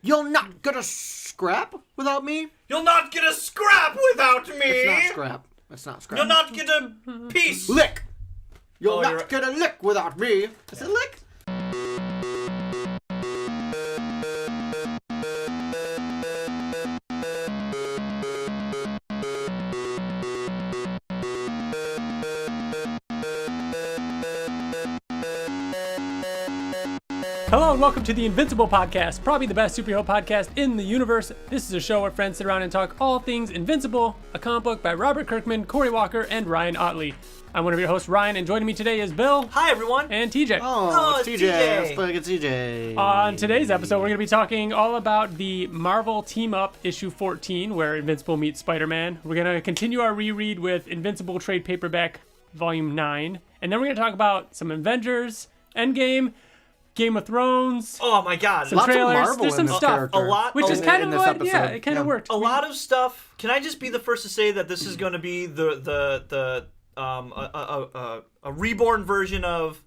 You'll not get a scrap without me. You'll not get a scrap without me. It's not scrap. It's not scrap. You'll not get a piece. Lick. You'll not get a lick without me. Is it lick? Hello and welcome to the Invincible podcast, probably the best superhero podcast in the universe. This is a show where friends sit around and talk all things Invincible, a comic book by Robert Kirkman, Cory Walker, and Ryan Ottley. I'm one of your hosts, Ryan, and joining me today is Bill. Hi, everyone. And TJ. Oh, it's TJ. It's TJ. On today's episode, we're going to be talking all about the Marvel Team Up issue 14, where Invincible meets Spider-Man. We're going to continue our reread with Invincible Trade Paperback Volume 9. And then we're going to talk about some Avengers, Endgame, Game of Thrones. Oh my God! Some Lots trailers. of Marvel There's some in this stuff, character. A lot, which is kind of in this what, episode. yeah, it kind of worked. A lot of stuff. Can I just be the first to say that this is going to be a reborn version of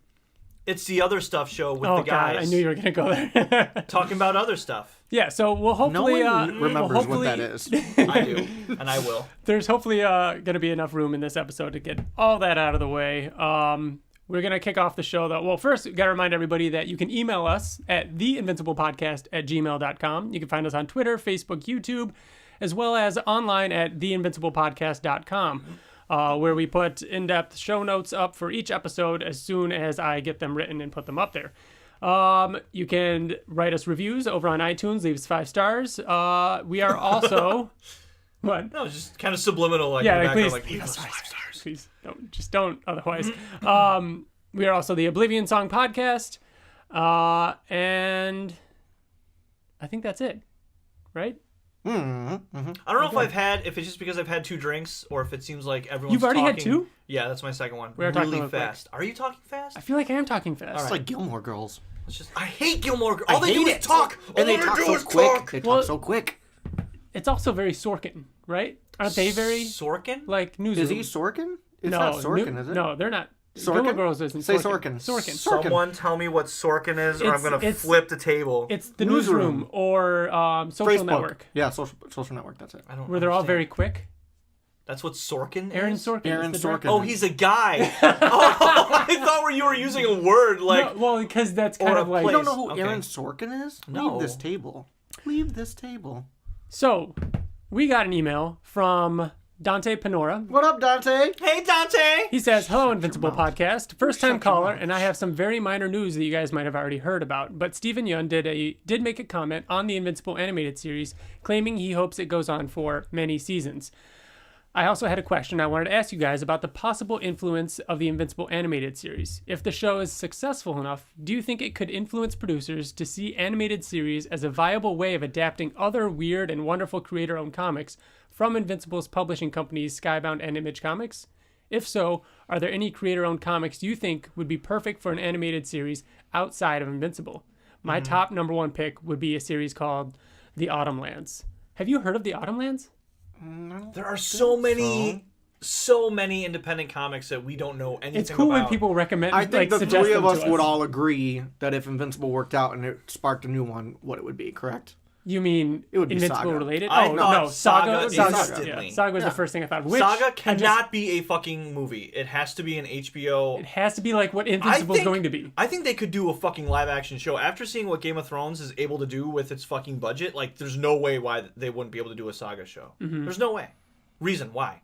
It's the Other Stuff show with the guys. God, I knew you were going to go there. talking about other stuff. Yeah, so we'll hopefully... No one remembers what that is. I do, and I will. There's hopefully going to be enough room in this episode to get all that out of the way. We're going to kick off the show, though. Well, first, got to remind everybody that you can email us at theinvinciblepodcast@gmail.com. You can find us on Twitter, Facebook, YouTube, as well as online at theinvinciblepodcast.com, where we put in-depth show notes up for each episode as soon as I get them written and put them up there. You can write us reviews over on iTunes, leave us 5 stars. We are also... What? No, it's just kind of subliminal, like, yeah, in the please, background, leave like, us 5 stars. Please don't otherwise. We are also the Oblivion Song Podcast, and I think that's it, right? Mm-hmm. I don't know if it's just because I've had 2 drinks, or if it seems like everyone's You've already talking. had 2? Yeah, that's my second one. We are really talking fast. Are you talking fast? I feel like I am talking fast. It's like Gilmore Girls. I hate Gilmore Girls. All they do hate is it. talk. And they All talk do so is quick. talk. They Well- talk so quick. It's also very Sorkin, right? Aren't they very, Sorkin? like, newsroom? Is he Sorkin? It's no, not Sorkin, is it? No, they're not. Sorkin? Gilmore Girls isn't Say Sorkin. Sorkin. Sorkin. Someone tell me what Sorkin is, or I'm going to It's- flip the table. It's the Newsroom. newsroom or Social Facebook. Network, Yeah, social network, that's it. I don't where they're all understand. very quick. That's what Sorkin Aaron is? Sorkin. Aaron is the director. Sorkin. Oh, he's a guy. Oh, I thought you were using a word like... No, well, because that's kind Or a of like... You don't know who Okay. Aaron Sorkin is? No. Leave this table. Leave this table. So, we got an email from Dante Panora. What up, Dante? Hey, Dante! He says, hello, Invincible Podcast. First time Shut your caller, mouth. and I have some very minor news that you guys might have already heard about. But Stephen Yeun did make a comment on the Invincible animated series, claiming he hopes it goes on for many seasons. I also had a question I wanted to ask you guys about the possible influence of the Invincible animated series. If the show is successful enough, do you think it could influence producers to see animated series as a viable way of adapting other weird and wonderful creator-owned comics from Invincible's publishing companies Skybound and Image Comics? If so, are there any creator-owned comics you think would be perfect for an animated series outside of Invincible? My top number 1 pick would be a series called The Autumnlands. Have you heard of The Autumnlands? There are so many independent comics that we don't know anything It's cool about. when people recommend, I think like, the suggest three them of us to would all agree that if Invincible worked out and it sparked a new one, what it would be, correct? You mean It would be Invincible Saga. related? I Oh, thought no, Saga. Saga Saga, instantly. yeah, Saga was Yeah. the first thing I thought. Which Saga I cannot be a fucking movie. It has to be an HBO. It has to be like what Invincible is going to be. I think they could do a fucking live action show. After seeing what Game of Thrones is able to do with its fucking budget, like, there's no way why they wouldn't be able to do a Saga show. Mm-hmm. There's no way. Reason why.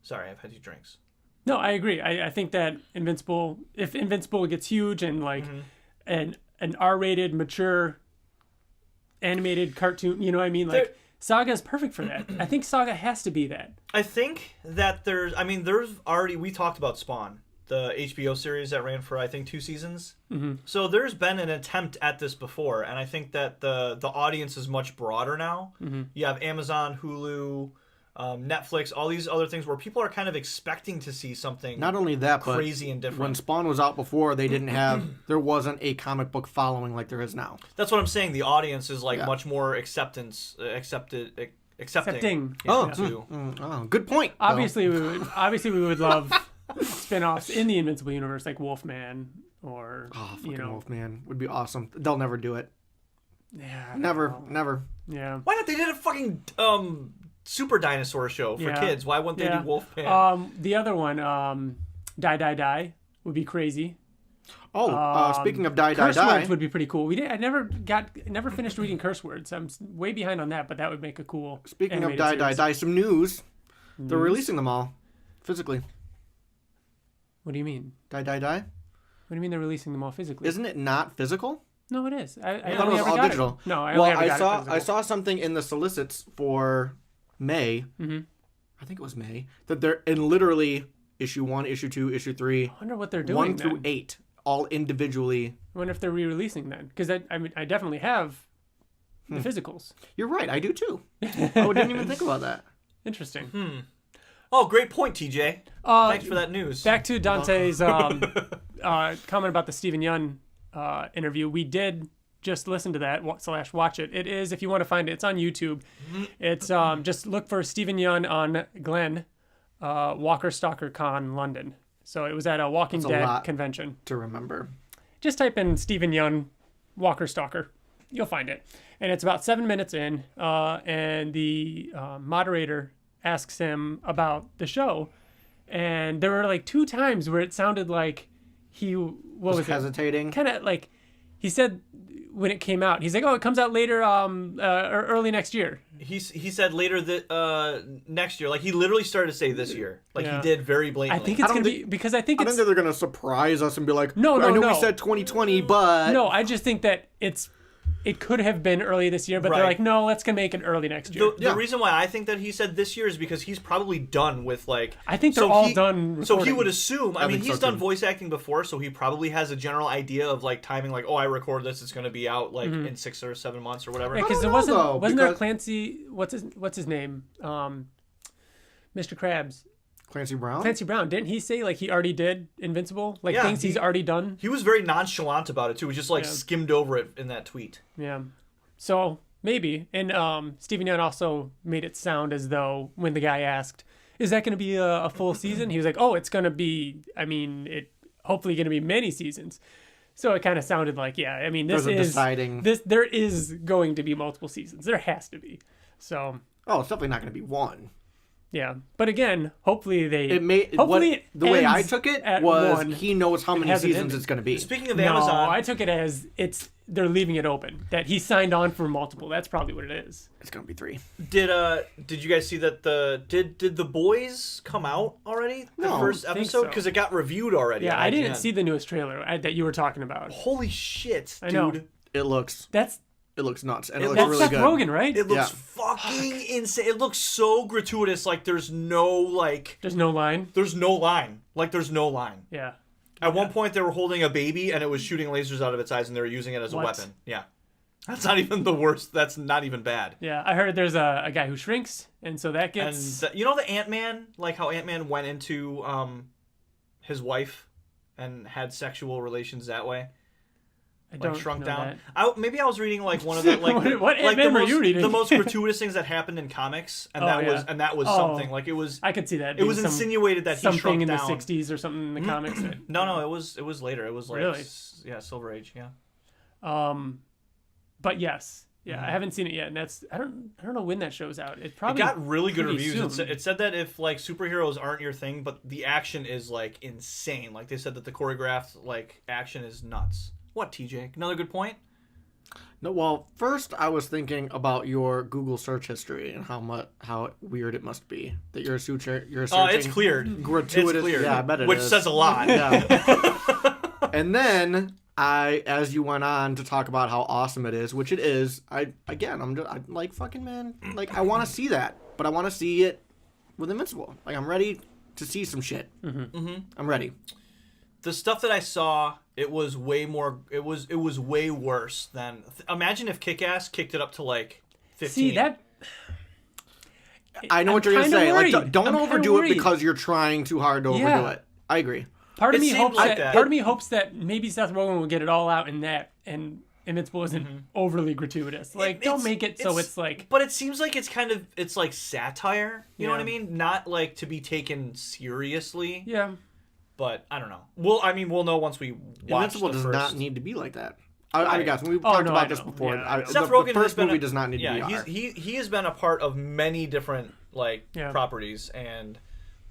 Sorry, I've had 2 drinks. No, I agree. I think that Invincible, if Invincible gets huge and like an R-rated, mature, animated cartoon, you know what I mean? Like, Saga is perfect for that. I think Saga has to be that. I think that there's already, we talked about Spawn, the HBO series that ran for, I think, 2 seasons. Mm-hmm. So there's been an attempt at this before, and I think that the audience is much broader now. Mm-hmm. You have Amazon, Hulu, Netflix, all these other things where people are kind of expecting to see something Not only that, crazy but and different. when Spawn was out before, they didn't have, there wasn't a comic book following like there is now. That's what I'm saying. The audience is like Yeah. much more accepting. Accepting. To Good point. Bill. Obviously, we would love spin-offs in the Invincible universe, like Wolfman or Oh, fucking you know. Wolfman would be awesome. They'll never do it. Yeah. Never. Yeah. Why not? They did a fucking super dinosaur show for kids. Why wouldn't they do Wolfman? The other one, Die would be crazy. Oh, speaking of Die Curse words would be pretty cool. I never finished reading curse words. I'm way behind on that, but that would make a cool. Speaking of animated series. some news. They're releasing them all physically. What do you mean? Die. What do you mean they're releasing them all physically? Isn't it not physical? No, it is. I thought it was all digital. No, I only ever got it physical. I saw something in the solicits for May. Mm-hmm. I think it was May that they're in literally issue 1, issue 2, issue 3. I wonder what they're doing. 1 through 8, all individually. I wonder if they're re-releasing then, because I definitely have the physicals. You're right. I do too. I didn't even think about that. Interesting. Oh, great point, TJ. Thanks for that news. Back to Dante's comment about the Stephen Yeun interview. We did just listen to that / watch it. It is, if you want to find it, it's on YouTube. It's just look for Stephen Yeun on Glenn, Walker Stalker Con London. So it was at a Walking Dead convention. To remember. Just type in Stephen Yeun, Walker Stalker. You'll find it. And it's about 7 minutes in, and the moderator asks him about the show. And there were like 2 times where it sounded like he was hesitating. Kind of like he said when it came out. He's like, "Oh, it comes out later, or early next year." He said later that next year. Like he literally started to say this year. Like he did very blatantly. I think it's gonna be because I think that they're gonna surprise us and be like, No. we said 2020, but no, I just think that it could have been early this year, but they're like, no, let's make it early next year. The reason why I think that he said this year is because he's probably done with like. I think they're all done recording. So he would assume. I mean, he's done too. voice acting before, so he probably has a general idea of like timing. Like, oh, I record this; it's going to be out like in 6 or 7 months or whatever. Yeah, because there wasn't there Clancy? What's his name? Mr. Krabs. Clancy Brown? Didn't he say like he already did Invincible? Like things he's already done? He was very nonchalant about it too. He just like skimmed over it in that tweet. Yeah. So maybe. And Stephen Yeun also made it sound as though when the guy asked, "Is that going to be a full season?" He was like, "Oh, it's going to be. I mean, hopefully going to be many seasons." So it kind of sounded like, yeah. I mean, there is going to be multiple seasons. There has to be. So. Oh, it's definitely not going to be one. Yeah, but again, hopefully the way I took it was he knows how many seasons it's going to be. Speaking of Amazon, I took it as they're leaving it open, that he signed on for multiple. That's probably what it is. It's going to be 3. Did you guys see that did The Boys come out already? The first episode, because it got reviewed already. Yeah, I didn't see the newest trailer that you were talking about. Holy shit, dude! I know. It looks nuts, and it looks that's really Seth good. Rogen, right? It looks fucking insane. It looks so gratuitous. Like there's no line. There's no line. Like there's no line. Yeah. At one point, they were holding a baby, and it was shooting lasers out of its eyes, and they were using it as a weapon. Yeah. That's not even the worst. That's not even bad. Yeah, I heard there's a guy who shrinks, and so that gets... And you know the Ant-Man? Like how Ant-Man went into his wife and had sexual relations that way? I don't shrunk know down. that. Maybe I was reading like one of the what Ant-Man were you reading? The most gratuitous things that happened in comics, and that was something like it was. I could see that. It was insinuated that he shrunk something in down. the '60s or something in the comics. No, it was later. It was like really? Silver Age, yeah. But yes, I haven't seen it yet, and I don't know when that show's out. It got really good reviews. Soon. It said that if like superheroes aren't your thing, but the action is like insane. Like they said that the choreographed like action is nuts. What, TJ? Another good point? No, well, first I was thinking about your Google search history and how weird it must be that you're searching. It's cleared. Gratuitous. It's cleared. Yeah, I bet it Which is. says a lot. Yeah. And then as you went on to talk about how awesome it is, which it is, I'm like, fucking man, like I want to see that, but I want to see it with Invincible. Like I'm ready to see some shit. I'm ready. The stuff that I saw, it was way more. It was way worse than. Imagine if Kick-Ass kicked it up to like 15. See that? I know what you're gonna say. Worried. Like, don't overdo worried. it because you're trying too hard to overdo it. I agree. Part of me seemed hopes that maybe Seth Rogen will get it all out in that, and Invincible isn't overly gratuitous. Like, don't make it so it's like. But it seems like it's like satire. You know what I mean? Not like to be taken seriously. Yeah. But I don't know. We'll know once we watch. Invincible does not need to be like that. I guess we've talked about this know. before. Yeah, I know. Seth The Rogen has first been movie does not need to be R. he has been a part of many different properties, and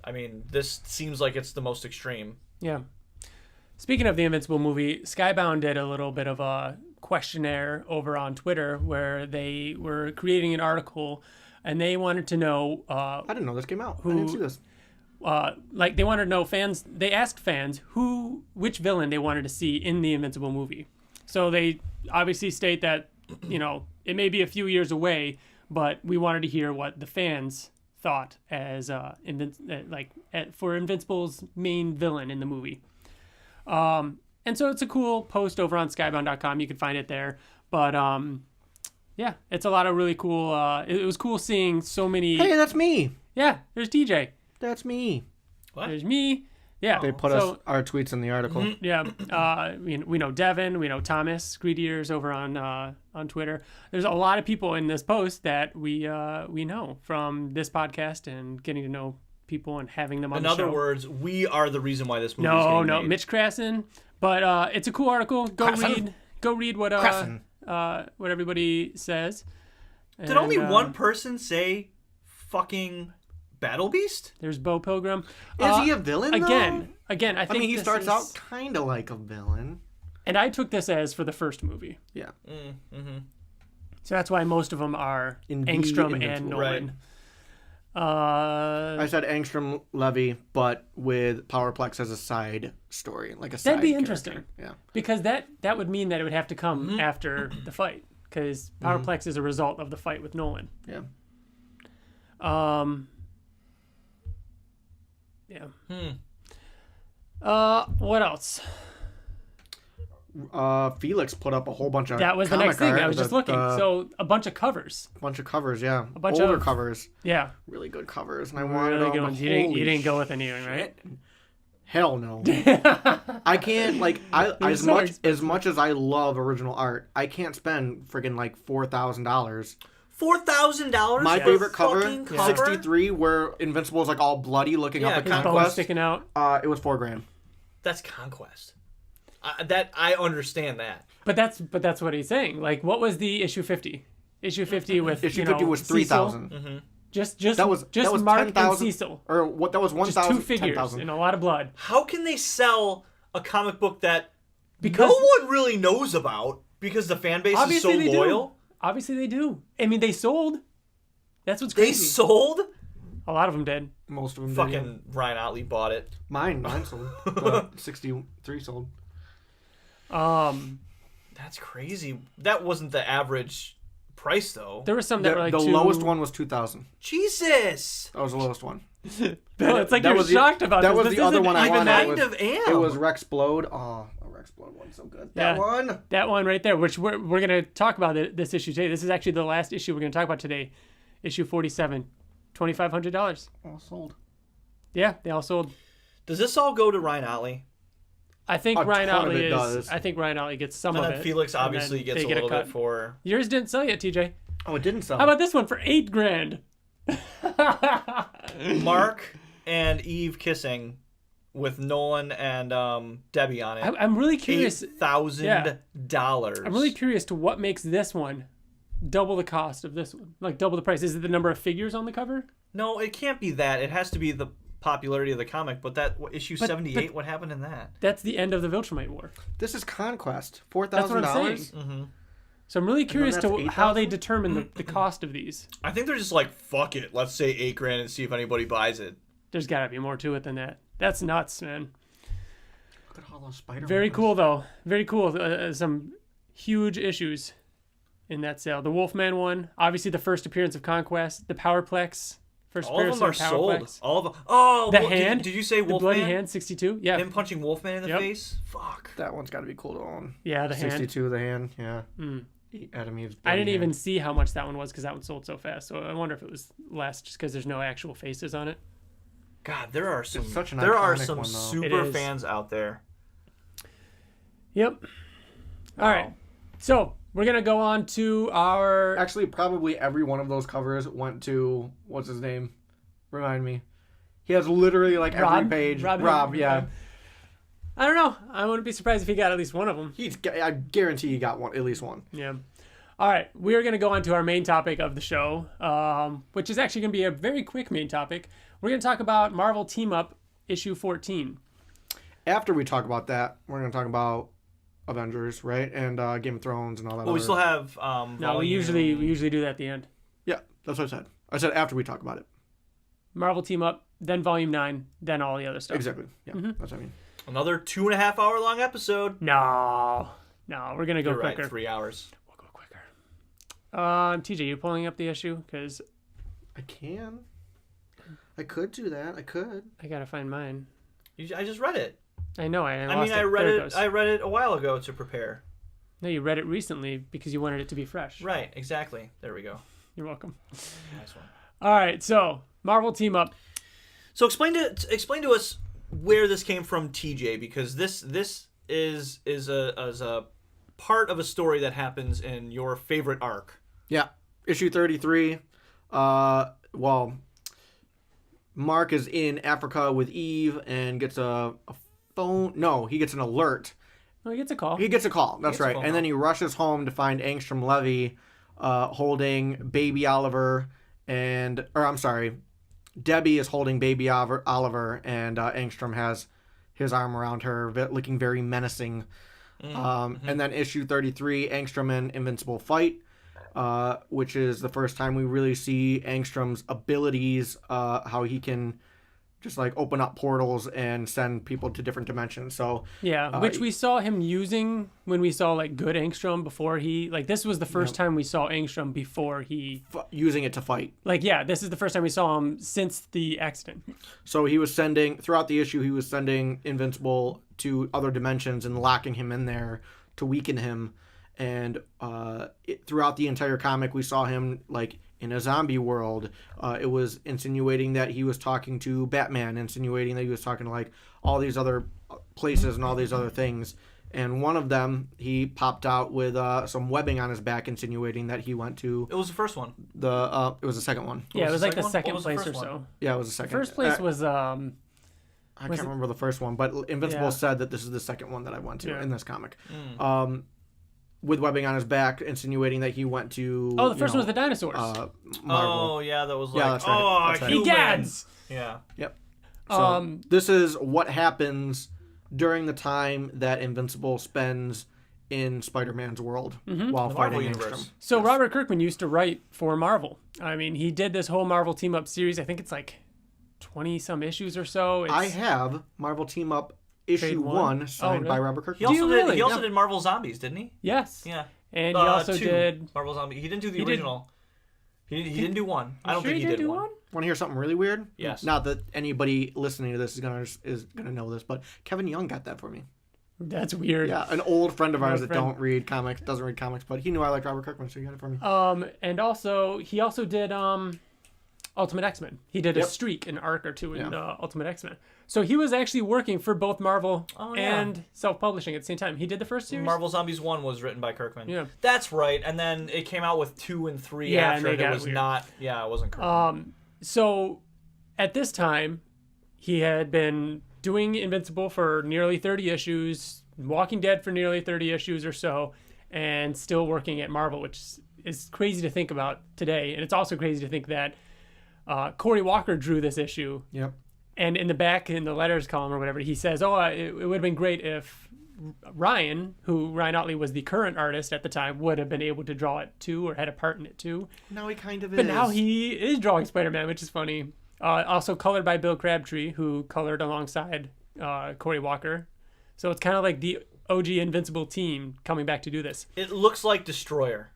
I mean, this seems like it's the most extreme. Yeah. Speaking of the Invincible movie, Skybound did a little bit of a questionnaire over on Twitter where they were creating an article, and they wanted to know. I didn't know this came out. I didn't see this. Like they wanted to know fans. They asked fans which villain they wanted to see in the Invincible movie. So they obviously state that it may be a few years away, but we wanted to hear what the fans thought as for Invincible's main villain in the movie. And so it's a cool post over on skybound.com. You can find it there. But yeah, it's a lot of really cool. It was cool seeing so many. Hey, that's me. Yeah, there's DJ. That's me. What? There's me. Yeah. They put our tweets in the article. Yeah. We know Devin. We know Thomas Greedeers over on Twitter. There's a lot of people in this post that we know from this podcast and getting to know people and having them on the show. In other words, we are the reason why this movie is getting made. Mitch Krasson. But it's a cool article. Go read what everybody says. Did only one person say fucking Battle Beast? There's Bo Pilgrim. Is he a villain again? though? Again, I think he starts out kind of like a villain. And I took this as for the first movie. Yeah. So that's why most of them are Angstrom and Nolan. Right. I said Angstrom Levy, but with Powerplex as a side story, like a side That'd be character. interesting. Yeah. Because that would mean that it would have to come after the fight. Because Powerplex is a result of the fight with Nolan. Yeah. Yeah. What else? Felix put up a whole bunch of That was the comic next thing. art, I was just looking. So a bunch of covers. A bunch of covers, yeah. A bunch older of covers. Yeah. Really good covers, and I wanted Really all good the ones. You didn't go with anything, right? Hell no. I can't as much as I love original art, I can't spend friggin' like $4,000. $4,000. My favorite cover, 63, where Invincible is like all bloody, looking up at His bone Conquest. sticking out. It was $4,000. That's Conquest. That I understand that. But that's what he's saying. Like, what was the issue 50? Issue 50 with Issue 50 was 3,000. Mm-hmm. Just that was Mark 10,000 and Cecil. Or what? That was 1,000. Just 2 figures 10,000. and a lot of blood. How can they sell a comic book that Because no one really knows about because the fan base is so loyal? Obviously they do. I mean, they sold. That's what's They crazy. sold? A lot of them did. Most of them Fucking Ryan Ottley bought it. Mine sold. But 63 sold. That's crazy. That wasn't the average price though. There were some that were like the lowest one was 2,000. Jesus. That was the lowest one. No, it's like that you're was shocked about that this. was This the other isn't one I even wanted. that- It was Rexplode. Oh, a Rexplode one's so good. That one. That one right there, which we're going to talk about this issue today. This is actually the last issue we're going to talk about today. Issue 47. $2,500. All sold. Yeah, they all sold. Does this all go to Ryan Ottley? I think A Ryan ton of Ottley it does. I think Ryan Ottley gets some And of then it. Felix and obviously then gets they a get little cut. bit for. Yours didn't sell yet, TJ. Oh, it didn't sell. How about this one for $8,000? Mark and Eve kissing with Nolan and Debbie on it. I'm really curious. $8,000. I'm really curious to what makes this one double the cost of this one, like double the price. Is it the number of figures on the cover? No, it can't be that. It has to be the popularity of the comic. But that issue 78, what happened in that? That's the end of the Viltrumite War. This is Conquest. That's what I'm $4,000. saying. Mm-hmm. So I'm really curious that's to how they 8,000? determine the cost of these. I think they're just like, fuck it. Let's say $8,000 and see if anybody buys it. There's got to be more to it than that. That's nuts, man. Look at all those Spider-Man. Very cool, though. Very cool. Some huge issues in that sale. The Wolfman one, obviously the first appearance of Conquest. The Powerplex, first All of appearance them are Powerplex. sold. All of them. Oh, The hand. Did you say The Wolfman? bloody hand, 62. Yeah. Him punching Wolfman in the Yep. face? Fuck. That one's got to be cool to own. Yeah, the hand. 62, the hand. Yeah. Mm. Adam Eve's I didn't bloody even hand. see how much that one was because that one sold so fast. So I wonder if it was less just because there's no actual faces on it. God, there are some. It's such an there are iconic some one, though. super It is. fans out there. Yep. All right. So we're gonna go on to our. Actually, probably every one of those covers went to what's his name? Remind me. He has literally like every Rob? page. Rob, Rob, yeah. I don't know. I wouldn't be surprised if he got at least one of them. I guarantee he got one, at least one. Yeah. All right, we are going to go on to our main topic of the show, which is actually going to be a very quick main topic. We're going to talk about Marvel Team Up issue 14. After we talk about that, we're going to talk about Avengers, right? And Game of Thrones and all that. Well, we still have. No, we usually do that at the end. Yeah, that's what I said. I said after we talk about it. Marvel Team Up, then Volume 9, then all the other stuff. Exactly. Yeah, that's what I mean. Another 2.5 hour long episode. No, we're going to go You're quicker. Right, 3 hours. We'll go quicker. TJ, you pulling up the issue? Because I can. I could do that. I could. I got to find mine. I just read it. I know. I read there it. I read it a while ago to prepare. No, you read it recently because you wanted it to be fresh. Right. Exactly. There we go. You're welcome. Nice one. All right. So Marvel Team Up. So explain to us where this came from, TJ, because this is a part of a story that happens in your favorite arc. Yeah, issue 33. Well, Mark is in Africa with Eve and gets a phone. No, he gets an alert. Oh, he gets a call. He gets a call. That's right. And then he rushes home to find Angstrom Levy holding baby Oliver Debbie is holding baby Oliver, and Angstrom has his arm around her, looking very menacing. And then issue 33, Angstrom and Invincible fight, which is the first time we really see Angstrom's abilities, how he can just like open up portals and send people to different dimensions. So yeah, which we saw him using when we saw like good Angstrom before he this was the first time we saw Angstrom before he using it to fight. This is the first time we saw him since the accident. So he was throughout the issue, he was sending Invincible to other dimensions and locking him in there to weaken him. And throughout the entire comic, we saw him like in a zombie world. It was insinuating that he was talking to Batman, insinuating that he was talking to like all these other places and all these other things. And one of them, he popped out with some webbing on his back, insinuating that he went to. It was the first one. It was the second one. Yeah, it was like the second place or so. Yeah, it was the second. First place was I can't remember the first one, but Invincible said that this is the second one that I went to in this comic. With webbing on his back, insinuating that he went to. Oh, the first one was the dinosaurs. Marvel. Oh, yeah, that was like. Yeah, that's right. That's right. Egads! Yeah. Yep. So this is what happens during the time that Invincible spends in Spider-Man's world while The fighting Marvel Angstrom. universe. So Robert Kirkman used to write for Marvel. I mean, he did this whole Marvel Team Up series. I think it's like 20 some issues or so. I have Marvel Team Up issue 1 signed by Robert Kirkman. He also did Marvel Zombies, didn't he? Yes. Yeah. And he also 2 did Marvel Zombies. He didn't do the original. He didn't do one. I don't think he did one. Want to hear something really weird? Yes. Not that anybody listening to this is gonna know this, but Kevin Young got that for me. That's weird. Yeah, an old friend of ours that doesn't read comics, but he knew I liked Robert Kirkman, so he got it for me. And also he also did Ultimate X-Men. He did a streak, an arc or two in Ultimate X-Men. So he was actually working for both Marvel and self-publishing at the same time. He did the first series. Marvel Zombies 1 was written by Kirkman. Yeah. That's right. And then it came out with 2 and 3 after. And it was weird. It wasn't Kirkman. So at this time, he had been doing Invincible for nearly 30 issues, Walking Dead for nearly 30 issues or so, and still working at Marvel, which is crazy to think about today. And it's also crazy to think that Cory Walker drew this issue. Yep. And in the back, in the letters column or whatever, he says, it would have been great if Ryan Ottley was the current artist at the time, would have been able to draw it too, or had a part in it too. Now he kind of is. But now he is drawing Spider-Man, which is funny. Also colored by Bill Crabtree, who colored alongside Cory Walker. So it's kind of like the OG Invincible team coming back to do this. It looks like Destroyer.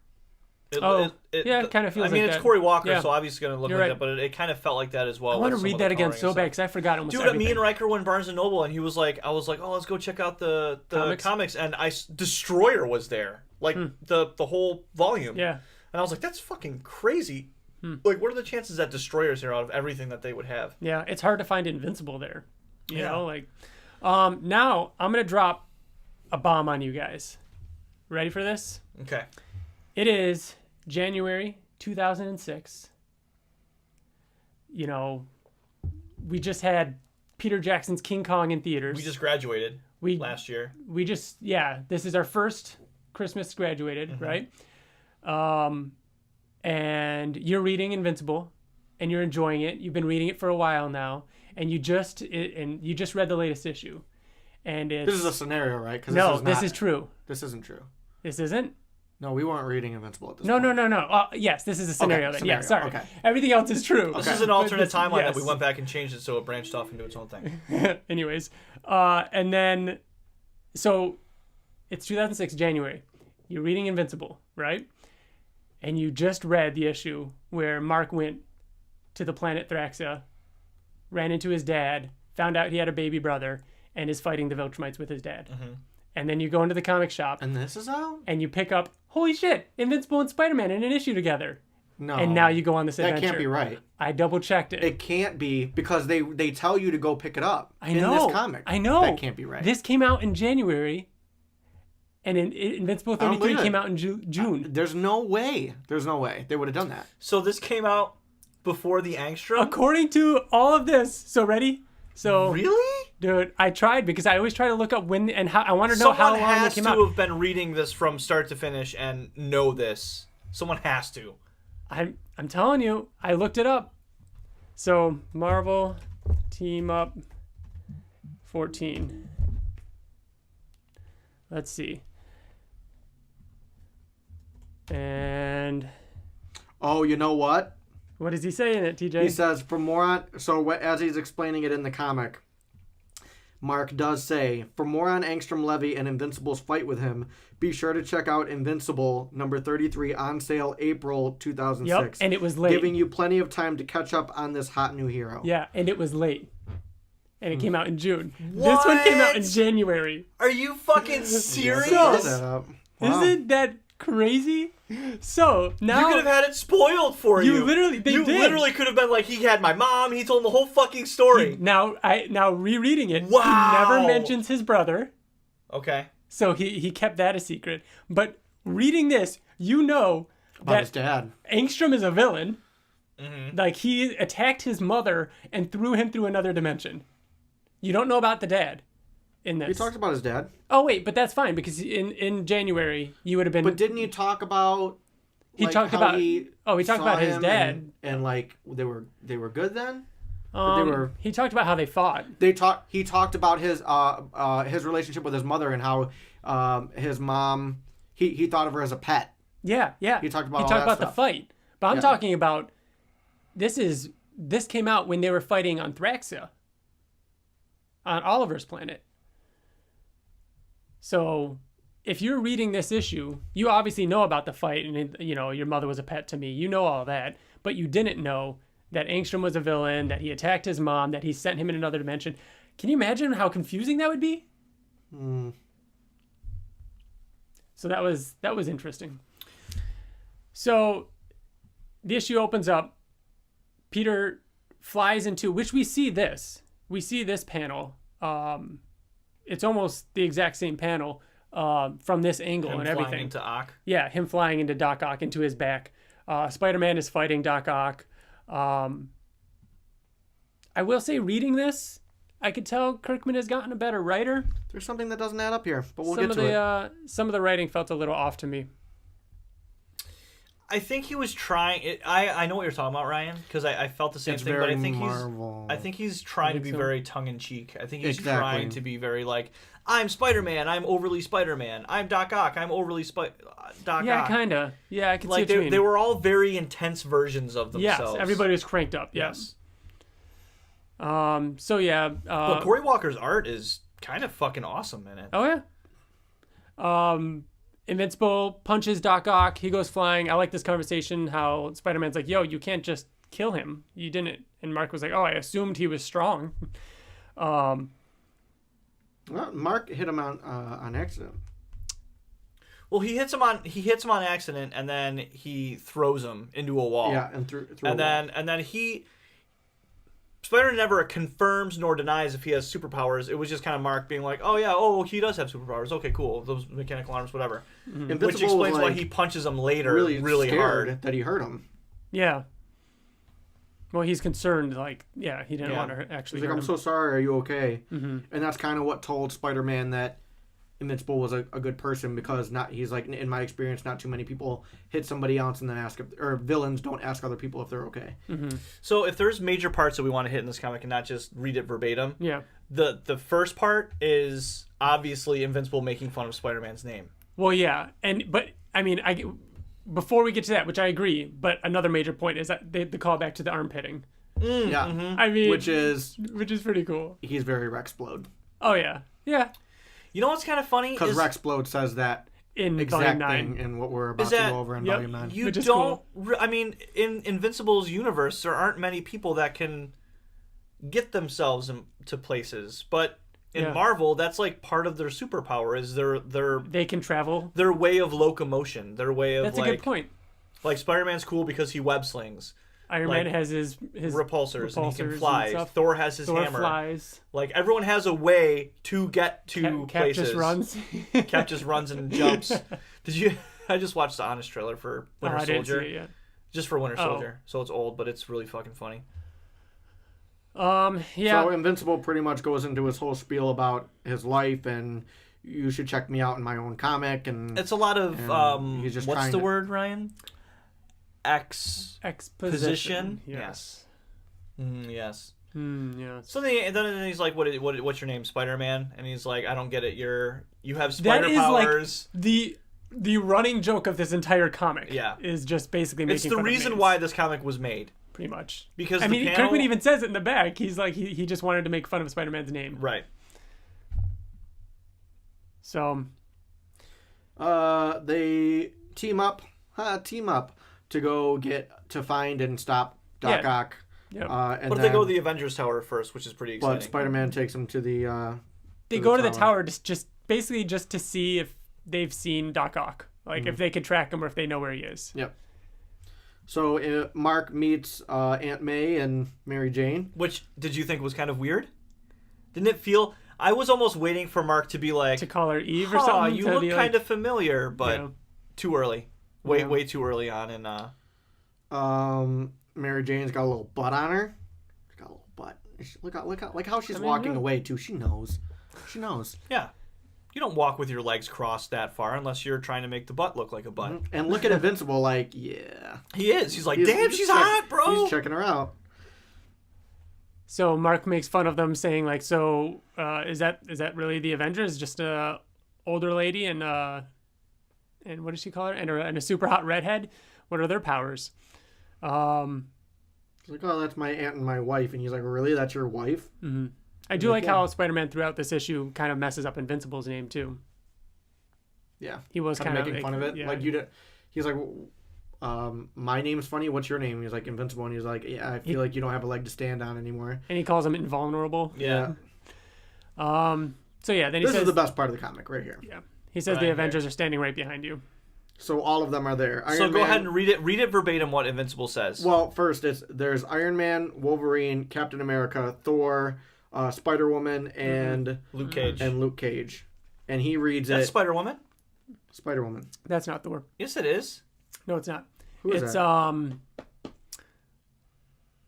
It kind of feels like that. I mean, it's Cory Walker, so obviously it's going to look like right. that, but it kind of felt like that as well. I want to read that again so bad because I forgot almost everything. Me and Riker went Barnes & Noble, and he was like, I was like, oh, let's go check out the comics, and Destroyer was there. Like, the whole volume. Yeah. And I was like, that's fucking crazy. Like, what are the chances that Destroyer's here out of everything that they would have? Yeah, it's hard to find Invincible there. You know, like... now, I'm going to drop a bomb on you guys. Ready for this? Okay. It is January 2006. You know, we just had Peter Jackson's King Kong in theaters. We just graduated. last year. This is our first Christmas graduated, right? And you're reading Invincible, and you're enjoying it. You've been reading it for a while now, and you just read the latest issue, and it's... This is a scenario, right? This is true. This isn't true. This isn't? No, we weren't reading Invincible at this No. point. Yes, this is a scenario. Okay, Then. Yeah, sorry. okay. Everything else is true. This is an alternate timeline that we went back and changed it so it branched off into its own thing. Anyways, and then, so it's 2006 January. You're reading Invincible, right? And you just read the issue where Mark went to the planet Thraxa, ran into his dad, found out he had a baby brother, and is fighting the Viltrumites with his dad. And then you go into the comic shop. And this is out? And you pick up, holy shit, Invincible and Spider-Man in an issue together. No. And now you go on this adventure. That can't be right. I double-checked it. It can't be, because they tell you to go pick it up in this comic. I know. That can't be right. This came out in January, and Invincible 33 came out in June. There's no way. There's no way they would have done that. So this came out before the Angstrom? According to all of this. So ready? So really? Dude, I tried because I always try to look up when and how. I want to know how long it came out. Someone has to have been reading this from start to finish and know this. Someone has to. I'm telling you, I looked it up. So Marvel Team Up 14. Let's see. And oh, you know what? What does he say in it, TJ? He says, for more on... So as he's explaining it in the comic, Mark does say, for more on Angstrom Levy and Invincible's fight with him, be sure to check out Invincible number 33 on sale April 2006. Yep, and it was late. Giving you plenty of time to catch up on this hot new hero. Yeah, and it was late. And it came out in June. What? This one came out in January. Are you fucking serious? Wow. Isn't that crazy? So now you could have had it spoiled for you. You literally could have been like, he had my mom. He told him the whole fucking story. Now rereading it. Wow. He never mentions his brother. Okay. So he kept that a secret. But reading this, you know about his dad. Angstrom is a villain. Mm-hmm. Like he attacked his mother and threw him through another dimension. You don't know about the dad in this. He talked about his dad. Oh wait, but that's fine because in January you would have been. But didn't he talk about? He talked about. He talked about his dad and like they were good then. He talked about how they fought. He talked about his relationship with his mother and how his mom. He thought of her as a pet. Yeah. He talked about the fight. But I'm talking about. This came out when they were fighting on Thraxa. On Oliver's planet. So, if you're reading this issue, you obviously know about the fight and, your mother was a pet to me. You know all that. But you didn't know that Angstrom was a villain, that he attacked his mom, that he sent him in another dimension. Can you imagine how confusing that would be? So that was interesting. So, the issue opens up. Peter flies into, which we see this panel. It's almost the exact same panel from this angle and everything. Flying into Ock. Yeah, him flying into Doc Ock, into his back. Spider-Man is fighting Doc Ock. I will say, reading this, I could tell Kirkman has gotten a better writer. There's something that doesn't add up here, but we'll get to it. Some of the writing felt a little off to me. I think he was trying. I know what you're talking about, Ryan, because I felt the same thing. But I think he's trying to be very tongue in cheek. I think he's trying to be very like, I'm Spider-Man. I'm overly Spider-Man. I'm Doc Ock. I'm overly Doc Ock. Yeah, kind of. Yeah, I can see what you mean. They were all very intense versions of themselves. Yes, everybody was cranked up. Yes. So yeah. But Cory Walker's art is kind of fucking awesome in it. Oh yeah. Invincible punches Doc Ock. He goes flying. I like this conversation how Spider-Man's like, yo, you can't just kill him. You didn't. And Mark was like, oh, I assumed he was strong. Well, Mark hit him on accident. Well, he hits him on accident, and then he throws him into a wall. Yeah, and through and then Spider-Man never confirms nor denies if he has superpowers. It was just kind of Mark being like, oh, yeah, he does have superpowers. Okay, cool. Those mechanical arms, whatever. Mm-hmm. Which explains why he punches him later really hard. That he hurt him. Yeah. Well, he's concerned, like, he didn't Yeah. want to actually He's like, hurt I'm him. so sorry. Are you okay? Mm-hmm. And that's kind of what told Spider-Man that Invincible was a good person, because he's like, in my experience, not too many people hit somebody else and then or villains don't ask other people if they're okay. Mm-hmm. So if there's major parts that we want to hit in this comic and not just read it verbatim, Yeah. the first part is obviously Invincible making fun of Spider-Man's name. Well, yeah. But, I mean, before we get to that, which I agree, but another major point is that the callback to the armpitting. Yeah. Mm-hmm. I mean, Which is pretty cool. he's very Rexplode. Oh, yeah. Yeah. You know what's kind of funny? Because Is Rexplode says that In exact Volume 9. thing in what we're about Is to that- go over in Yep. Volume 9. you Which is don't... I mean, in Invincible's universe, there aren't many people that can get themselves to places. But in Yeah. Marvel, that's like part of their superpower is They can travel. their way of locomotion. Their way of That's a like... good point. Like, Spider-Man's cool because he web slings. Iron Like, Man has his repulsors and he can repulsors fly. and stuff. Thor has his Thor hammer. flies. Like, everyone has a way to get to Cap places. just runs. Cap just runs and jumps. Did you? I just watched the Honest trailer for Winter I didn't see Soldier. it yet. Just for Winter Oh. Soldier. So it's old, but it's really fucking funny. Yeah. So Invincible pretty much goes into his whole spiel about his life, and you should check me out in my own comic. And It's a lot of And he's just what's trying the to- word, Ryan? Exposition. Position. Yes. Yes. Yes. So then he's like, what's your name, Spider-Man? And he's like, I don't get it. You have That spider is powers. like the running joke of this entire comic. Yeah. Is just basically making It's the fun of reason names, why this comic was made. pretty much. Because I the mean, panel... Kirkman even says it in the back. He's like he just wanted to make fun of Spider-Man's name. Right. So they team up to go to find and stop Doc Yeah. Ock. Yep. And But if they go to the Avengers Tower first, which is pretty exciting. but Spider-Man takes him to the. they go to the tower just basically just to see if they've seen Doc Ock, like if they could track him or if they know where he is. Yep. So Mark meets Aunt May and Mary Jane. Which, did you think was kind of weird? Didn't it feel... I was almost waiting for Mark to be like, To call her Eve or something. you to look be kind like, of familiar, but Yeah. too early. Way Yeah. way too early on. And Mary Jane's got a little butt on her. She's got a little butt. Look how she's walking yeah. away too. She knows. She knows. yeah. You don't walk with your legs crossed that far unless you're trying to make the butt look like a butt. And look at Invincible, like, yeah. He is. He's like, He's- damn, he's she's check- hot, bro. He's checking her out. So Mark makes fun of them, saying like, "So is that really the Avengers? Just a older lady and what does she call her? And a super hot redhead? What are their powers?" She's like, oh, that's my aunt and my wife. And he's like, really? That's your wife? I do like how Spider-Man throughout this issue kind of messes up Invincible's name too. Yeah. He was kind of making fun of it. Yeah. Like, he's like, my name's funny. What's your name? He's like, Invincible. And he's like, yeah, I feel like you don't have a leg to stand on anymore. And he calls him invulnerable. Yeah. So yeah, then he This says is the best part of the comic right here. Yeah. He says Right the here. Avengers are standing right behind you. So all of them are there. So Iron go Man- ahead and read it. Read it verbatim what Invincible says. Well, first there's Iron Man, Wolverine, Captain America, Thor, Spider-Woman, and Luke Cage. Luke Cage, and he reads That's it. Spider-Woman? Spider-Woman. That's not Thor. Yes, it is. No, it's not. Who is it's that?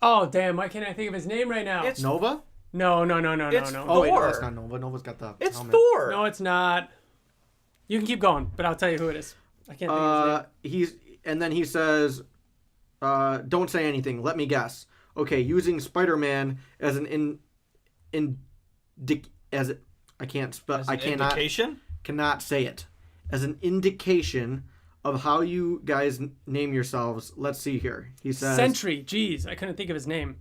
Oh damn! Why can't I think of his name right now? It's Nova? No. It's Oh wait, no, Thor. that's not Nova. Nova's got the It's helmet. Thor. No, it's not. You can keep going, but I'll tell you who it is. I can't think of his name. And then he says, "Don't say anything. Let me guess. Okay, using Spider-Man as an I can't spell. As I an cannot indication? cannot say it as an indication of how you guys name yourselves. Let's see here. He says Sentry. Jeez, I couldn't think of his name.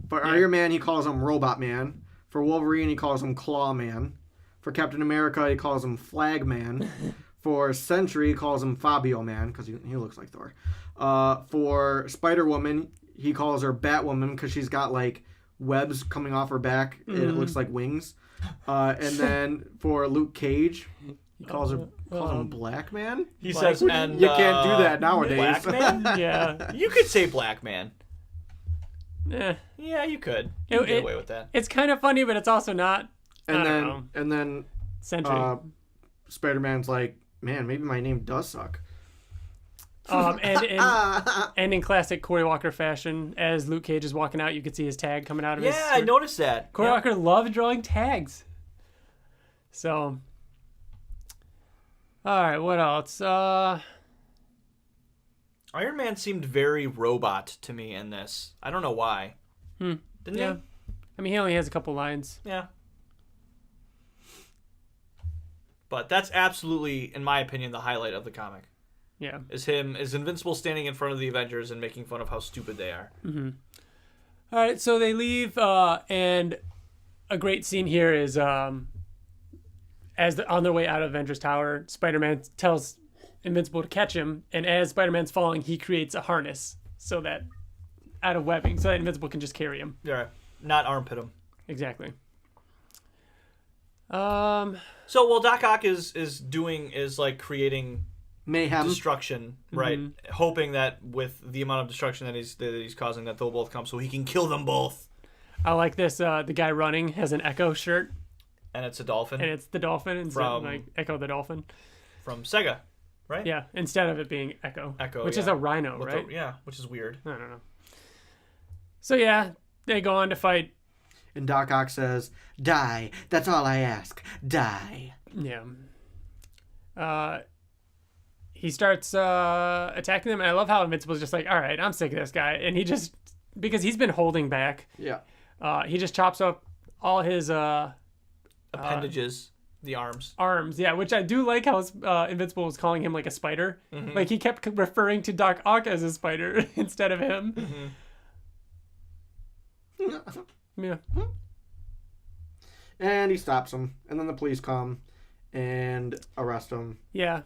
for Iron Man he calls him Robot Man. For Wolverine he calls him Claw Man. For Captain America he calls him Flag Man. For Sentry he calls him Fabio Man because he looks like Thor. For Spider-Woman he calls her Batwoman because she's got like webs coming off her back and it looks like wings. And then for Luke Cage he calls him Black Man. He Black says, Man. and You can't do that nowadays. Black man? Yeah. You could say Black Man. Eh. Yeah, you could. You could get away with that. It's kind of funny, but it's also not. I don't know. And then Sentry. Spider-Man's like, man, maybe my name does suck. And And in classic Cory Walker fashion, as Luke Cage is walking out, you could see his tag coming out of his... Yeah, I noticed that. Cory Walker loved drawing tags. So... Alright, what else? Iron Man seemed very robot to me in this. I don't know why. Didn't yeah. he? I mean, he only has a couple lines. Yeah. But that's absolutely, in my opinion, the highlight of the comic. Yeah. Is Invincible standing in front of the Avengers and making fun of how stupid they are. Mm-hmm. Alright, so they leave, and a great scene here is... on their way out of Avengers Tower, Spider-Man tells Invincible to catch him, and as Spider-Man's falling, he creates a harness so that out of webbing, so that Invincible can just carry him. Yeah, not armpit him. Exactly. So Doc Ock is like creating mayhem, destruction, right? Mm-hmm. Hoping that with the amount of destruction that he's causing, that they'll both come, so he can kill them both. I like this. The guy running has an Echo shirt. And it's a dolphin. And it's the dolphin instead of like Echo the dolphin. From Sega, right? Yeah, instead of it being Echo. Which is a rhino, right? Yeah, which is weird. I don't know. So yeah, they go on to fight. And Doc Ock says, "Die. That's all I ask. Die." Yeah. He starts attacking them, and I love how Invincible's just like, all right, I'm sick of this guy. And he just, because he's been holding back. Yeah. He just chops up all his... appendages, the arms, yeah, which I do like how Invincible was calling him like a spider. Mm-hmm. Like he kept referring to Doc Ock as a spider instead of him. Mm-hmm. Yeah. And he stops him, and then the police come and arrest him. Yeah.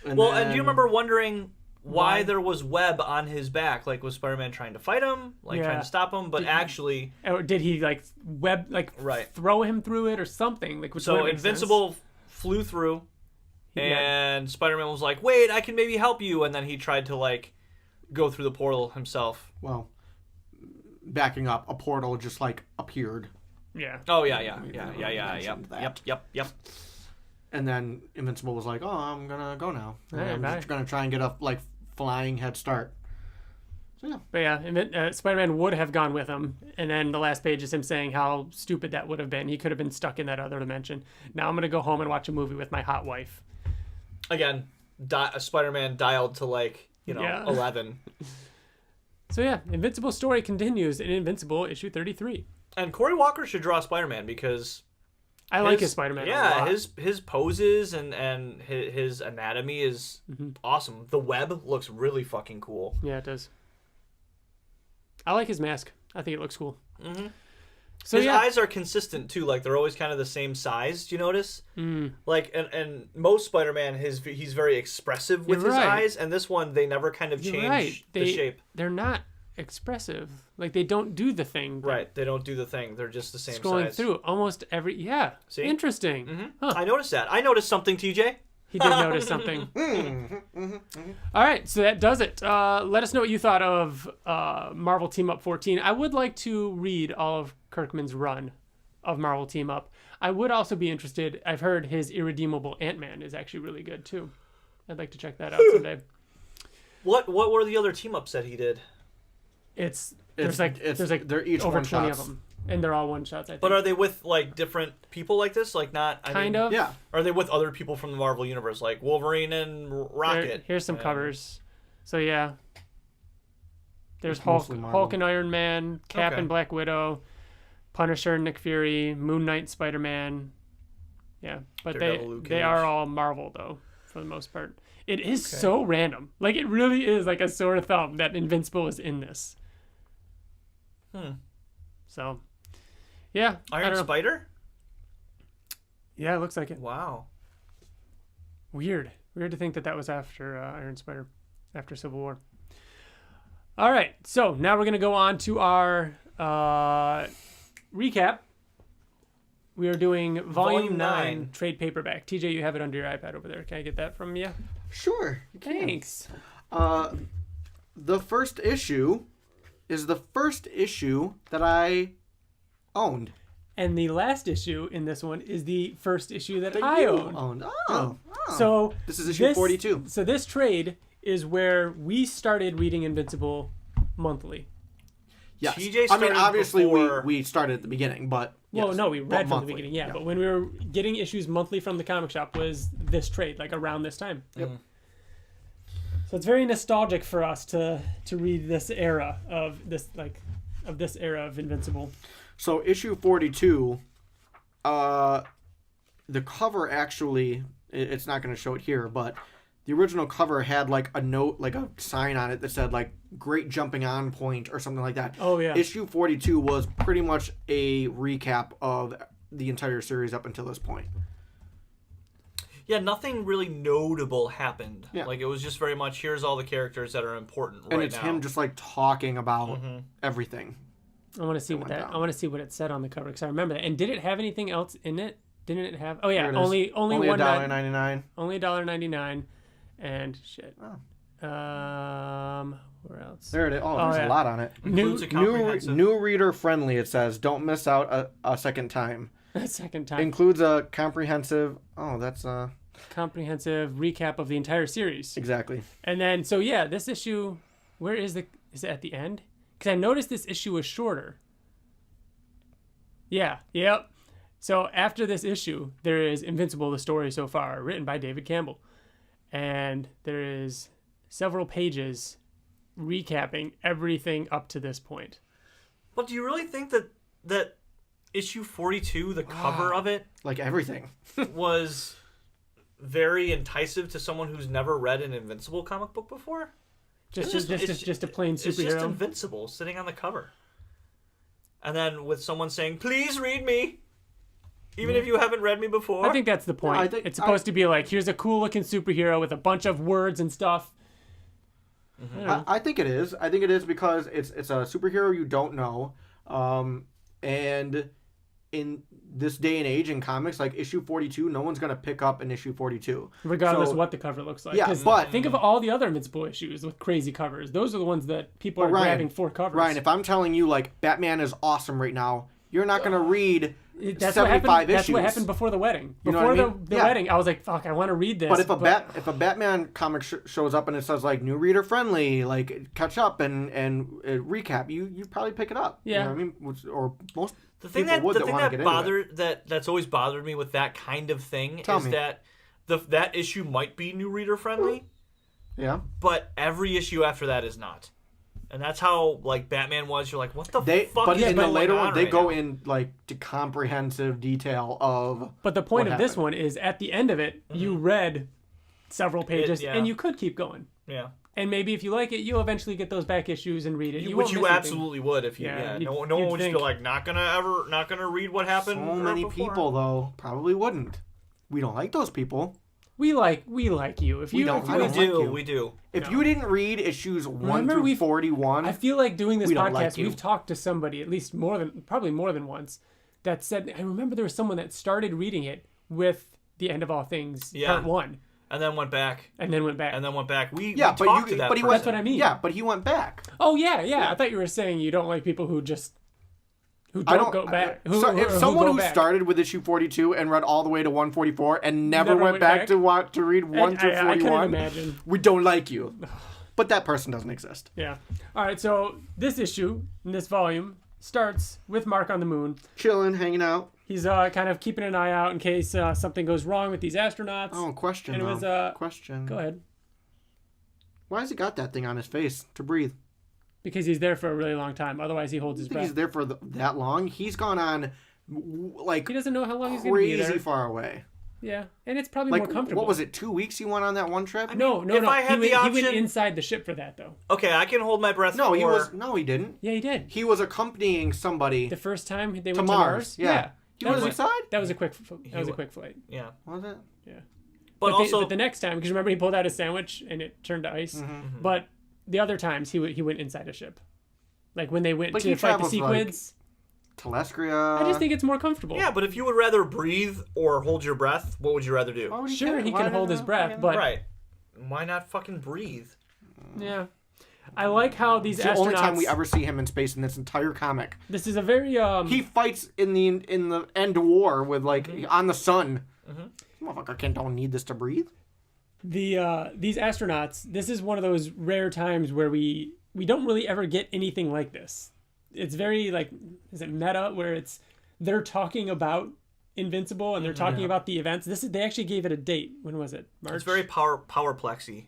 And do you remember wondering why there was web on his back? Like, was Spider-Man trying to fight him, trying to stop him? But actually, did he throw him through it or something? Like, so Invincible flew through, and Spider-Man was like, "Wait, I can maybe help you," and then he tried to go through the portal himself. Well, backing up, a portal just appeared. Yeah. Oh yeah. Yep. And then Invincible was like, "Oh, I'm gonna go now. I'm just gonna try and get a flying head start." So yeah. But yeah, Spider-Man would have gone with him, and then the last page is him saying how stupid that would have been. He could have been stuck in that other dimension. Now I'm gonna go home and watch a movie with my hot wife. Again, Spider-Man dialed to 11. So yeah, Invincible story continues in Invincible issue 33. And Cory Walker should draw Spider-Man because. I like his Spider-Man. Yeah, his poses and his anatomy is awesome. The web looks really fucking cool. Yeah, it does. I like his mask. I think it looks cool. Mm-hmm. So his eyes are consistent too. They're always kind of the same size. Do you notice? Mm. And most Spider-Man, he's very expressive with his eyes, and this one they never kind of change the shape. They're not expressive. They don't do the thing. Right, they don't do the thing. They're just the same scrolling size. through almost every... Yeah. See? Interesting. Mm-hmm. Huh. I noticed that. I noticed something, TJ. He did notice something. All right, so that does it. Let us know what you thought of Marvel Team Up 14. I would like to read all of Kirkman's run of Marvel Team Up. I would also be interested... I've heard his Irredeemable Ant-Man is actually really good, too. I'd like to check that out someday. What were the other team-ups that he did? There's they're each over 20 one-shots. of them, and they're all one shots. I think. But are they with different people like this? Kind of. Yeah. Are they with other people from the Marvel universe, like Wolverine and Rocket? Here's some covers. So yeah, there's Hulk and Iron Man, Cap and Black Widow, Punisher, Nick Fury, Moon Knight, Spider-Man. Yeah, but they are all Marvel though, for the most part. It is so random. It really is like a sore thumb that Invincible is in this. So, yeah. Iron Spider? Yeah, it looks like it. Wow. Weird to think that was after Iron Spider, after Civil War. All right, so now we're going to go on to our recap. We are doing Volume 9 trade paperback. TJ, you have it under your iPad over there. Can I get that from you? Sure. You can. Thanks. The first issue is the first issue that I owned. And the last issue in this one is the first issue that I owned. Oh. So this is issue 42. So this trade is where we started reading Invincible monthly. Yes. TJ I mean, started obviously before- we started at the beginning, but Well, yes, no, we read from monthly. the beginning, yeah. But when we were getting issues monthly from the comic shop was this trade, like around this time. Yep. So it's very nostalgic for us to read this era of this era of Invincible. So issue 42, the cover actually, it's not going to show it here, but the original cover had like a note, like a sign on it that said like "Great Jumping On Point" or something like that. Oh yeah. Issue 42 was pretty much a recap of the entire series up until this point. Yeah, nothing really notable happened. Yeah. Like, it was just very much, here's all the characters that are important right And it's now. him just like talking about everything. I want to see what went down. I want to see what it said on the cover because I remember that. And did it have anything else in it? Didn't it have? Oh yeah, There it is. only $1.99. only $1.99, and shit. Oh. Where else? There it is. Oh, there's yeah. a lot on it. Includes a comprehensive... New reader friendly, it says. Don't miss out a second time. Second time. Includes a comprehensive... Oh, that's... Comprehensive recap of the entire series. Exactly. And then, so yeah, this issue, where is it at the end? Because I noticed this issue was shorter. Yeah, yep. So after this issue, there is Invincible, the story so far, written by David Campbell. And there is several pages recapping everything up to this point. But do you really think that issue 42, the cover of it, Like everything. was very enticing to someone who's never read an Invincible comic book before? Just a plain It's just superhero. Invincible sitting on the cover. And then with someone saying, "Please read me," even if you haven't read me before. I think that's the point. I think- It's supposed to be like, here's a cool looking superhero with a bunch of words and stuff. I think it is. I think it is because it's a superhero you don't know. And in this day and age in comics, like issue 42, no one's going to pick up an issue 42. Regardless So- of what the cover looks like. Yeah, 'Cause but- think of all the other Invincible issues with crazy covers. Those are the ones that people are grabbing for covers. Ryan, if I'm telling you, like, Batman is awesome right now, you're not going to read That's 75 what happened, issues. That's what happened before the wedding. You know Before what I mean? the Yeah. wedding, I was like, fuck, I want to read this. But if a Batman comic shows up and it says like new reader friendly, like catch up and recap, you probably pick it up. Yeah. You know what I mean? Or most The thing people would that want to get into it. that's always bothered me with that kind of thing Tell is me. that that issue might be new reader friendly, Yeah. but every issue after that is not. And that's how like Batman was. You're like, what the They fuck but is in the going later on one they right go now? in like to comprehensive detail of. But the point what of this happened. one is at the end of it, you read several pages yeah. and you could keep going. Yeah. And maybe if you like it, you'll eventually get those back issues and read it. Which won't you miss anything. absolutely would if you Yeah, no one you'd would just think. be like not gonna read what happened. So many before. people though probably wouldn't. We don't like those people. We like you. If you, don't- if I you don't We like do, you. we do. If you didn't read issues 1 Remember through we've- 41, I feel like doing this We don't like podcast, you. we've talked to somebody at least probably more than once that said, I remember there was someone that started reading it with The End of All Things, Yeah. part 1, And then went back. and then went back. And then went back. We yeah, we talked to that but he person. went. That's what I mean. Yeah, but he went back. Oh yeah. I thought you were saying you don't like people who I don't go back. If someone go who back. started with issue 42 and read all the way to 144 and never Never went went back back? to read 1 through I couldn't 41, imagine. we don't like you. But that person doesn't exist. Yeah. All right. So this issue in this volume starts with Mark on the moon. Chilling, hanging out. He's kind of keeping an eye out in case something goes wrong with these astronauts. Oh, question. And it though. was, question. Go ahead. Why has he got that thing on his face to breathe? Because he's there for a really long time. Otherwise, he holds his I think breath. he's there for that long. He's gone on like He doesn't know how long he's going to be crazy there. far away. Yeah, and it's probably Like more comfortable. what was it? 2 weeks he went on that one trip? No. if I had he the went option- inside the ship for that though. Okay, I can hold my breath. No, for... he was. No, he didn't. Yeah, he did. He was accompanying somebody. The first time they To went to Mars, Mars. yeah. He That was a- inside? That was a quick. That was a quick flight. Yeah. Was it? Yeah. But also, but the next time, because remember he pulled out a sandwich and it turned to ice. Mm-hmm. But the other times he went inside a ship, like when they went But to he fight the travels, like, sequids. Telescria. I just think it's more comfortable. yeah, but if you would rather breathe or hold your breath, what would you rather do? Why would Sure, he Why can hold not? his breath, Why not? but Right. Why not fucking breathe? yeah. I like how these It's the astronauts. only time we ever see him in space in this entire comic. This is a very He fights in the end war with like Mm-hmm. on the sun. Motherfucker don't need this to breathe. these astronauts, this is one of those rare times where we don't really ever get anything like this. It's very like, is it meta, where they're talking about Invincible and they're talking about the events. They actually gave it a date. When was it? March? It's very powerplexy.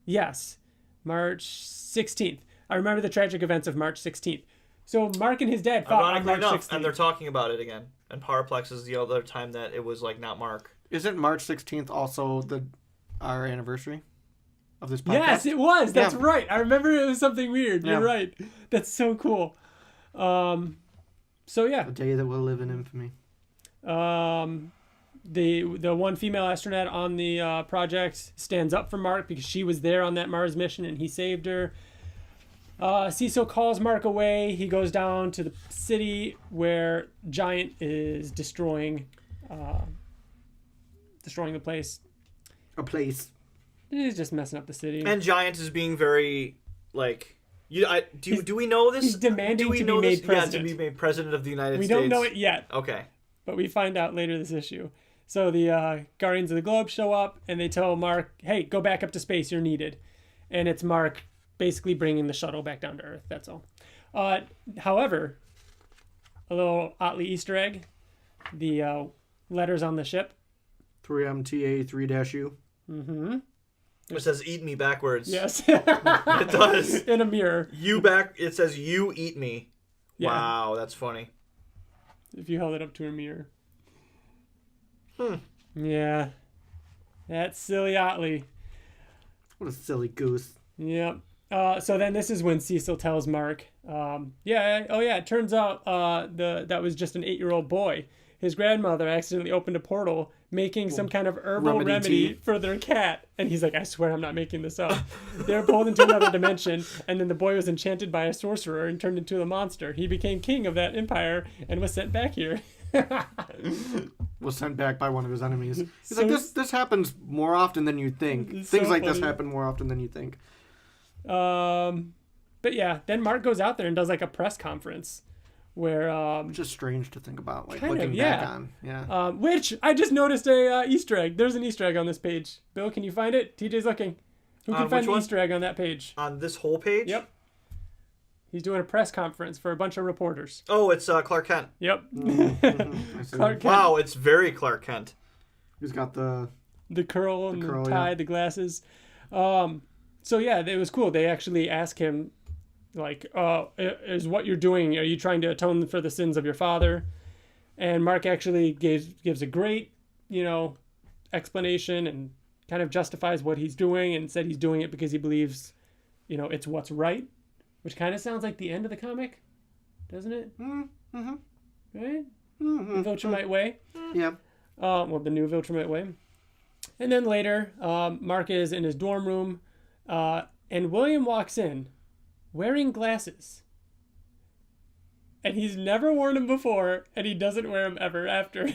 Yes. March 16th. I remember the tragic events of March 16th. So Mark and his dad fought on March 16th. And they're talking about it again. And Powerplex is the other time that it was like not Mark. Isn't March 16th also our anniversary of this podcast? Yes, it was. That's right. I remember it was something weird. You're right. That's so cool. So yeah. The day that will live in infamy. The one female astronaut on the project stands up for Mark because she was there on that Mars mission and he saved her. Cecil calls Mark away. He goes down to the city where Giant is destroying the place. A place. He's just messing up the city. And Giant is being very like. Do we know this? He's demanding to be made president. Yeah, to be made president of the United States. We don't know it yet. Okay. But we find out later this issue. So the Guardians of the Globe show up and they tell Mark, hey, go back up to space. You're needed. And it's Mark basically bringing the shuttle back down to Earth. That's all. However, a little Ottley Easter egg. The letters on the ship. 3MTA 3-U. Mm-hmm. It says "eat me" backwards. Yes. It does. In a mirror. It says "you eat me." Yeah. Wow, that's funny. If you held it up to a mirror. Yeah. That's silly Ottley. What a silly goose. Yep. So then this is when Cecil tells Mark, it turns out that was just an 8-year-old boy. His grandmother accidentally opened a portal making some kind of herbal remedy for their cat. And he's like, I swear I'm not making this up. They were pulled into another dimension, and then the boy was enchanted by a sorcerer and turned into a monster. He became king of that empire and was sent back here. Was sent back by one of his enemies. He's like, this happens more often than you think. Things like this happen more often than you think. But yeah, then Mark goes out there and does like a press conference where which is strange to think about, like kind looking of, back on. Yeah. Which I just noticed a Easter egg. There's an Easter egg on this page. Bill, can you find it? TJ's looking. Who can find the Easter egg on that page? On this whole page? Yep. He's doing a press conference for a bunch of reporters. Oh, it's Clark Kent. Yep. Clark Kent. Wow, it's very Clark Kent. He's got the curl and the tie, the glasses. So yeah, it was cool. They actually ask him, like, is what you're doing, are you trying to atone for the sins of your father? And Mark actually gives a great, explanation and kind of justifies what he's doing and said he's doing it because he believes, it's what's right, which kind of sounds like the end of the comic, doesn't it? Mm-hmm. Right? Mm-hmm. The Viltrumite way. Yeah. The new Viltrumite way. And then later, Mark is in his dorm room, and William walks in wearing glasses. And he's never worn them before, and he doesn't wear them ever after.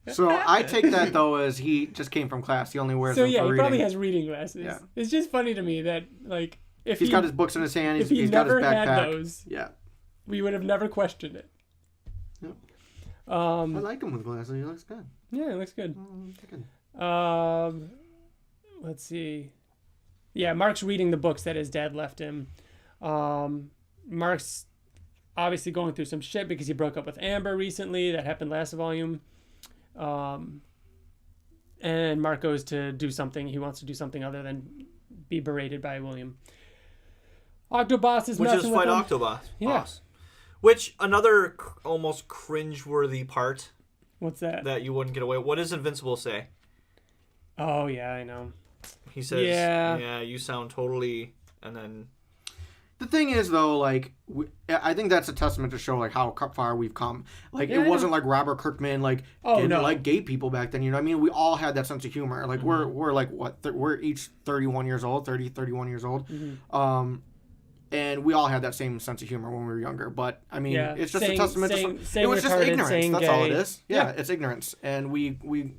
So I take that, though, as he just came from class. He only wears them for reading. So yeah, he probably has reading glasses. Yeah. It's just funny to me that, like, if he's got his books in his hand, if he he's got his never backpack. had those, yeah, we would have never questioned it. Yep. I like him with glasses. He looks good. Yeah, he looks good. Good. Let's see. Yeah, Mark's reading the books that his dad left him. Mark's obviously going through some shit because he broke up with Amber recently. That happened last volume. And Mark goes to do something. He wants to do something other than be berated by William. Octobos is messing with him. Which is fight Octobos. Yeah. Which, another almost cringe-worthy part. What's that? That you wouldn't get away with. What does Invincible say? Oh, yeah, I know. He says, yeah, you sound totally... And then... The thing is, though, like, I think that's a testament to show, like, how far we've come. Like, it wasn't like Robert Kirkman, like, didn't like gay people back then, you know what I mean? We all had that sense of humor. Like, we're like, what? We're each 31 years old, 31 years old. Mm-hmm. And we all had that same sense of humor when we were younger. But, I mean, it's just a testament to... It was just ignorance. That's all it gay. is. Yeah, it's ignorance. And we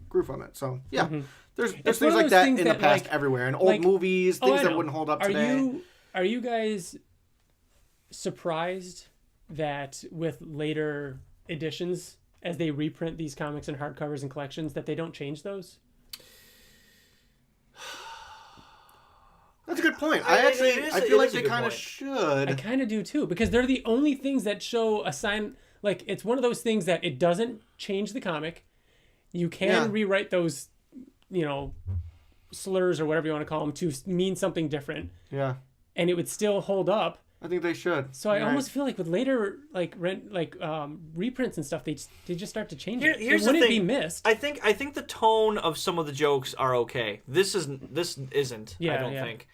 grew from it. So, yeah. Mm-hmm. There's things like that in the past everywhere. In old movies, things that wouldn't hold up today. Are you guys surprised that with later editions, as they reprint these comics in hardcovers and collections, that they don't change those? That's a good point. I feel like they kind of should. I kind of do too, because they're the only things that show a sign. Like, it's one of those things that it doesn't change the comic. You can rewrite those, slurs or whatever you want to call them to mean something different. Yeah. And it would still hold up. I think they should. So I almost feel like with later reprints and stuff, they just start to change it. Here's it wouldn't the thing. be missed. I think the tone of some of the jokes are okay. This isn't. Yeah, I don't think.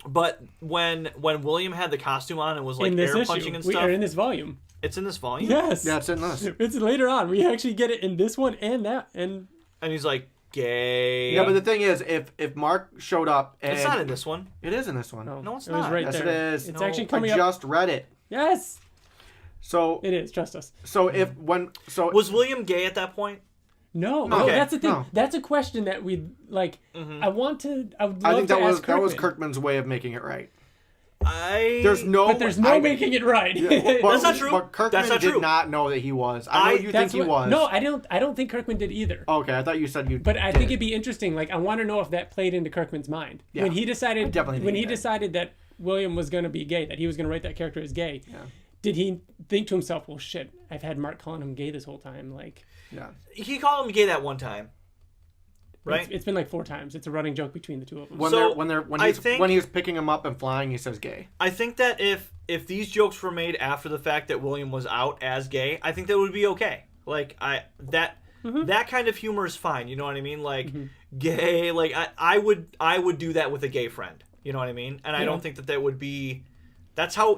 But when William had the costume on and was like air punching and stuff, in this volume. It's in this volume. Yes. Yeah, it's in this. It's later on. We actually get it in this one and that and he's like gay. Yeah, but the thing is, if Mark showed up and it's not in this one. It is in this one. No, it's it not. Was right yes, there. it is. It's actually coming up. I just read it. Yes. So it is. Trust us. So was William gay at that point? No, okay. That's the thing. No. That's a question that we like. Mm-hmm. I would love think to ask Kirkman. that was Kirkman's way of making it right. There's no making it right. Yeah, that's not true. But Kirkman did not know that he was. I know you think he was. No, I don't think Kirkman did either. Okay, I thought you said you. But I think it'd be interesting. Like, I want to know if that played into Kirkman's mind when he decided decided that William was going to be gay, that he was going to write that character as gay. Yeah. Did he think to himself, "Well, shit, I've had Mark calling him gay this whole time"? Like, yeah, he called him gay that one time. Right, it's been like 4 times. It's a running joke between the two of them. When he's picking him up and flying, he says gay. I think that if these jokes were made after the fact that William was out as gay, I think that would be okay. Like that kind of humor is fine. You know what I mean? Like gay. Like I would do that with a gay friend. You know what I mean? And I don't think that would be. That's how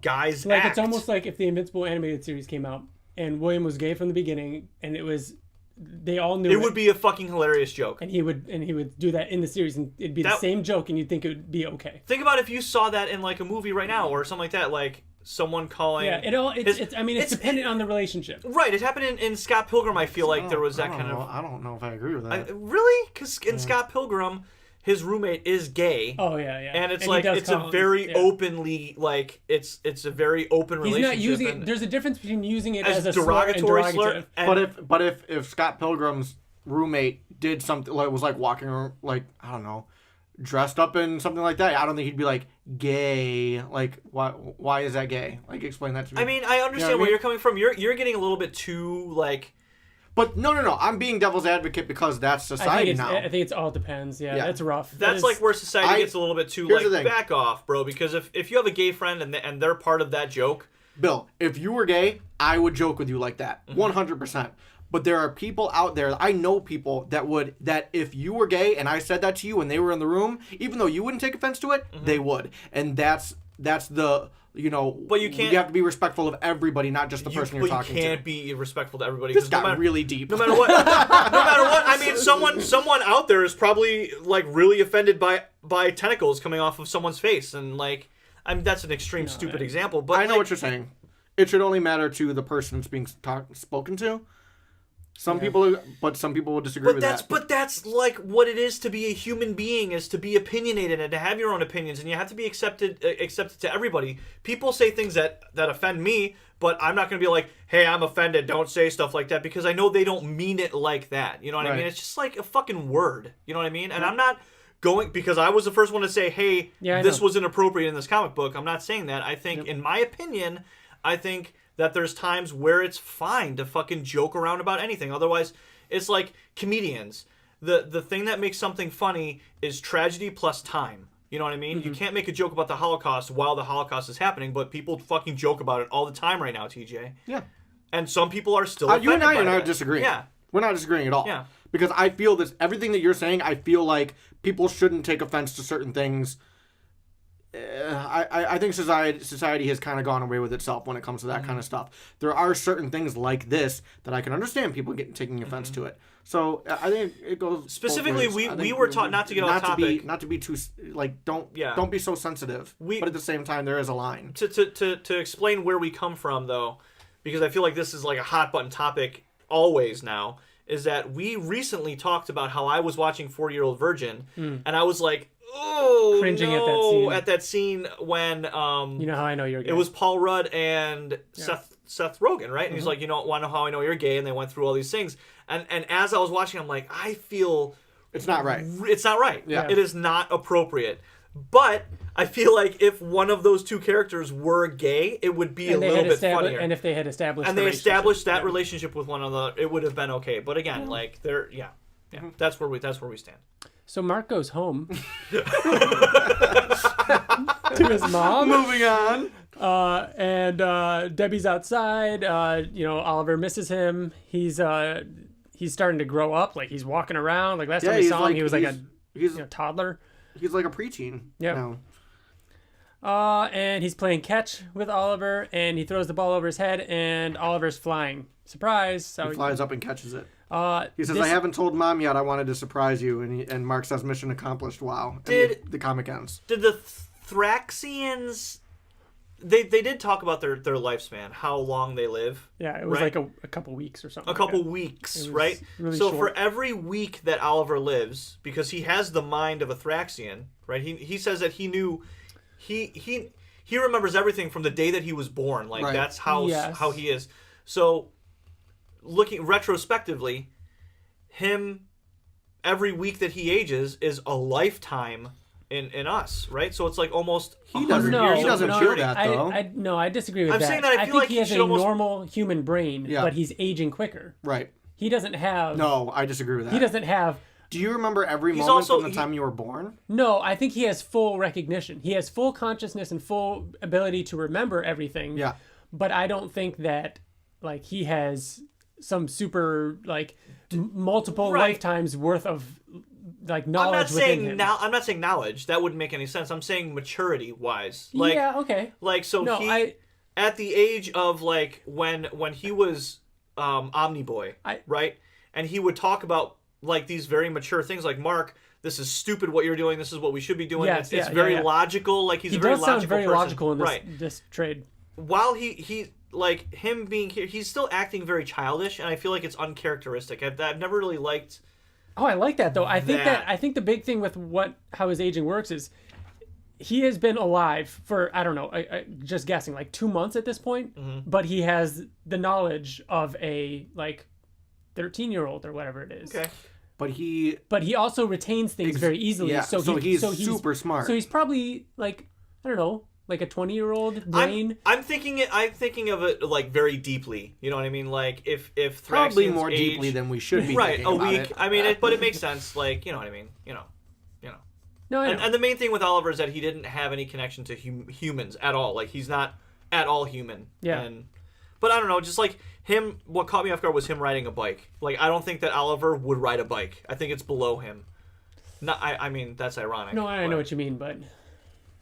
guys like act. It's almost like if the Invincible animated series came out and William was gay from the beginning, and it was. They all knew it would be a fucking hilarious joke, and he would do that in the series, and it'd be the same joke, and you'd think it would be okay. Think about if you saw that in like a movie right now or something like that, like someone calling. Yeah, it's dependent on the relationship. Right, it happened in Scott Pilgrim. I feel like there was that kind of. I don't know if I agree with that. Really, because in Scott Pilgrim, his roommate is gay. Oh yeah. And it's a very openly like it's a very open relationship. He's not using it. There's a difference between using it as a derogatory slur. But if Scott Pilgrim's roommate did something like was like walking around like I don't know, dressed up in something like that, I don't think he'd be like gay. Like why is that gay? Like explain that to me. I mean, I understand where you're coming from. You're getting a little bit too like. But no. I'm being devil's advocate because that's society now. I think it's all depends. Yeah, that's rough. That's like where society gets a little bit too like back off, bro. Because if you have a gay friend and they're part of that joke, Bill, if you were gay, I would joke with you like that, 100%. But there are people out there. I know people that if you were gay and I said that to you and they were in the room, even though you wouldn't take offense to it, they would. And that's the. But you can't. You have to be respectful of everybody, not just the person you're talking to. You can't be respectful to everybody. This got really deep. No matter what, I mean, someone out there is probably like really offended by tentacles coming off of someone's face, and like, I mean, that's an extreme stupid example. But I know what you're saying. It should only matter to the person it's being spoken to. Some people will disagree with that. But that's like what it is to be a human being, is to be opinionated and to have your own opinions, and you have to be accepted to everybody. People say things that offend me, but I'm not going to be like, hey, I'm offended, don't say stuff like that, because I know they don't mean it like that. You know what I mean? It's just like a fucking word. You know what I mean? And I'm not going, because I was the first one to say, hey, this was inappropriate in this comic book. I'm not saying that. I think, in my opinion, that there's times where it's fine to fucking joke around about anything. Otherwise, it's like comedians. The thing that makes something funny is tragedy plus time. You know what I mean? You can't make a joke about the Holocaust while the Holocaust is happening, but people fucking joke about it all the time right now, TJ. Yeah. And some people are still offended you and I by are not that. disagreeing. Yeah. We're not disagreeing at all. Yeah. Because I feel this, everything that you're saying, I feel like people shouldn't take offense to certain things. I think society has kind of gone away with itself when it comes to that kind of stuff. There are certain things like this that I can understand people taking offense to it. So I think it goes specifically. We were taught not to get off topic, not to be too like don't be so sensitive. But at the same time, there is a line to explain where we come from, though, because I feel like this is like a hot button topic always now. Is that we recently talked about how I was watching 40-Year-Old Virgin, and I was like, oh, cringing no, at that scene when you know how I know you're gay. It was Paul Rudd and Seth Rogen, right? And he's like, want to know how I know you're gay? And they went through all these things. And as I was watching, I'm like, I feel It's not right. It's not right. Yeah. It is not appropriate. But I feel like if one of those two characters were gay, it would be a little bit funnier. And if they had established and they established that relationship with one another, it would have been okay. But again, like they're that's where we stand. So Mark goes home to his mom. Moving on. And Debbie's outside. Oliver misses him. He's starting to grow up. Like he's walking around. Like last time we saw him, he was like a toddler. He's like a preteen. Yeah. And he's playing catch with Oliver, and he throws the ball over his head, and Oliver's flying. Surprise! He flies up and catches it. He says, "I haven't told Mom yet. I wanted to surprise you." And Mark says, "Mission accomplished." Wow. And the comic ends. Did the Thraxians? They did talk about their lifespan, how long they live. Yeah, it was like a couple weeks or something. A couple weeks, right? Really so short. for every week that Oliver lives, because he has the mind of a Thraxian, right? He says that he knew, he remembers everything from the day that he was born. Like that's how he is. So looking retrospectively, him every week that he ages is a lifetime in us, right? So it's like almost he doesn't feel that though. I disagree with that. I'm saying that I feel think like he has a normal human brain, but he's aging quicker. Right. He doesn't have. No, I disagree with that. He doesn't have. Do you remember every moment from the time you were born? No, I think he has full recognition. He has full consciousness and full ability to remember everything. Yeah. But I don't think that like he has some super like multiple lifetimes worth of like knowledge within him. I'm not saying knowledge. That wouldn't make any sense. I'm saying maturity wise. Like, yeah, okay. Like at the age of like when he was Omniboy, right? And he would talk about like these very mature things like, Mark, this is stupid what you're doing. This is what we should be doing. It's very logical. Like he's a very logical person. He does sound very logical in this trade. While he like him being here, he's still acting very childish, and I feel like it's uncharacteristic. I've never really liked. Oh, I like that though. I think the big thing with how his aging works is he has been alive for I don't know, just guessing like 2 months at this point, but he has the knowledge of a like 13-year-old or whatever it is. Okay. But he also retains things very easily. Yeah. So he's super smart. So he's probably like I don't know, like a 20-year-old brain. I'm thinking of it like very deeply. You know what I mean? Like if probably Thraxians more deeply than we should be. Right, a week. It. I mean, but it makes sense. Like you know what I mean? You know. No, I know. And the main thing with Oliver is that he didn't have any connection to humans at all. Like he's not at all human. Yeah. But I don't know. Just like him, what caught me off guard was him riding a bike. Like I don't think that Oliver would ride a bike. I think it's below him. Not. I mean, that's ironic. No, I know what you mean, but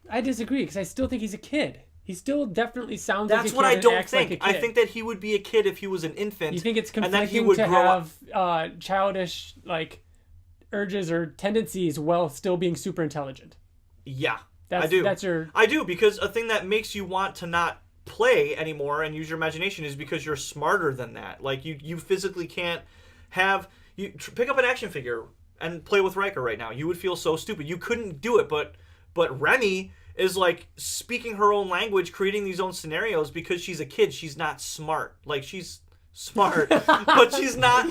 I disagree because I still think he's a kid. He still definitely sounds like a kid. That's what I don't think. Like a kid. I think that he would be a kid if he was an infant. You think it's conflicting and then he would to grow have childish like urges or tendencies while still being super intelligent? Yeah, I do. I do, because a thing that makes you want to not play anymore and use your imagination is because you're smarter than that. Like you physically can't have pick up an action figure and play with Riker right now. You would feel so stupid. You couldn't do it, but Remy is like speaking her own language, creating these own scenarios because she's a kid. She's not smart. Like she's smart, but she's not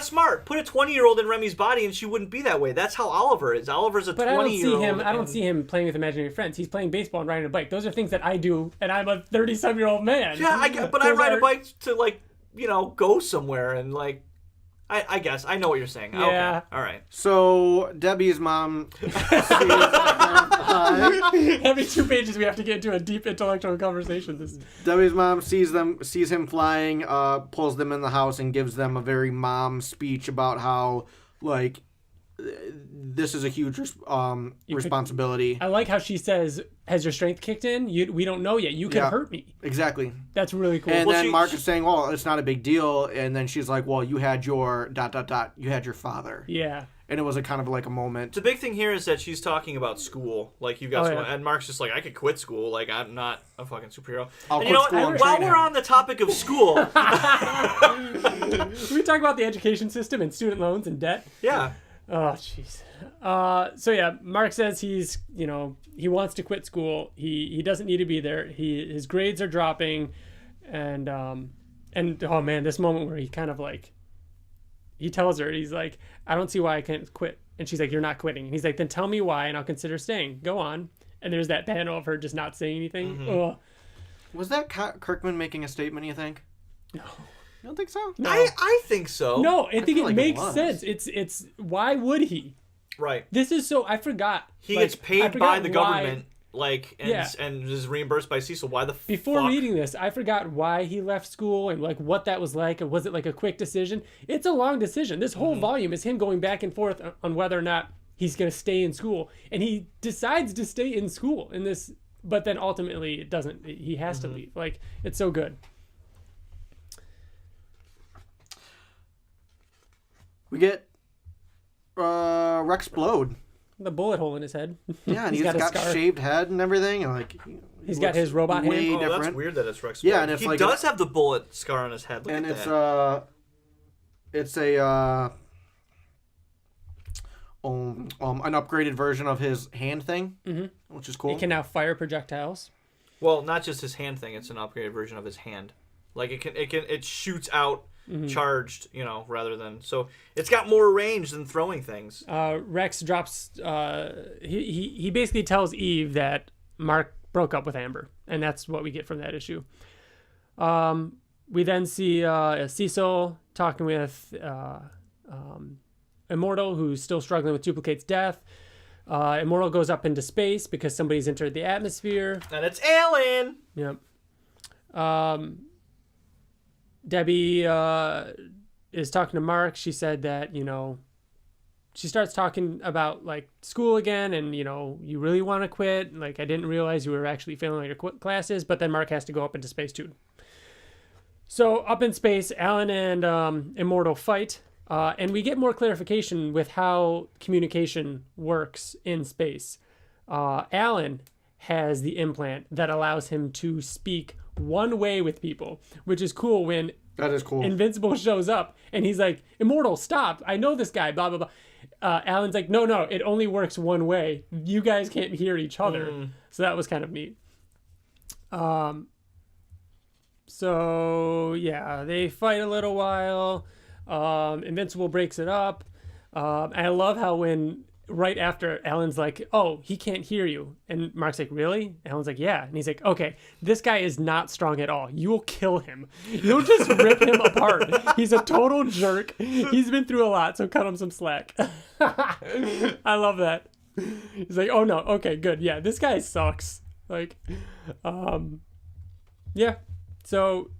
smart. Put a 20-year-old in Remy's body and she wouldn't be that way. That's how Oliver is. Oliver's a 20-year-old. I don't see him playing with imaginary friends. He's playing baseball and riding a bike. Those are things that I do, and I'm a 30-some-year-old man. Yeah, I ride a bike to like, go somewhere and like I guess I know what you're saying. Yeah. Okay. All right. So Debbie's mom every 2 pages we have to get into a deep intellectual conversation. Debbie's mom sees him flying, pulls them in the house and gives them a very mom speech about how like this is a huge responsibility. I like how she says, "Has your strength kicked in? We don't know yet. You could hurt me." Exactly. That's really cool. And then Mark is saying, "Well, it's not a big deal." And then she's like, "Well, you had your ... You had your father." Yeah. And it was a kind of like a moment. The big thing here is that she's talking about school. Like you got school, and Mark's just like, I could quit school. Like I'm not a fucking superhero. I'll and quit school and while train we're him. on the topic of school, we talk about the education system and student loans and debt. Yeah. Oh, jeez. So yeah, Mark says he wants to quit school. He doesn't need to be there. His grades are dropping, and oh man, this moment where he kind of like he tells her, he's like, I don't see why I can't quit. And she's like, you're not quitting. And he's like, then tell me why and I'll consider staying. Go on. And there's that panel of her just not saying anything. Mm-hmm. Was that Kirkman making a statement, you think? No. You don't think so? No. I think so. No, I think it like makes sense. It's why would he? Right. This is so, I forgot. He gets paid by the government, and is reimbursed by Cecil. Why the Before fuck? reading this, I forgot why he left school and like what that was like, and was it like a quick decision? It's a long decision. This whole volume is him going back and forth on whether or not he's going to stay in school, and he decides to stay in school in this, but then ultimately it doesn't. He has to leave. Like, it's so good. We get Rex Blode. The bullet hole in his head. Yeah, and he's got shaved head and everything, and like he's got his robot hand. Oh, different. that's weird that it's Rex Blode. Yeah, and it's he does have the bullet scar on his head. Look and at that. It's an upgraded version of his hand thing, which is cool. He can now fire projectiles. Well, not just his hand thing; it's an upgraded version of his hand. Like it shoots out charged, rather than, so it's got more range than throwing things. Rex drops. He basically tells Eve that Mark broke up with Amber, and that's what we get from that issue. We then see Cecil talking with Immortal, who's still struggling with Duplicate's death. Immortal goes up into space because somebody's entered the atmosphere. And it's Alan! Yep. Debbie is talking to Mark. She said that, she starts talking about, like, school again and, you really want to quit. Like, I didn't realize you were actually failing all your classes. But then Mark has to go up into space, too. So, up in space, Alan and Immortal fight. And we get more clarification with how communication works in space. Alan has the implant that allows him to speak one way with people, which is cool. When that is cool. Invincible shows up and he's like, Immortal, stop, I know this guy, blah blah blah. Alan's like, no, it only works one way, you guys can't hear each other. So that was kind of neat. So yeah, they fight a little while. Invincible breaks it up. And I love how when right after Alan's like, oh, he can't hear you. And Mark's like, really? Alan's like, yeah. And he's like, okay, this guy is not strong at all. You will kill him. You'll just rip him apart. He's a total jerk. He's been through a lot, so cut him some slack. I love that. He's like, oh no, okay, good. Yeah, this guy sucks. Like, yeah. So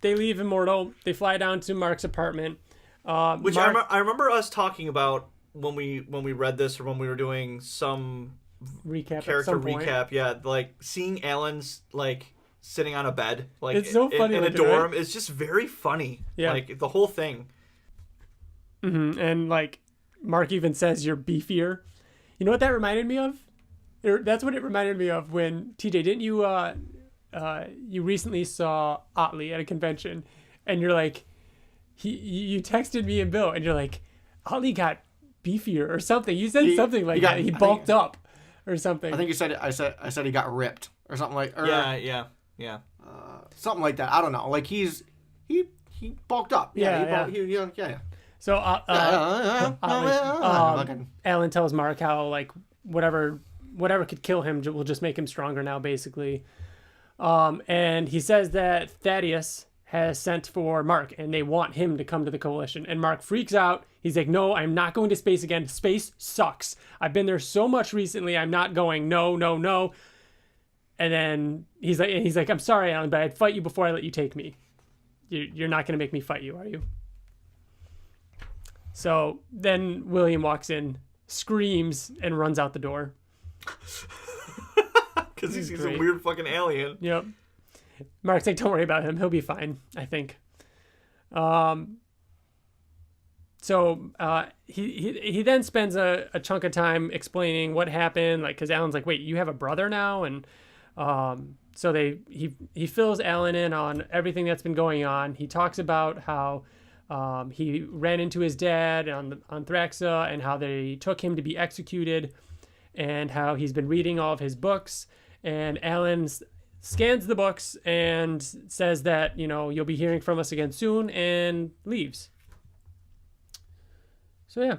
they leave Immortal. They fly down to Mark's apartment. Which I remember us talking about when we read this, or when we were doing some character recap. Yeah, like seeing Alan's like sitting on a bed, like it's so funny in a looking, dorm, right? is just very funny. Yeah, like the whole thing. And like Mark even says, you're beefier. You know what that reminded me of? That's what it reminded me of when TJ, didn't you? You recently saw Ottley at a convention, and you're like, you texted me and Bill, and you're like, Ottley got beefier or something. You said something like that. He bulked up or something. I think you said it. I said he got ripped or something like. Or, yeah. Something like that. I don't know. Like he bulked up. Yeah. So Alan tells Mark how like whatever could kill him will just make him stronger now, basically. And he says that Thaddeus has sent for Mark, and they want him to come to the Coalition. And Mark freaks out. He's like, no, I'm not going to space again. Space sucks. I've been there so much recently. I'm not going. No. And then he's like, I'm sorry, Alan, but I'd fight you before I let you take me. You're not going to make me fight you, are you? So then William walks in, screams, and runs out the door. Because he's a weird fucking alien. Yep. Mark's like, don't worry about him. He'll be fine, I think. So he then spends a chunk of time explaining what happened, like, because Alan's like, wait, you have a brother now? And so he fills Alan in on everything that's been going on. He talks about how he ran into his dad on Thraxa, and how they took him to be executed, and how he's been reading all of his books. And Alan scans the books and says that, you'll be hearing from us again soon, and leaves. So yeah.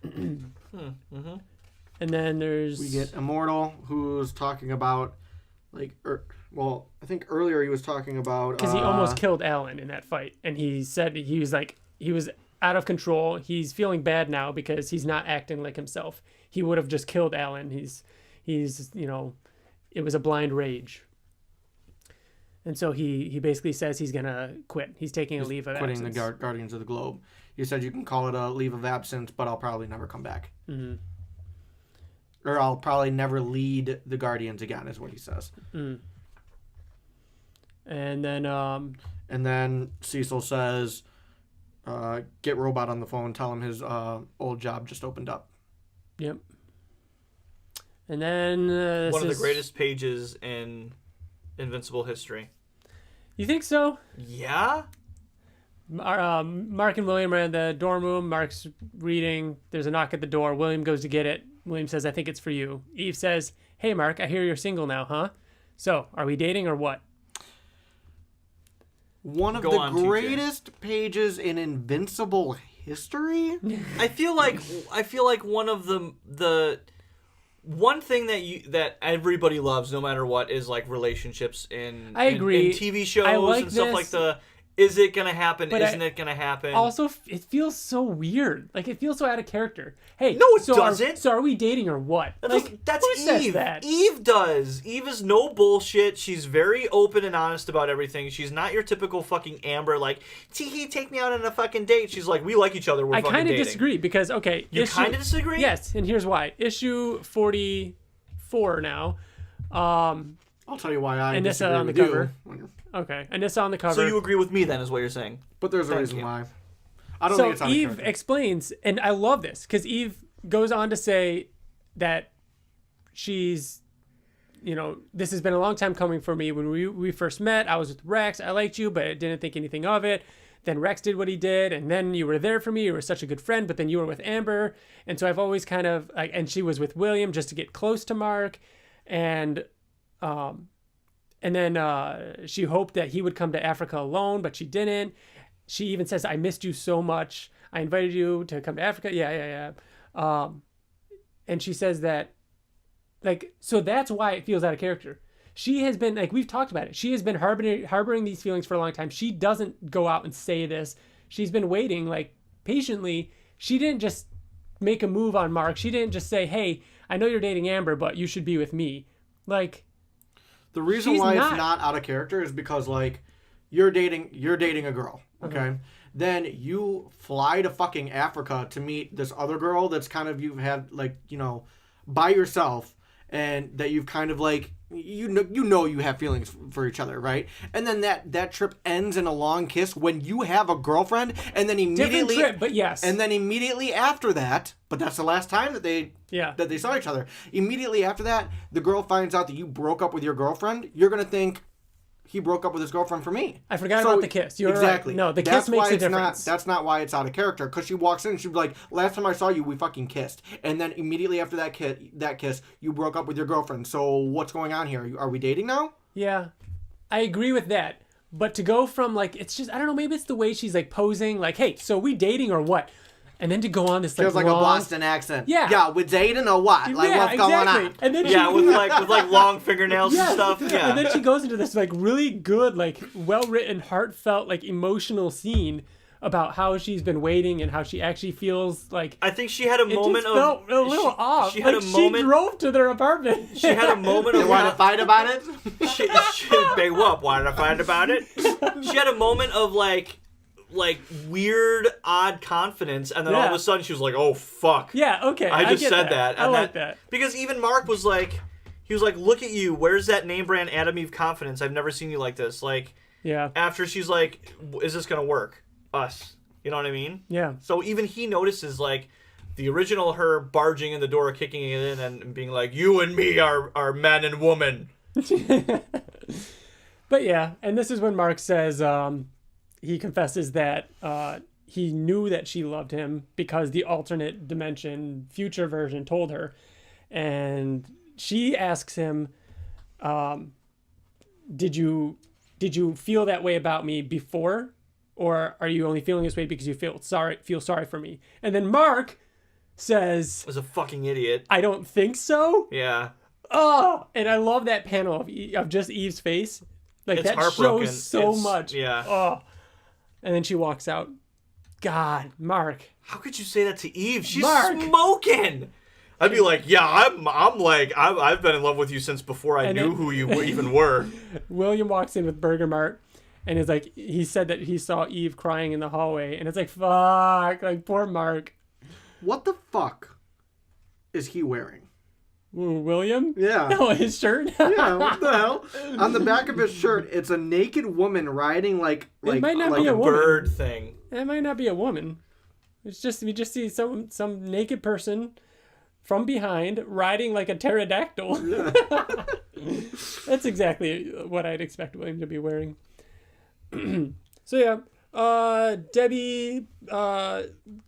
And then We get Immortal, who's talking about, like, I think earlier he was talking about... Because he almost killed Alan in that fight. And he said he was out of control. He's feeling bad now because he's not acting like himself. He would have just killed Alan. He's it was a blind rage. And so he basically says he's going to quit. He's taking a leave of absence. Quitting the Guardians of the Globe. He said you can call it a leave of absence, but I'll probably never come back. Mm-hmm. Or I'll probably never lead the Guardians again, is what he says. Mm. And then Cecil says, get Robot on the phone, tell him his old job just opened up. Yep. And then... one of the greatest pages in Invincible history. You think so? Yeah? Mark and William are in the dorm room. Mark's reading. There's a knock at the door. William goes to get it. William says, I think it's for you. Eve says, hey, Mark, I hear you're single now, huh? So, are we dating or what? One of the greatest pages in Invincible history? I feel like one of the one thing that everybody loves, no matter what, is like relationships in TV shows and stuff like the is it gonna happen? Isn't it gonna happen? Also, it feels so weird. Like it feels so out of character. Hey, no, it doesn't. So are we dating or what? That's Eve. Eve does. Eve is no bullshit. She's very open and honest about everything. She's not your typical fucking Amber. Like, take me out on a fucking date. She's like, we like each other. I kind of disagree because you kind of disagree. Yes, and here's why. Issue 44 now. I'll tell you why I disagree on the with cover. You. Okay, Anissa on the cover. So you agree with me then, is what you're saying? But there's a reason why. I don't think it's on Eve character. explains, and I love this because Eve goes on to say that she's, this has been a long time coming for me. When we first met, I was with Rex. I liked you, but I didn't think anything of it. Then Rex did what he did, and then you were there for me. You were such a good friend, but then you were with Amber, and so I've always kind of and she was with William just to get close to Mark, and then she hoped that he would come to Africa alone, but she didn't. She even says, I missed you so much. I invited you to come to Africa. Yeah. And she says that, so that's why it feels out of character. She has been, we've talked about it. She has been harboring these feelings for a long time. She doesn't go out and say this. She's been waiting, patiently. She didn't just make a move on Mark. She didn't just say, hey, I know you're dating Amber, but you should be with me. The reason why it's not out of character is because you're dating a girl, okay? Mm-hmm. Then you fly to fucking Africa to meet this other girl that's kind of you've had by yourself, and that you've kind of you have feelings for each other, right? And then that trip ends in a long kiss when you have a girlfriend, and then immediately different trip, but yes. And then immediately after that, but that's the last time that they saw each other. Immediately after that, the girl finds out that you broke up with your girlfriend. You're gonna think he broke up with his girlfriend for me. I forgot about the kiss. You're exactly right. No, the kiss makes a difference. That's not why it's out of character. Because she walks in and she's like, last time I saw you, we fucking kissed. And then immediately after that kiss, you broke up with your girlfriend. So what's going on here? Are we dating now? Yeah, I agree with that. But to go from it's just, I don't know, maybe it's the way she's posing, hey, so we dating or what? And then to go on this feels like long... a Boston accent. Yeah. Yeah, we're dating or what? What's going on? And then with long fingernails and stuff. Yeah. And then she goes into this really good, well-written, heartfelt, emotional scene about how she's been waiting and how she actually feels I think she had a moment of... felt a little off. She had a moment... She drove to their apartment. She had a moment of... You want to fight about it? Big whoop. Why did I fight about it? She had a moment of weird, odd confidence, and then all of a sudden she was like, "Oh fuck!" Yeah, okay. I just said that. And I like that because even Mark was he was like, "Look at you. Where's that name brand Adam Eve confidence? I've never seen you like this." Yeah. After she's like, "Is this gonna work? Us?" You know what I mean? Yeah. So even he notices the original her barging in the door, kicking it in, and being like, "You and me are man and woman." But yeah, and this is when Mark says. He confesses that he knew that she loved him because the alternate dimension future version told her. And she asks him, did you feel that way about me before or are you only feeling this way because you feel sorry for me? And then Mark says, was a fucking idiot. I don't think so. Yeah. Oh, and I love that panel of just Eve's face. Like, It's that heartbroken. shows so much. Yeah. Oh. And then she walks out. God, Mark. How could you say that to Eve? She's Mark. smoking. I'd be like, yeah, I'm like, I've been in love with you since before I knew who you even were. William walks in with Burger Mart and is like, he said that he saw Eve crying in the hallway, and it's like, fuck, like, poor Mark. What the fuck is he wearing? Ooh, William? Yeah. No, his shirt? Yeah, what the hell? On the back of his shirt, it's a naked woman riding like It might not like be a woman. Bird thing. It might not be a woman. It's just, we just see some naked person from behind riding like a pterodactyl. Yeah. That's exactly what I'd expect William to be wearing. So yeah, Debbie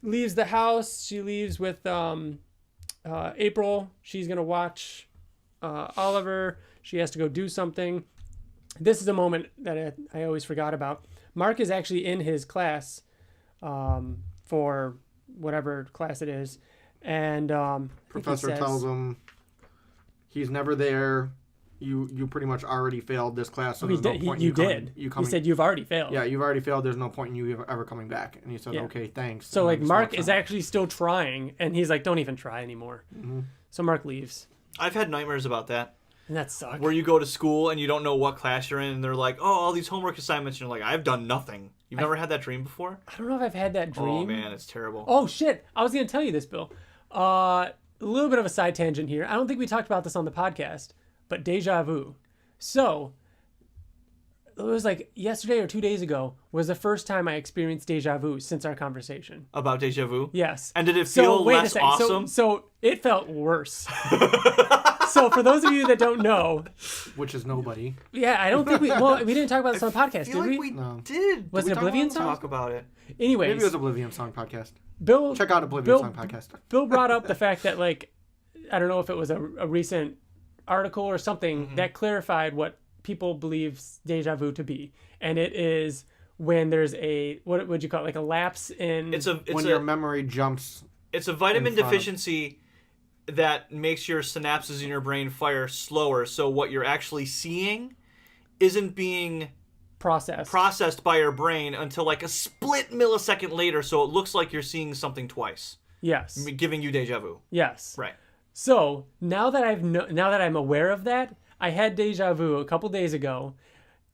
leaves the house. She leaves with April. She's gonna watch Oliver. She has to go do something. This is a moment that I always forgot about. Mark is actually in his class for whatever class it is, and Professor tells him he's never there. You pretty much already failed this class, so there's no point in you coming. He said you've already failed. Yeah, you've already failed. There's no point in you ever coming back. And he said, okay, thanks. So, and like, then Mark smokes is on. actually still trying, and he's like, don't even try anymore. Mm-hmm. So Mark leaves. I've had nightmares about that. And that sucks. Where you go to school and you don't know what class you're in, and they're like, oh, all these homework assignments, and you're like, I've done nothing. You've never had that dream before? I don't know if I've had that dream. Oh, man, it's terrible. Oh, shit. I was going to tell you this, Bill. A little bit of a side tangent here. I don't think we talked about this on the podcast, but deja vu. So, it was like yesterday or 2 days ago was the first time I experienced deja vu since our conversation. About deja vu? Yes. And did it feel wait a less second. awesome? So it felt worse. So for those of you that don't know, Which is nobody. yeah, I don't think we didn't talk about this on the podcast, I feel did like we? No. did. Was Did it we Oblivion talk Song? Talk about it. Anyways, Maybe it was Oblivion Song Podcast. Bill Check out Oblivion Bill- Song Podcast. Bill brought up the fact that, like, I don't know if it was a recent article or something that clarified what people believe deja vu to be, and it is when there's a what would you call it, like a lapse in When your memory jumps. It's a vitamin in front of- deficiency that makes your synapses in your brain fire slower, so what you're actually seeing isn't being processed by your brain until like a split millisecond later, so it looks like you're seeing something twice, Yes. giving you deja vu. Yes. Right. So now that I'm aware of that, I had deja vu a couple days ago,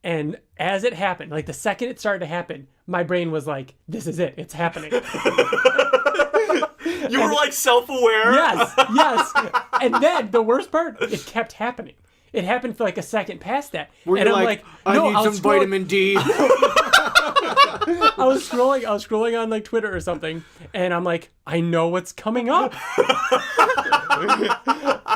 and as it happened, like the second it started to happen, my brain was like, "This is it. It's happening." You were like self-aware. Yes. And then the worst part, it kept happening. It happened for like a second past that, Where and you're I'm like, like, I "No, need I'll some scroll- vitamin D. I was scrolling on like Twitter or something, and I'm like, I know what's coming up.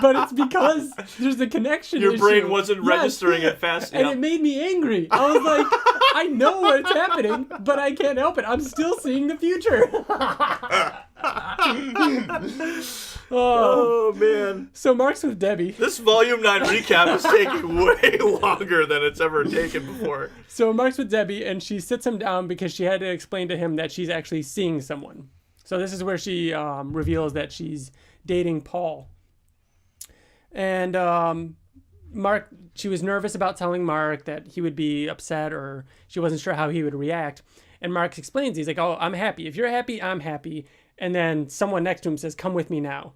But it's because there's a connection Your issue. brain wasn't Yes. registering it fast And enough. it made me angry. I was like, I know what's happening, but I can't help it. I'm still seeing the future. Oh, man. So Mark's with Debbie. This Volume 9 recap is taking way longer than it's ever taken before. So Mark's with Debbie, and she sits him down because she had to explain to him that she's actually seeing someone. So this is where she reveals that she's dating Paul. And Mark, she was nervous about telling Mark that he would be upset, or she wasn't sure how he would react. And Mark explains, he's like, "Oh, I'm happy. If you're happy, I'm happy." And then someone next to him says, "Come with me now."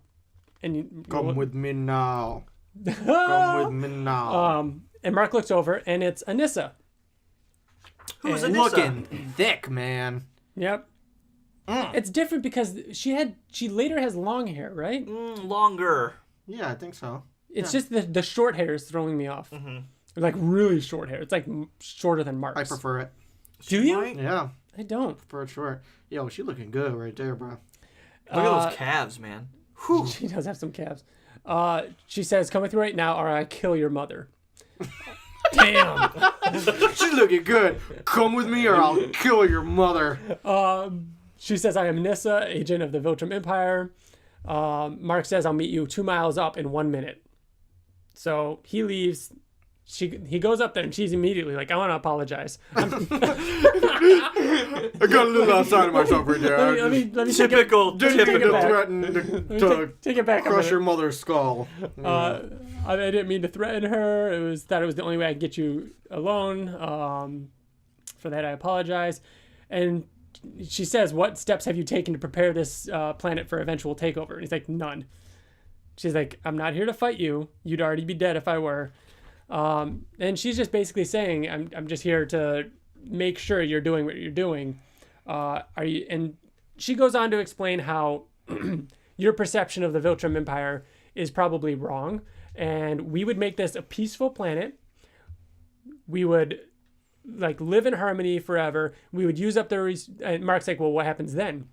And Come with me now. Come with me now. And Mark looks over, and it's Anissa. Who's And- Anissa? Looking thick, man. Yep. It's different because she later has long hair, right? Longer. Yeah, I think so. It's just the short hair is throwing me off. Mm-hmm. Like really short hair. It's like shorter than Mark's. I prefer it. Do you? Right? Yeah, I don't. prefer it short. Yo, she looking good right there, bro. Look at those calves, man. Whew. She does have some calves. She says, "Come with me right now, or I kill your mother." Damn. She's looking good. Come with me or I'll kill your mother. She says, "I am Nissa, agent of the Viltrum Empire." Mark says, "I'll meet you 2 miles up in 1 minute." So he leaves. he goes up there and she's immediately like, I want to apologize. I got a little outside of myself right there. Let me Typical. Didn't mean to back. threaten to take it back. crush your mother's skull. I didn't mean to threaten her. It was the only way I could get you alone. For that, I apologize. And she says, what steps have you taken to prepare this planet for eventual takeover? And he's like, none. She's like, I'm not here to fight you. You'd already be dead if I were. And she's just basically saying, I'm just here to make sure you're doing what you're doing. And she goes on to explain how your perception of the Viltrum Empire is probably wrong. And we would make this a peaceful planet. We would live in harmony forever. We would use up and Mark's like, well, what happens then?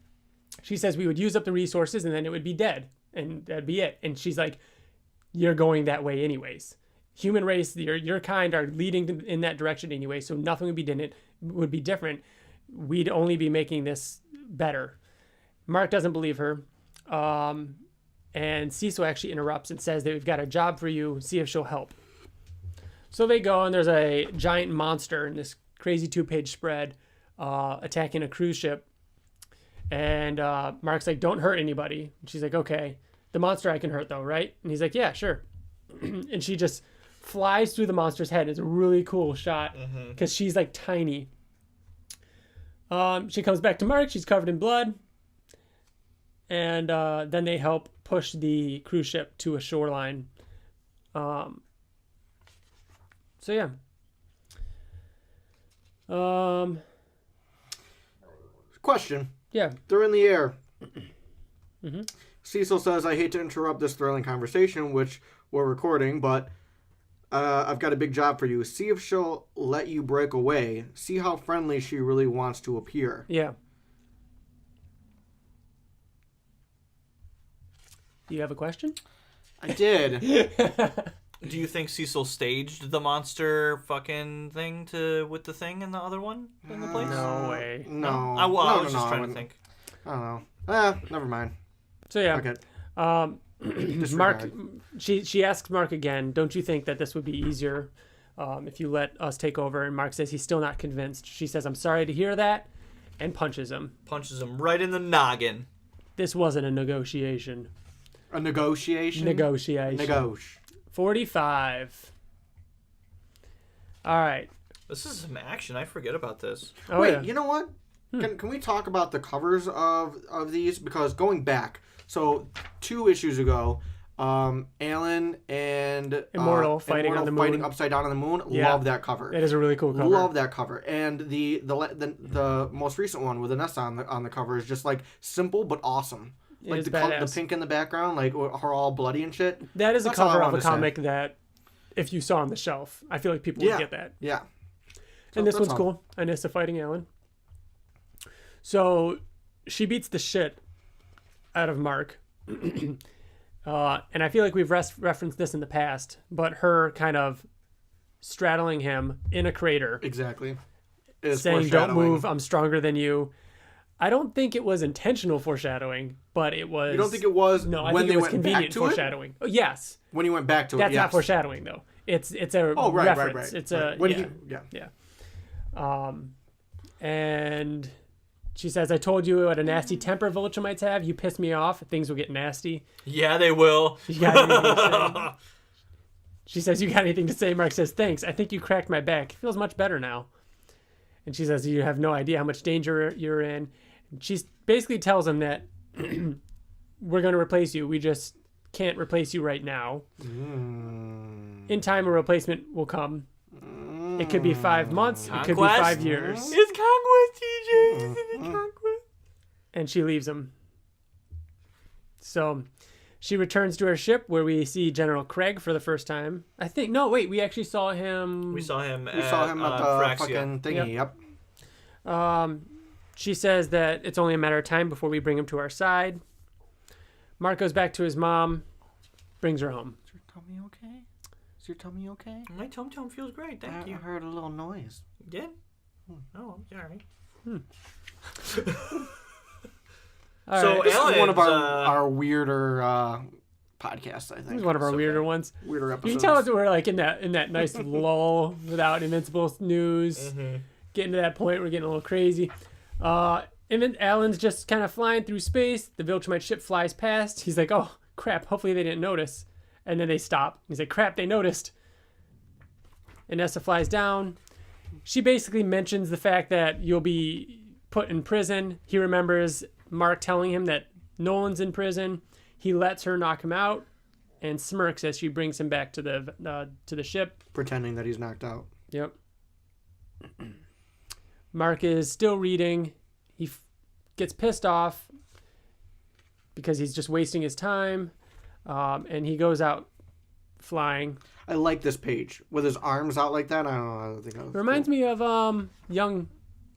She says we would use up the resources and then it would be dead. And that'd be it. And she's like, you're going that way anyways. Human race, your kind are leading in that direction anyway, so nothing would be different. We'd only be making this better. Mark doesn't believe her. And Cecil actually interrupts and says that we've got a job for you. See if she'll help. So they go, and there's a giant monster in this crazy 2-page spread attacking a cruise ship. And Mark's like, don't hurt anybody. And she's like, okay. The monster I can hurt, though, right? And he's like, yeah, sure. And she just flies through the monster's head. It's a really cool shot because she's like tiny. She comes back to Mark. She's covered in blood. And then they help push the cruise ship to a shoreline. So yeah. Question. Yeah. They're in the air. Cecil says, I hate to interrupt this thrilling conversation, which we're recording, but I've got a big job for you. See if she'll let you break away. See how friendly she really wants to appear. Yeah. Do you have a question? I did. Do you think Cecil staged the monster fucking thing with the thing and the other one in the place? No way. No. I was just trying to think. I don't know. Never mind. So yeah. Okay. Mark, she asks Mark again, don't you think that this would be easier if you let us take over? And Mark says he's still not convinced. She says, I'm sorry to hear that, and punches him. Punches him right in the noggin. This wasn't a negotiation. A negotiation? Negotiation. 45. All right. This is some action. I forget about this. Oh, Wait, yeah. you know what? Can we talk about the covers of these? Because going back, so 2 issues ago, Alan and Immortal fighting on the moon. Fighting upside down on the moon. Yeah. Love that cover. It is a really cool cover. Love that cover. And the most recent one with Anessa on the cover is just like simple but awesome. It Like is the badass. pink in the background, like her all bloody and shit. That is That's a all I cover of wanted a to say. comic that if you saw on the shelf, I feel like people would get that. Yeah. And this that's one's cool. Anissa fighting Alan. So she beats the shit out of Mark. And I feel like we've referenced this in the past, but her kind of straddling him in a crater. Exactly. Is Saying, don't foreshadowing. move, I'm stronger than you. I don't think it was intentional foreshadowing, but it was... You don't think it was No, I when think they it was went convenient back to foreshadowing. Oh, yes. When he went back to That's it, yes. not foreshadowing, though. It's a Right. reference. It's a... When yeah. And she says, I told you what a nasty temper Viltrumites have. You piss me off. Things will get nasty. Yeah, they will. You got anything to say? She says, you got anything to say? Mark says, thanks. I think you cracked my back. It feels much better now. And she says, you have no idea how much danger you're in. And she basically tells him that we're going to replace you. We just can't replace you right now. In time, a replacement will come. It could be 5 months. It could be 5 years. It's Conquest, TJ. It's Conquest. And she leaves him. So she returns to her ship where we see General Craig for the first time. I think, no, wait, we actually saw him. We saw him We at, saw him at the Phyrexia. fucking thingy. Yep. She says that it's only a matter of time before we bring him to our side. Mark goes back to his mom, brings her home. Is your tummy okay? Is your tummy okay? My tum-tum feels great, thank you. I heard a little noise. Yeah? Oh, I'm sorry. All So right. This Alan's, is one of our weirder podcasts, I think. It was one of our weirder ones. Weirder episodes. You can tell us we're like in that nice lull without Invincible news. Mm-hmm. Getting to that point, we're getting a little crazy. Alan's just kind of flying through space. The Viltrumite ship flies past. He's like, oh, crap, hopefully they didn't notice. And then they stop. He's like, crap, they noticed. And Nessa flies down. She basically mentions the fact that you'll be put in prison. He remembers Mark telling him that Nolan's in prison. He lets her knock him out and smirks as she brings him back to the ship. Pretending that he's knocked out. Yep. Mark is still reading. He gets pissed off because he's just wasting his time. And he goes out flying. I like this page with his arms out like that. I don't know. I think that was Reminds me of young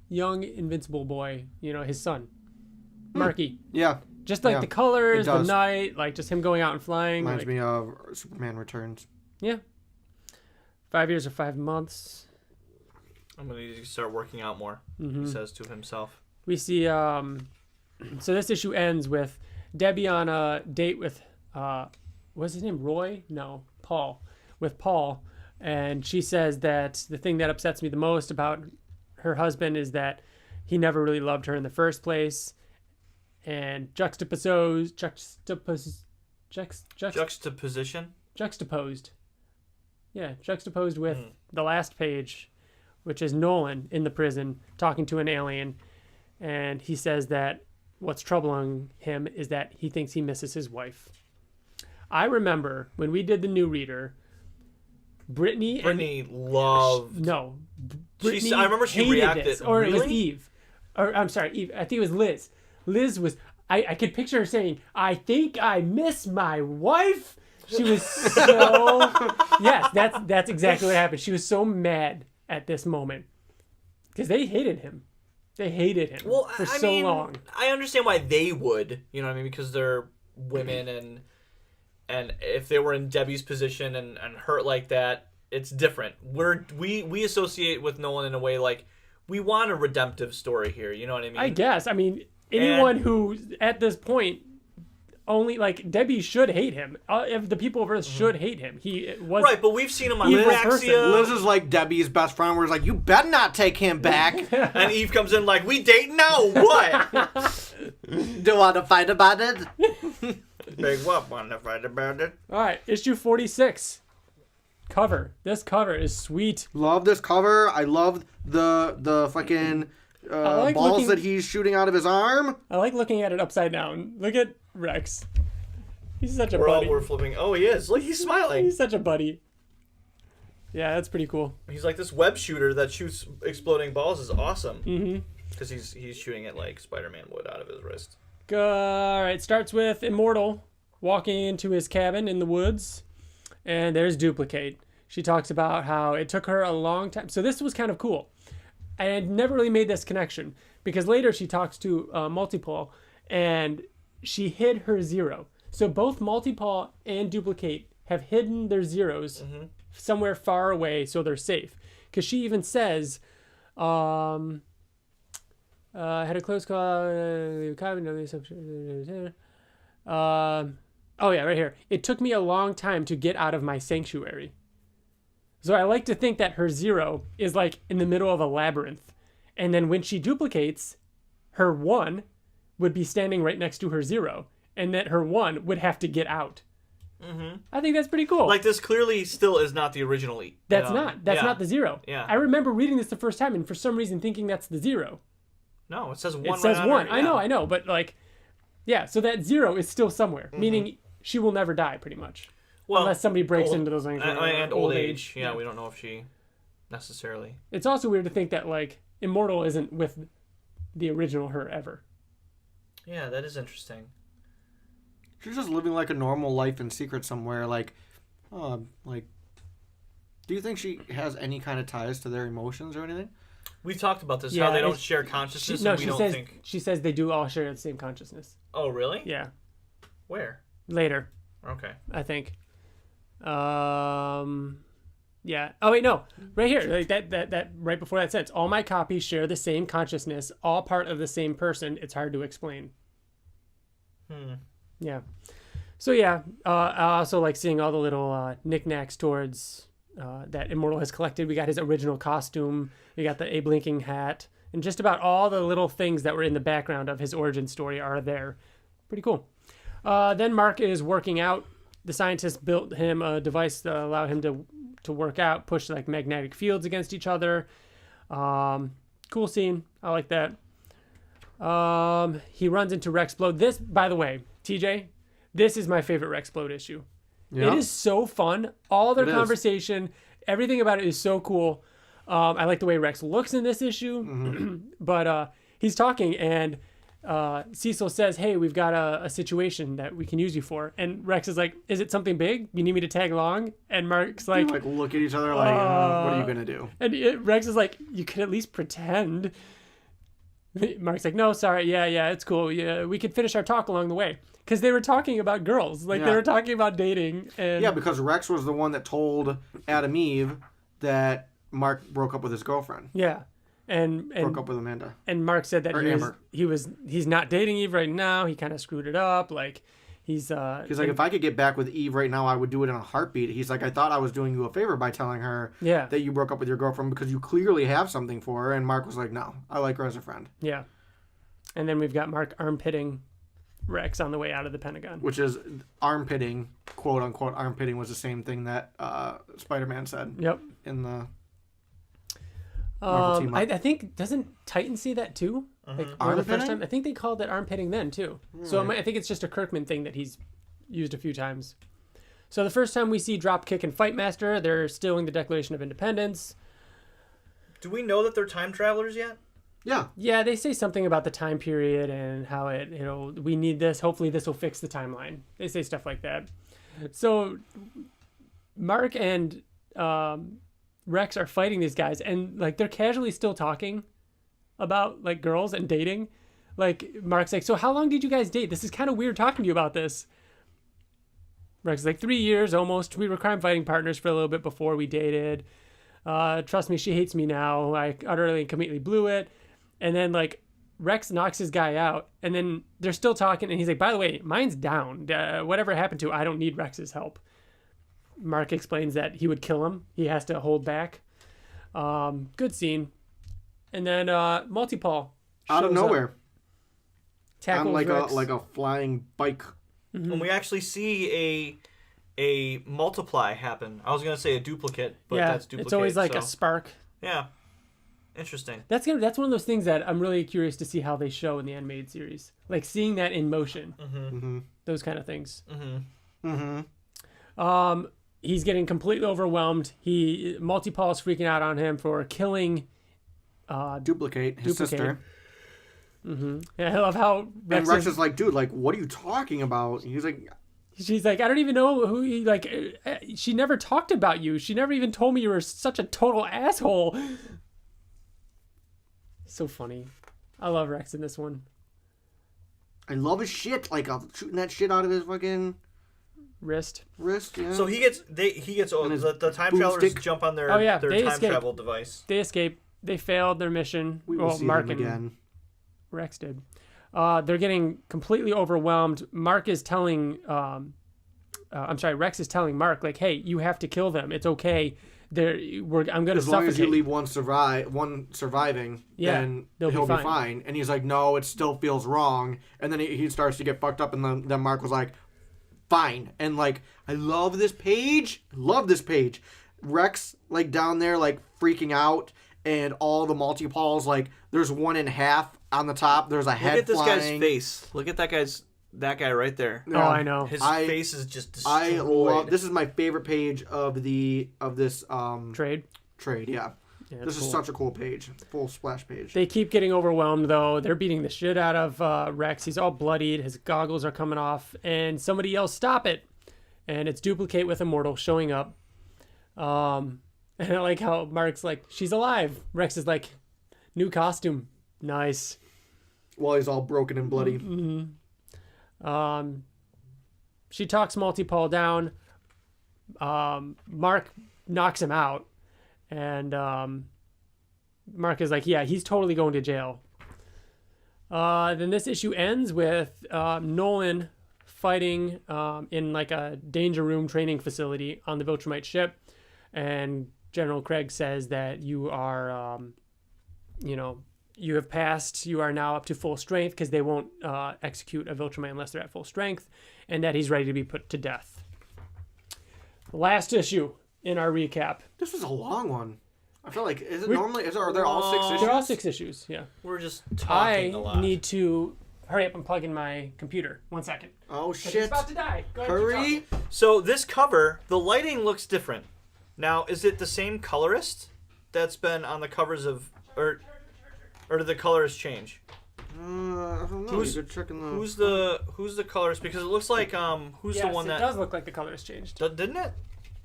Invincible boy. You know, his son, Marky. Yeah. Just like Yeah, the colors, it the does. night, like just him going out and flying. Reminds Like, me of Superman Returns. yeah. 5 years or 5 months. I'm going to need to start working out more, he says to himself. We see, so this issue ends with Debbie on a date with, what's his name, Roy? No, Paul. With Paul. And she says that the thing that upsets me the most about her husband is that he never really loved her in the first place. And juxtaposed with the last page, which is Nolan in the prison talking to an alien, and he says that what's troubling him is that he thinks he misses his wife. I remember when we did the new reader, Brittany loved. No, Brittany I remember she hated reacted. this, or really? it was Eve, or I'm sorry, Eve. I think it was Liz. Liz was. I could picture her saying, "I think I miss my wife." She was so. Yes, that's exactly what happened. She was so mad at this moment because they hated him. They hated him for so long. I understand why they would. You know what I mean? Because they're women, and if they were in Debbie's position and hurt like that, it's different. We associate with Nolan in a way like we want a redemptive story here. You know what I mean? I guess. I mean, anyone who at this point only like Debbie should hate him. If the people of Earth should hate him, he was right. But we've seen him on evil Praxia. person. Liz is like Debbie's best friend, where it's like, you better not take him back. And Eve comes in like, we date now. What? Do you want to fight about it? Big what? Want to fight about it? All right, issue 46. Cover. This cover is sweet. Love this cover. I love the fucking balls that he's shooting out of his arm. I like looking at it upside down. Look at Rex. He's such a buddy. We're flipping. Oh, he is. Look, he's smiling. He's such a buddy. Yeah, that's pretty cool. He's like this web shooter that shoots exploding balls is awesome. Mm-hmm. Because he's shooting it like Spider-Man would out of his wrist. All right, starts with Immortal walking into his cabin in the woods, and there's Duplicate. She talks about how it took her a long time. So this was kind of cool. I had never really made this connection because later she talks to Multipole, and she hid her zero. So both Multipole and Duplicate have hidden their zeros somewhere far away so they're safe. Because she even says, had a close call. Oh yeah, right here. It took me a long time to get out of my sanctuary. So I like to think that her zero is like in the middle of a labyrinth. And then when she duplicates, her 1 would be standing right next to her 0. And that her 1 would have to get out. Mm-hmm. I think that's pretty cool. Like this clearly still is not the original E. That's not the 0. Yeah. I remember reading this the first time and for some reason thinking that's the 0. No, it says 1. It says 1. I know. But like, yeah, so that 0 is still somewhere. Meaning she will never die pretty much. Well, unless somebody breaks into those things. And old age. Yeah, we don't know if she necessarily. It's also weird to think that like Immortal isn't with the original her ever. Yeah, that is interesting. She's just living like a normal life in secret somewhere. Like, do you think she has any kind of ties to their emotions or anything? We've talked about this, how they don't share consciousness. She says they do all share the same consciousness. Oh, really? Yeah. Where? Later. Okay. I think. Yeah. Oh wait, no. Right here, like that right before that sentence. All my copies share the same consciousness, all part of the same person. It's hard to explain. Yeah. So yeah, I also like seeing all the little knickknacks towards that Immortal has collected. We got his original costume. We got the Abe Lincoln hat. And just about all the little things that were in the background of his origin story are there. Pretty cool. Then Mark is working out. The scientists built him a device that allowed him to work out, push like magnetic fields against each other. Cool scene. I like that. He runs into Rexplode. This, by the way, TJ, this is my favorite Rexplode issue. Yeah. It is so fun. All their conversation, everything about it is so cool. I like the way Rex looks in this issue, but he's talking and Cecil says, "Hey, we've got a situation that we can use you for." And Rex is like, "Is it something big? You need me to tag along?" And Mark's like look at each other like, "What are you gonna do?" And Rex is like, "You could at least pretend." Mark's like, "No, sorry, yeah, it's cool. Yeah, we could finish our talk along the way." Because they were talking about girls, they were talking about dating, and because Rex was the one that told Adam Eve that Mark broke up with his girlfriend. Yeah. And broke up with Amanda. And Mark said that he's not dating Eve right now. He kind of screwed it up. Like he's like, if I could get back with Eve right now, I would do it in a heartbeat. He's like, I thought I was doing you a favor by telling her that you broke up with your girlfriend because you clearly have something for her. And Mark was like, no, I like her as a friend. Yeah. And then we've got Mark armpitting Rex on the way out of the Pentagon. Which is armpitting, quote unquote armpitting, was the same thing that Spider-Man said. Yep. In the I think, doesn't Titan see that too? Like the first time, I think they called it armpitting then too. Right. So I think it's just a Kirkman thing that he's used a few times. So the first time we see Dropkick and Fightmaster, they're stealing the Declaration of Independence. Do we know that they're time travelers yet? Yeah. Yeah, they say something about the time period and how it, we need this. Hopefully this will fix the timeline. They say stuff like that. So Mark and Rex are fighting these guys, and like they're casually still talking about like girls and dating. Like Mark's like, "So how long did you guys date? This is kind of weird talking to you about this." Rex is like, 3 years almost. We were crime fighting partners for a little bit before we dated. Trust me, she hates me now. I utterly and completely blew it. And then like Rex knocks his guy out, and then they're still talking, and he's like, "By the way, mine's down. Whatever happened to, I don't need Rex's help." Mark explains that he would kill him. He has to hold back. Good scene. And then Multi-Paul out of nowhere tackles on like a flying bike. Mm-hmm. When we actually see a multiply happen. I was gonna say a duplicate, but that's duplicate. It's always like a spark. Yeah. Interesting. That's one of those things that I'm really curious to see how they show in the animated series. Like seeing that in motion. Mm-hmm. Those kind of things. Mm-hmm. Mm-hmm. He's getting completely overwhelmed. Multi-Paul is freaking out on him for killing Duplicate, his sister. Mm-hmm. Yeah, I love how Rex is like, "Dude, like, what are you talking about?" He's like, she's like, "I don't even know who you like. She never talked about you. She never even told me you were such a total asshole." So funny. I love Rex in this one. I love his shit. Like, I'm shooting that shit out of his fucking wrist. Yeah. So the time travelers jump on their time travel device. They escape. They failed their mission. We will see Mark them again. Rex did. They're getting completely overwhelmed. Rex is telling Mark, like, "Hey, you have to kill them. It's okay. I'm going to suffocate. As long as you leave one surviving, then he'll be fine." And he's like, "No, it still feels wrong." And then he starts to get fucked up, and then Mark was like, "Fine." And like, I love this page. Rex like down there like freaking out, and all the multi-pauls, like there's one in half on the top. There's a head flying. Look at this guy's face. Look at that guy right there. Yeah. Oh, I know. His face is just destroyed. This is my favorite page of this trade. Yeah. This is such a cool page. Full splash page. They keep getting overwhelmed though. They're beating the shit out of Rex. He's all bloodied. His goggles are coming off, and somebody yells, "Stop it!" And it's Duplicate with Immortal showing up. And I like how Mark's like, "She's alive." Rex is like, "New costume, nice." While he's all broken and bloody. Mm-hmm. She talks Multi-Paul down. Mark knocks him out, and Mark is like, "Yeah, he's totally going to jail." Then this issue ends with Nolan fighting in like a danger room training facility on the Viltrumite ship, and General Craig says that you are, you have passed. You are now up to full strength because they won't execute a Viltrumite unless they're at full strength, and that he's ready to be put to death. Last issue in our recap. This was a long one. I feel like are there all 6 issues? They're all 6 issues. Yeah. We're just talking a lot. I need to hurry up and plug in my computer. 1 second. Oh shit! It's about to die. Go ahead, Hurry! So this cover, the lighting looks different. Now, is it the same colorist that's been on the covers of, or did the colors change? I don't know. You're checking the... Who's the colorist? Because it looks like who's the one that... It does look like the colors changed. Didn't it?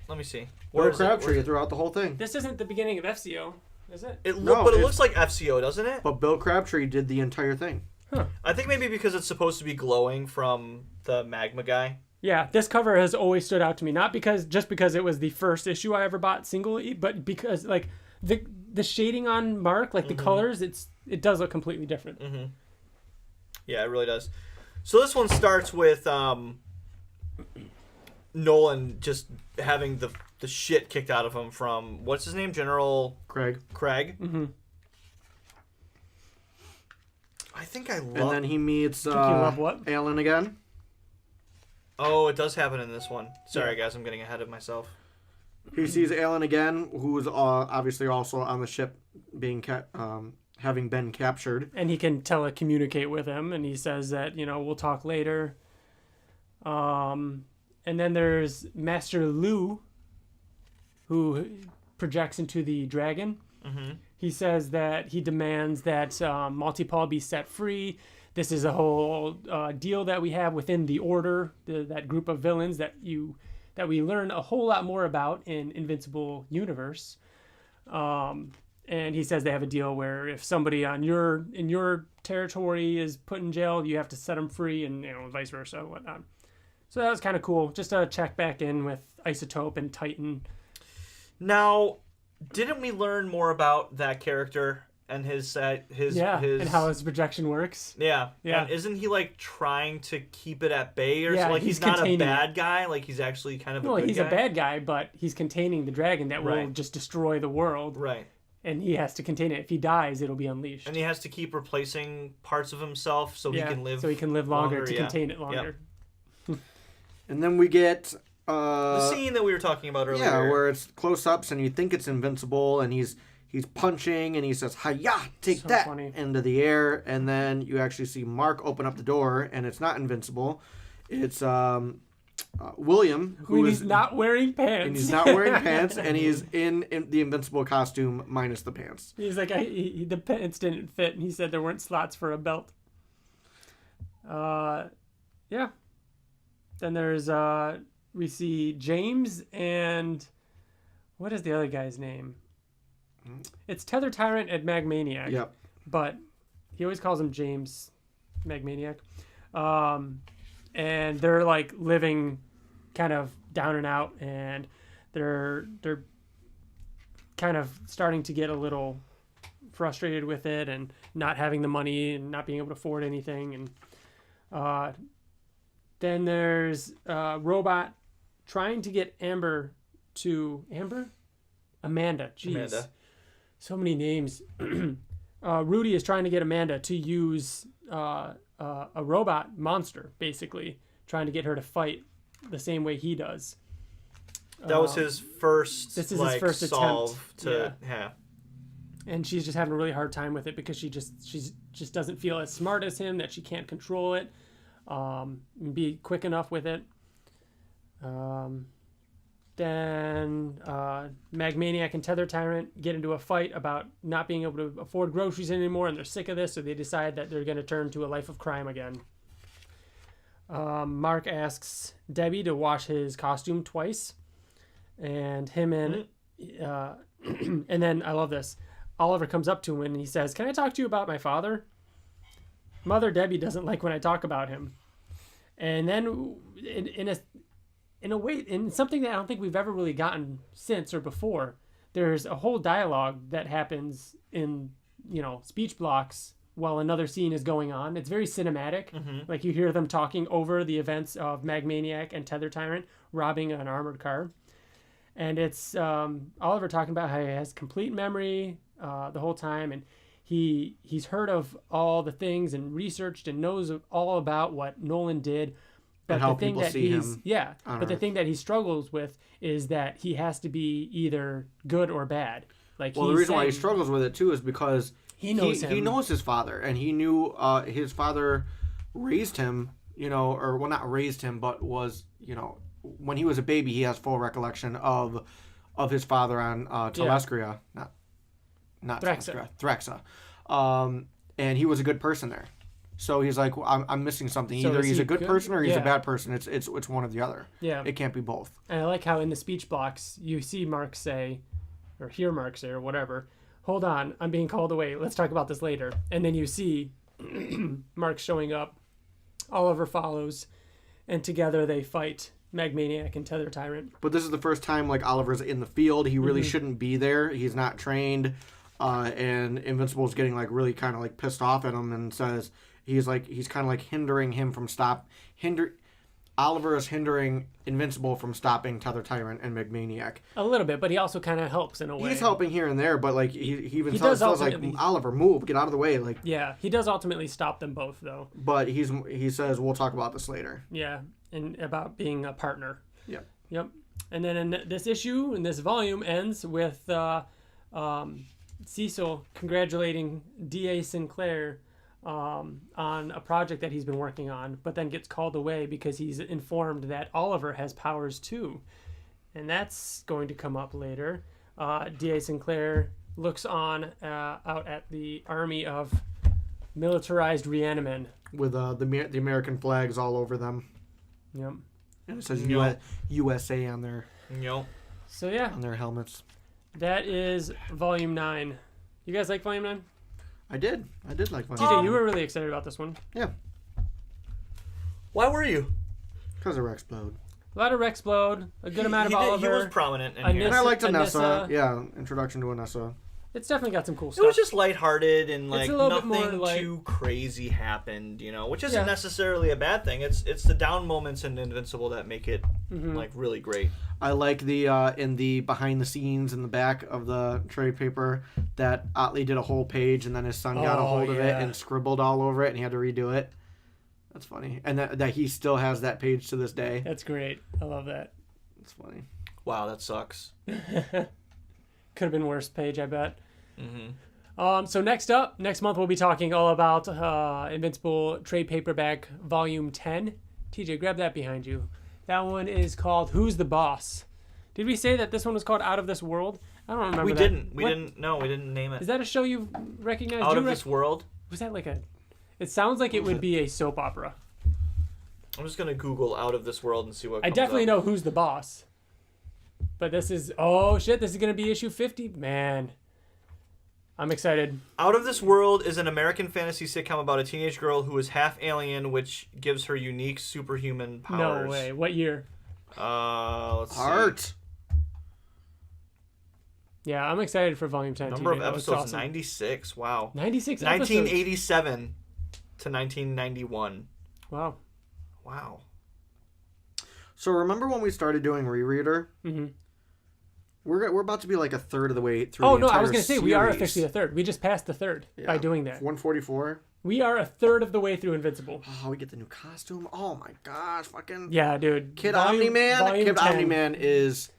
Let me see. Bill Crabtree throughout the whole thing. This isn't the beginning of FCO, is it? It looks like FCO, doesn't it? But Bill Crabtree did the entire thing. Huh. I think maybe because it's supposed to be glowing from the magma guy. Yeah, this cover has always stood out to me. Not because it was the first issue I ever bought singly, but because like the shading on Mark, like the colors, it does look completely different. Mm-hmm. Yeah, it really does. So this one starts with Nolan just having the shit kicked out of him from what's his name, General Craig. Mm-hmm. I think I love. And then he meets Alan again. Oh, it does happen in this one. Sorry, guys, I'm getting ahead of myself. He sees Alan again, who is obviously also on the ship, being having been captured. And he can telecommunicate with him, and he says that we'll talk later. And then there's Master Lu, who projects into the dragon. Mm-hmm. He says that he demands that Multipol be set free. This is a whole deal that we have within the Order, that group of villains that we learn a whole lot more about in Invincible universe. And he says they have a deal where if somebody in your territory is put in jail, you have to set them free, and vice versa and whatnot. So that was kind of cool. Just a check back in with Isotope and Titan. Now, didn't we learn more about that character and his and how his projection works? Yeah. Yeah. And isn't he like trying to keep it at bay or Yeah, like he's not a containing bad guy? Like he's actually kind of a good he's guy? a bad guy, but he's containing the dragon that will Right. just destroy the world. Right. And he has to contain it. If he dies, it'll be unleashed. And he has to keep replacing parts of himself so he can live longer to contain it longer. Yep. And then we get the scene that we were talking about earlier. Yeah, where it's close-ups and you think it's Invincible, and he's punching and he says, "Hi-ya, take So that," funny. into the air, and then you actually see Mark open up the door, and it's not Invincible. It's William, He's not wearing pants. And he's not wearing pants, and he's in the Invincible costume minus the pants. He's like, the pants didn't fit, and he said there weren't slots for a belt. Yeah. Then there's, we see James and, what is the other guy's name? It's Tether Tyrant and Magmaniac. Yep. But he always calls him James Magmaniac. And they're like living kind of down and out, and they're kind of starting to get a little frustrated with it and not having the money and not being able to afford anything. And then there's Robot trying to get Amanda. Jeez. Amanda. So many names. Rudy is trying to get Amanda to use a robot monster, basically, trying to get her to fight the same way he does. That was his first. This is his first solve attempt. yeah. And she's just having a really hard time with it because she just doesn't feel as smart as him, that she can't control it, and be quick enough with it. Then Magmaniac and Tether Tyrant get into a fight about not being able to afford groceries anymore, and they're sick of this, so they decide that they're going to turn to a life of crime again. Mark asks Debbie to wash his costume twice, and him and and then I love this. Oliver comes up to him and he says, "Can I talk to you about my father?" Mother Debbie doesn't like when I talk about him. And then in a way, in something that I don't think we've ever really gotten since or before, there's a whole dialogue that happens in, speech blocks while another scene is going on. It's very cinematic. Like you hear them talking over the events of Magmaniac and Tether Tyrant robbing an armored car. And it's Oliver talking about how he has complete memory the whole time, and he's heard of all the things and researched and knows all about what Nolan did. But and how the thing people that see he's him. yeah, on but the Earth. thing that he struggles with is that he has to be either good or bad. Like Well, the he's reason why he saying- struggles with it too is because He knows he him. knows his father, and he knew his father raised him. Or well, not raised him, but was when he was a baby, he has full recollection of his father on Telescria, not Threxa. Threxa. And he was a good person there. So he's like, I'm missing something. So Either is he's he a good good? person or he's Yeah. a bad person. It's one or the other. Yeah. It can't be both. And I like how in the speech blocks you see Mark say, or hear Mark say, or whatever, hold on, I'm being called away. Let's talk about this later. And then you see Mark showing up. Oliver follows, and together they fight Magmaniac and Tether Tyrant. But this is the first time like Oliver's in the field. He really shouldn't be there. He's not trained. And Invincible's getting like really kind of like pissed off at him and says he's kind of like hindering him from Oliver is hindering Invincible from stopping Tether Tyrant and Magmaniac. A little bit, but he also kind of helps in a way. He's helping here and there, but like he even He tells does like ultimately- Oliver, move, get out of the way. Like, Yeah, he does ultimately stop them both, though. but he says we'll talk about this later. Yeah, and about being a partner. Yep. Yep. And then in this issue, in this volume, ends with Cecil congratulating D.A. Sinclair on a project that he's been working on, but then gets called away because he's informed that Oliver has powers too. And that's going to come up later. D.A. Sinclair looks on out at the army of militarized Reanimen. With the American flags all over them, Yep. and it says Yep. USA on their So yeah, helmets. that is volume 9. You guys like volume 9? I did like one. TJ, you were really excited about this one. Yeah, Why were you? because of Rexplode. A lot of Rexplode, a good amount of Oliver. He was prominent in Anissa- here. And I liked Anissa. Anessa. Yeah, introduction to Anessa. It's definitely got some cool It stuff. was just lighthearted and like a little bit more nothing like- too crazy happened, which isn't Yeah. necessarily a bad thing. It's the down moments in Invincible that make it Mm-hmm. like really great. I like the in the behind the scenes in the back of the trade paper that Ottley did a whole page and then his son got a Oh, hold of it yeah. and scribbled all over it and he had to redo it. That's funny. And that he still has that page to this day. That's great. I love that. That's funny. Wow, that sucks. Could have been worse page, I bet. Mm-hmm. So next month we'll be talking all about Invincible trade paperback volume 10. TJ, grab that behind you. That one is called Who's the Boss? Did we say that this one was called Out of This World? I don't remember. We that. didn't. We What- didn't. No, we didn't name it. Is that a show you recognize? Out Do of you This World? Was that like a? It sounds like it would be a soap opera. I'm just gonna Google Out of This World and see what. I comes definitely up. know Who's the Boss. But this is oh shit! This is gonna be issue 50. Man, I'm excited. Out of This World is an American fantasy sitcom about a teenage girl who is half alien, which gives her unique superhuman powers. No way. What year? Let's see. Art. Yeah, I'm excited for volume 10. Number of TJ. That looks episodes, awesome. 96. Wow. 96 episodes. 1987 to 1991. Wow. Wow. So remember when we started doing Rereader? Mm-hmm. We're about to be like a third of the way through. Oh the no, I entire was gonna say we are series. officially a third. We just passed the third by doing that. 144. We are a third of the way through Invincible. Oh, we get the new costume. Oh my gosh, fucking Yeah, dude. Kid Omni-Man. volume Kid 10. Omni-Man is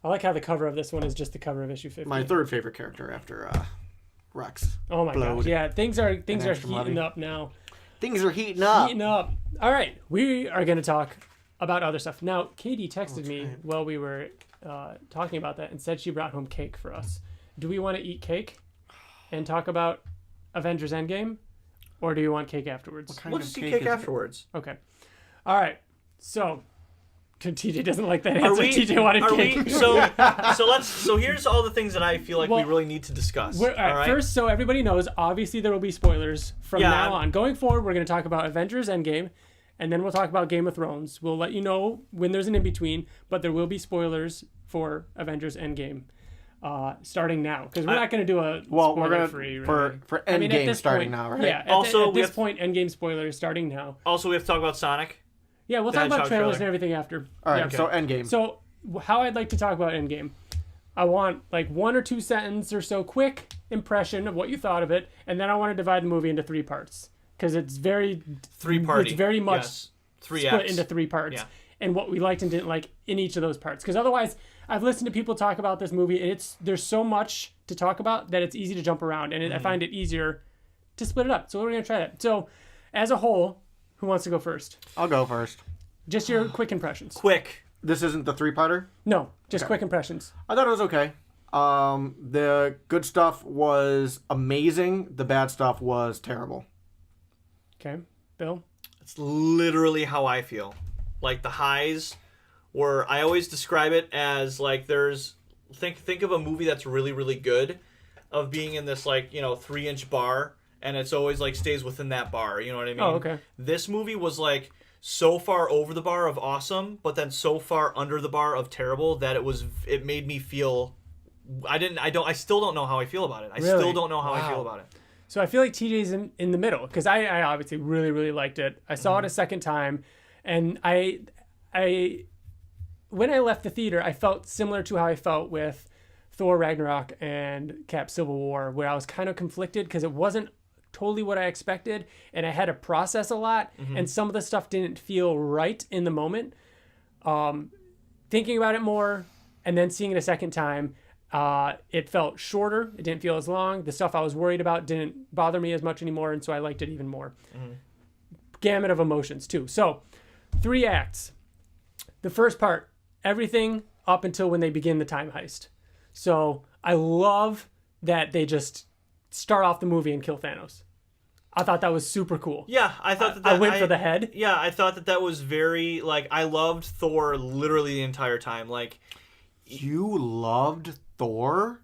I like how the cover of this one is just the cover of issue 50. my third favorite character after Rex. Oh my Blode. gosh. Yeah, things are Angstrom heating Levy. up now. Things are heating up. Heating up. All right, we are going to talk about other stuff. Now, Katie texted me right. while we were talking about that and said she brought home cake for us. Do we want to eat cake and talk about Avengers Endgame, or do you want cake afterwards? Kind We'll of just eat cake cake is it? afterwards. Okay. All right. So, TJ doesn't like that Are answer. we? TJ wanted Are cake. we? So here's all the things that I feel like we Well, really need to discuss. All right, first, so everybody knows, obviously there will be spoilers from Yeah, now on. Going forward, we're going to talk about Avengers Endgame, and then we'll talk about Game of Thrones. We'll let you know when there's an in-between, but there will be spoilers for Avengers Endgame. starting now, because we're not going to do a well, we're gonna spoiler-free, for Endgame starting now, right? Yeah. Also, at this point, Endgame spoilers starting now. Also, we have to talk about Sonic. Yeah, we'll talk about trailers and everything after. All right, Yeah. so Endgame. So how I'd like to talk about Endgame, I want like 1 or 2 sentence or so quick impression of what you thought of it, and then I want to divide the movie into 3 parts because it's very 3-party. It's very much yes. 3 split acts. into 3 parts, Yeah. and what we liked and didn't like in each of those parts. Because otherwise, I've listened to people talk about this movie, and there's so much to talk about that it's easy to jump around, and I find it easier to split it up. So we're gonna try that. So as a whole, who wants to go first? I'll go first. Just your quick impressions. Quick. This isn't the 3-parter? No, just quick impressions. I thought it was okay. The good stuff was amazing. The bad stuff was terrible. Okay, Bill. It's literally how I feel. Like the highs were, I always describe it as like think of a movie that's really, really good, of being in this 3-inch bar, and it's always like stays within that bar. You know what I mean? Oh, okay. This movie was like so far over the bar of awesome, but then so far under the bar of terrible that it made me feel. I still don't know how I feel about it. I Really? still don't know how I Wow. feel about it. So I feel like TJ's in the middle because I obviously really, really liked it. I saw it a second time, and I when I left the theater, I felt similar to how I felt with Thor Ragnarok and Cap Civil War, where I was kind of conflicted because it wasn't totally what I expected, and I had to process a lot, and some of the stuff didn't feel right in the moment. Thinking about it more and then seeing it a second time, it felt shorter. It didn't feel as long. The stuff I was worried about didn't bother me as much anymore, and so I liked it even more. Gamut of emotions, too. So, 3 acts. The first part, everything up until when they begin the time heist. So, I love that they just start off the movie and kill Thanos. I thought that was super cool. Yeah, I thought that I went for the head. Yeah, I thought that was very I loved Thor literally the entire time. Like, You loved Thor?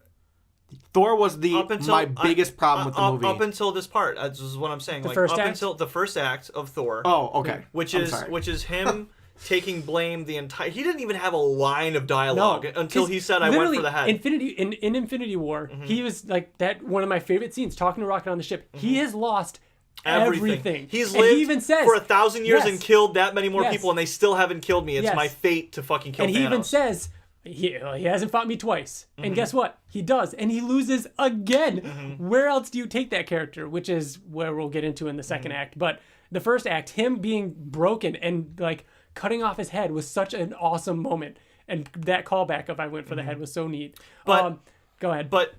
Thor was my biggest problem with the movie. Up until this part, this is what I'm saying. Until the first act of Thor. Oh, okay. Which is him taking blame the entire. He didn't even have a line of dialogue until he said, "I went for the head." In Infinity War, he was like that. One of my favorite scenes, talking to Rocket on the ship. He has lost everything. He's and lived he even says, for 1,000 years yes, and killed that many more yes, people, and they still haven't killed me. It's yes, my fate to fucking kill Thanos. And he even says. He hasn't fought me twice. And guess what? He does. And he loses again. Where else do you take that character? Which is where we'll get into in the second act. But the first act, him being broken and like cutting off his head was such an awesome moment. And that callback of I went for the head was so neat. But go ahead. But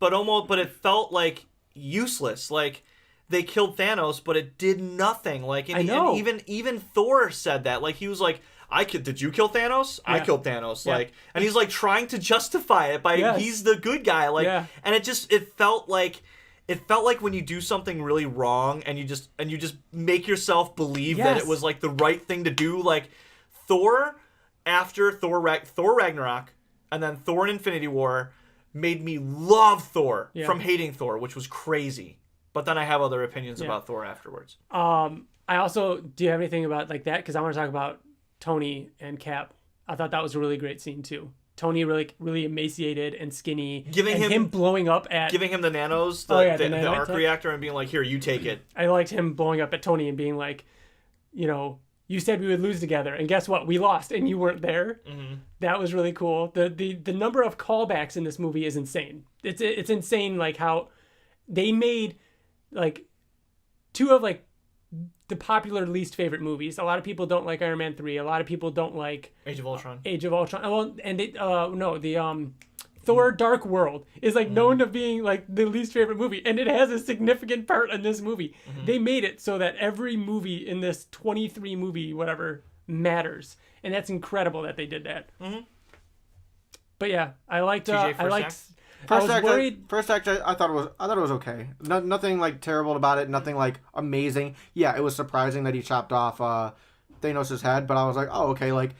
it felt like useless. Like they killed Thanos, but it did nothing. Like I know. And even Thor said that. Like he was like, did you kill Thanos? Yeah. I killed Thanos. Yeah. Like, and he's like trying to justify it by he's the good guy. Like, and it felt like when you do something really wrong and you just make yourself believe that it was like the right thing to do. Like Thor after Thor Ragnarok and then Thor in Infinity War made me love Thor from hating Thor, which was crazy. But then I have other opinions about Thor afterwards. I also, do you have anything about like that? Because I want to talk about Tony and Cap. I thought that was a really great scene too. Tony really emaciated and skinny, giving him blowing up at giving him the nanos, the arc reactor, and being like, "Here, you take it." I liked him blowing up at Tony and being like, you said we would lose together, and guess what? We lost, and you weren't there. That was really cool. The number of callbacks in this movie is insane. It's insane, like how they made like 2 of like the popular least favorite movies. A lot of people don't like Iron Man 3. A lot of people don't like Age of Ultron. Well, and Thor Dark World is like known to being like the least favorite movie, and it has a significant part in this movie. They made it so that every movie in this 23 movie whatever matters, and that's incredible that they did that. But yeah, I liked First act, I thought it was okay. Nothing like terrible about it. Nothing like amazing. Yeah, it was surprising that he chopped off Thanos' head, but I was like, oh, okay. Like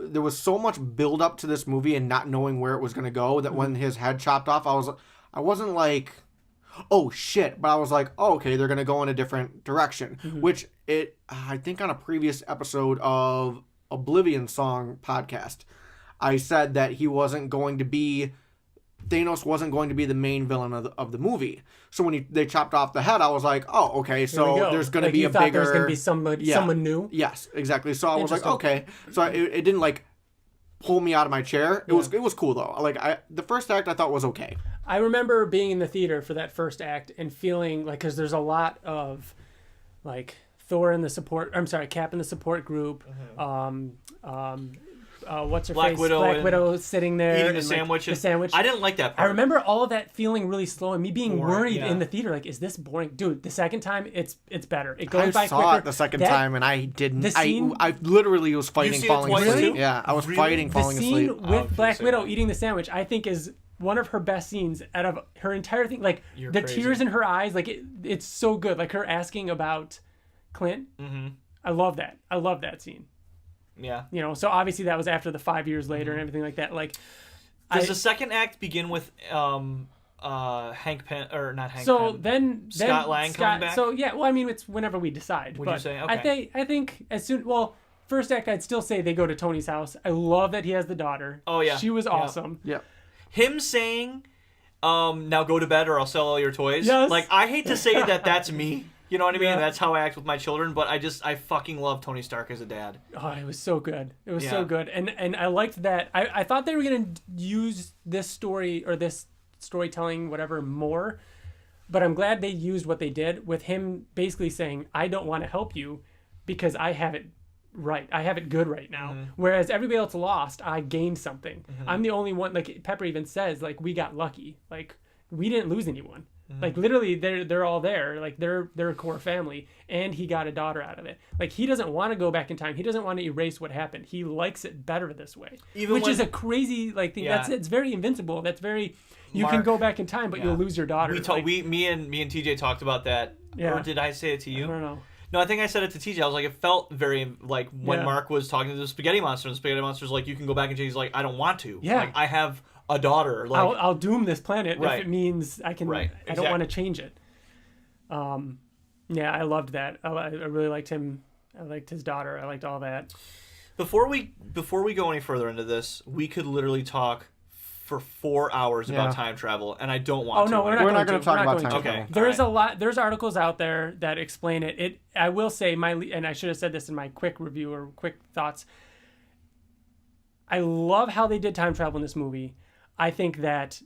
there was so much build up to this movie and not knowing where it was gonna go that when his head chopped off, I wasn't like, oh shit, but I was like, oh, okay, they're gonna go in a different direction. Which I think on a previous episode of Oblivion Song podcast, I said that he wasn't going to be Thanos wasn't going to be the main villain of the movie. So when they chopped off the head, I was like, oh, okay, so there's going to be a bigger... There's going to be someone new? Yes, exactly. So I was like, okay. So it didn't, like, pull me out of my chair. It was cool, though. Like, the first act I thought was okay. I remember being in the theater for that first act and feeling, like, because there's a lot of, like, Cap in the support group, what's her Black face? Widow Black Widow sitting there eating the sandwich. The sandwich. I didn't like that part. I remember all of that feeling really slow and me being Boring, worried in the theater. Like, is this boring? Dude, the second time, it's better. It goes by I saw quicker. it the second time and I didn't. The scene, I literally was fighting falling asleep. Really? Yeah, I was fighting falling asleep. The scene with Black Widow eating the sandwich, I think, is one of her best scenes out of her entire thing. Like, the tears in her eyes, like, it's so good. Like, her asking about Clint. Mm-hmm. I love that. I love that scene. Yeah. You know, so obviously that was after the 5 years later and everything like that. Like, does the second act begin with Hank Penn or not Hank? So Penn, Scott Lang coming back? So yeah, well, I mean, it's whenever we decide. Would you say? Okay. I think as soon. Well, first act, I'd still say they go to Tony's house. I love that he has the daughter. Oh yeah, she was awesome. Yeah. Him saying, "Now go to bed, or I'll sell all your toys." Yes. Like, I hate to say that that's me. You know what I mean? Yeah. That's how I act with my children, but I fucking love Tony Stark as a dad. Oh, it was so good. It was so good. And I liked that. I thought they were going to use this story or this storytelling, whatever, more. But I'm glad they used what they did with him basically saying, I don't want to help you because I have it right. I have it good right now. Mm-hmm. Whereas everybody else lost, I gained something. Mm-hmm. I'm the only one, like Pepper even says, like, we got lucky. Like, we didn't lose anyone. Mm-hmm. Like, literally, they're all there. Like, they're a core family, and he got a daughter out of it. Like, he doesn't want to go back in time. He doesn't want to erase what happened. He likes it better this way, which is a crazy like thing. Yeah. It's very Invincible. That's very you can go back in time, but you'll lose your daughter. Me and TJ talked about that. Yeah. Or did I say it to you? I don't know. No, I think I said it to TJ. I was like, it felt very like when Mark was talking to the Spaghetti Monster. And the Spaghetti Monster's like, you can go back and change. He's like, I don't want to. Yeah. Like, I have a daughter. Like, I'll doom this planet if it means I can. Right. I don't want to change it. Yeah, I loved that. I really liked him. I liked his daughter. I liked all that. Before we go any further into this, we could literally talk for 4 hours about time travel, and I don't want to. Oh no, we're not going to talk about time travel. Okay. There's a lot. There's articles out there that explain it. I will say and I should have said this in my quick review or quick thoughts. I love how they did time travel in this movie. I think that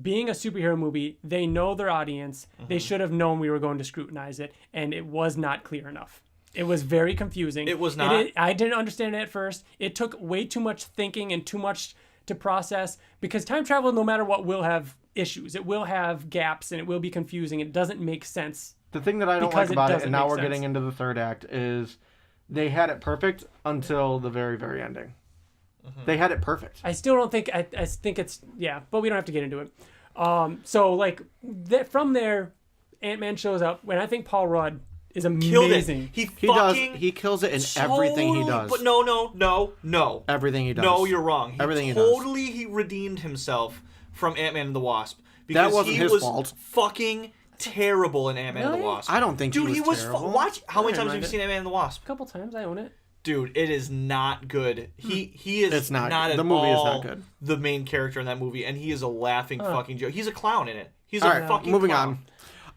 being a superhero movie, they know their audience. Mm-hmm. They should have known we were going to scrutinize it, and it was not clear enough. It was very confusing. It was not. I didn't understand it at first. It took way too much thinking and too much to process, because time travel, no matter what, will have issues. It will have gaps, and it will be confusing. It doesn't make sense. The thing that I don't like about it, and now we're getting into the third act, is they had it perfect until the very, very ending. Mm-hmm. They had it perfect. I still don't think... I think it's... Yeah, but we don't have to get into it. So, like, from there, Ant-Man shows up, when I think Paul Rudd is amazing. He kills it in everything he does. But no. Everything he does. No, you're wrong. Everything he redeemed himself from Ant-Man and the Wasp. Because that wasn't his fault. Fucking terrible in Ant-Man and the Wasp. I don't think he was terrible. Watch how many times have you seen Ant-Man and the Wasp? A couple times. I own it. Dude, it is not good. He is it's not at the movie all is not good. The main character in that movie, and he is a laughing fucking joke. He's a clown in it. He's all a fucking moving clown.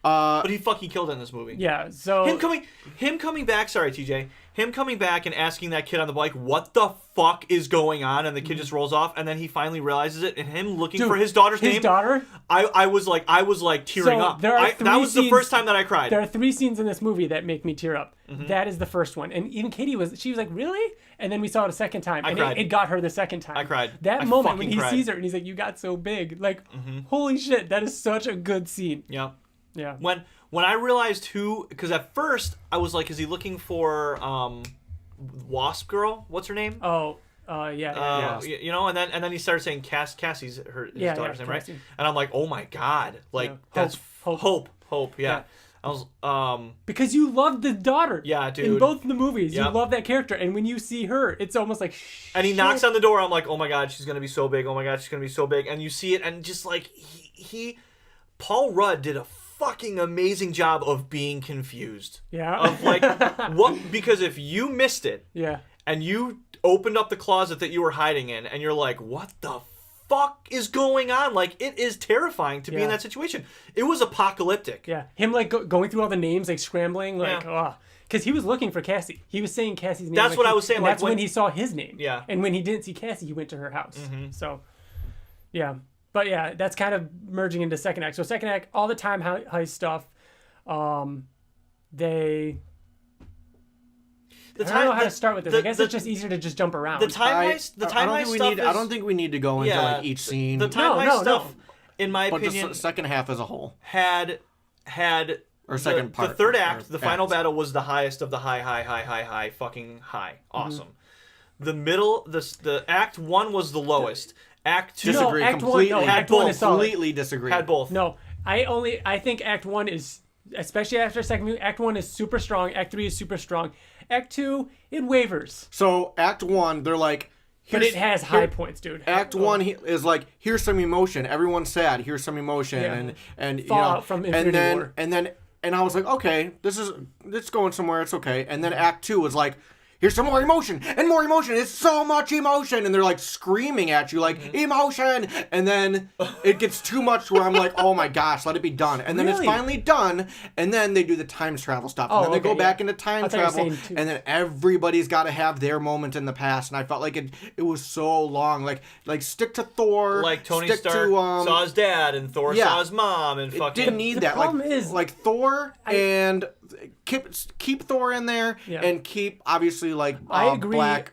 On. But he fucking killed it in this movie. Yeah, so him coming back. Sorry, TJ. Him coming back and asking that kid on the bike, "What the fuck is going on?" And the kid just rolls off, and then he finally realizes it. And him looking for his daughter's name. His daughter. I was like tearing up. That was the first time that I cried. There are 3 scenes in this movie that make me tear up. Mm-hmm. That is the first one, and even Katie was like, "Really?" And then we saw it a second time, and it got her the second time. I cried. That moment when he sees her and he's like, "You got so big!" Like, holy shit, that is such a good scene. Yeah. Yeah. When I realized because at first I was like, is he looking for Wasp Girl? What's her name? Oh, yeah. You know, and then he started saying Cassie's his daughter's name, right? And I'm like, oh my god, like that's Hope. Yeah. I was because you loved the daughter. Yeah, dude. In both the movies, you love that character, and when you see her, it's almost like. And he knocks on the door. I'm like, oh my god, she's gonna be so big. Oh my god, she's gonna be so big. And you see it, and just like Paul Rudd did a fucking amazing job of being confused. Yeah. Of like what? Because if you missed it. Yeah. And you opened up the closet that you were hiding in, and you're like, what the fuck is going on? Like, it is terrifying to be in that situation. It was apocalyptic. Yeah, him like going through all the names, like scrambling, like because he was looking for Cassie. He was saying Cassie's name. That's what I was saying. And Like that's when he saw his name. Yeah. And when he didn't see Cassie, he went to her house. So, yeah. But yeah, that's kind of merging into second act. So second act, all the time heist stuff. They. I don't know how to start with this. I guess it's just easier to just jump around. The time heist stuff I don't think we need to go into like each scene. The time heist stuff, in my opinion, the second half as a whole had or second part. The third act, the final battle was the highest of the high, fucking high. Awesome. The middle, the act 1 was the lowest. Act 2 disagree completely. Completely disagree. Had both. No, I think Act 1 is, especially after second movie, Act 1 is super strong. Act 3 is super strong. Act 2, it wavers. So Act 1, they're like, but it has high points, dude. Act 1 is like, here's some emotion. Everyone's sad. Here's some emotion, and Fallout from Infinity War. And I was like, okay, it's going somewhere. It's okay. And then Act 2 was like, here's some more emotion and more emotion. It's so much emotion. And they're like screaming at you like, emotion. And then it gets too much where I'm like, oh my gosh, let it be done. And then it's finally done. And then they do the time travel stuff. And then they go back into time travel. And then everybody's got to have their moment in the past. And I felt like it was so long. Like stick to Thor. Like Tony Stark saw his dad and Thor saw his mom. And fucking. Didn't need that. The problem is, like Thor and keep Thor in there and keep obviously like I agree. Black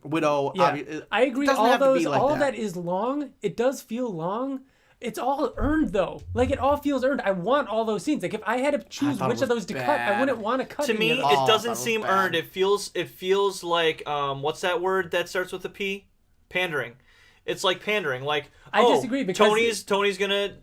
Widow. Yeah. I agree. All of that is long. It does feel long. It's all earned though. Like it all feels earned. I want all those scenes. Like if I had to choose which of those to cut, I wouldn't want to cut. To me, it doesn't seem earned. It feels like what's that word that starts with a P? Pandering. It's like pandering. Like I disagree because Tony's gonna.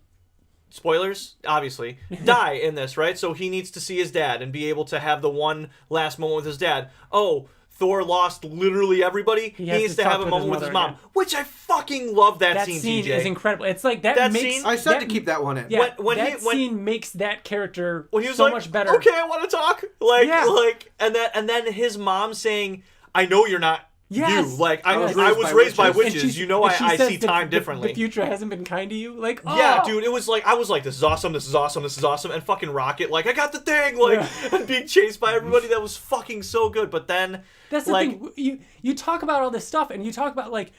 Spoilers, obviously, die in this, right? So he needs to see his dad and be able to have the one last moment with his dad. Oh, Thor lost literally everybody. He needs to have a moment with his mom, which I fucking love that scene. That scene TJ. is incredible. It's like that makes. Scene, I said to keep that one in. Yeah, that scene makes that character so much better. Okay, I want to talk. And then his mom saying, "I know you're not." Yes. You. Like I was raised by witches. You know, I see time differently. The future hasn't been kind to you. Like, yeah, dude, it was like I was like, this is awesome, this is awesome, this is awesome, and fucking Rocket, like I got the thing, like and being chased by everybody. That was fucking so good. But then that's the thing. You talk about all this stuff, and you talk about like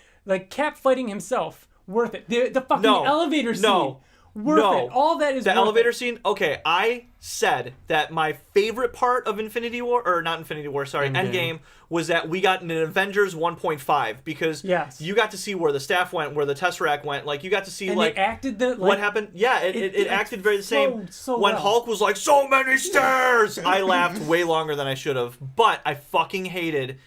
Cap fighting himself. Worth it. The fucking elevator scene. Worth it. All that is the elevator scene. Okay, I said that my favorite part of Endgame was that we got an Avengers 1.5 because you got to see where the staff went, where the Tesseract went. Like you got to see and like they acted what happened. Yeah, it acted very the same. So when well. Hulk was like, so many stairs, I laughed way longer than I should have. But I fucking hated.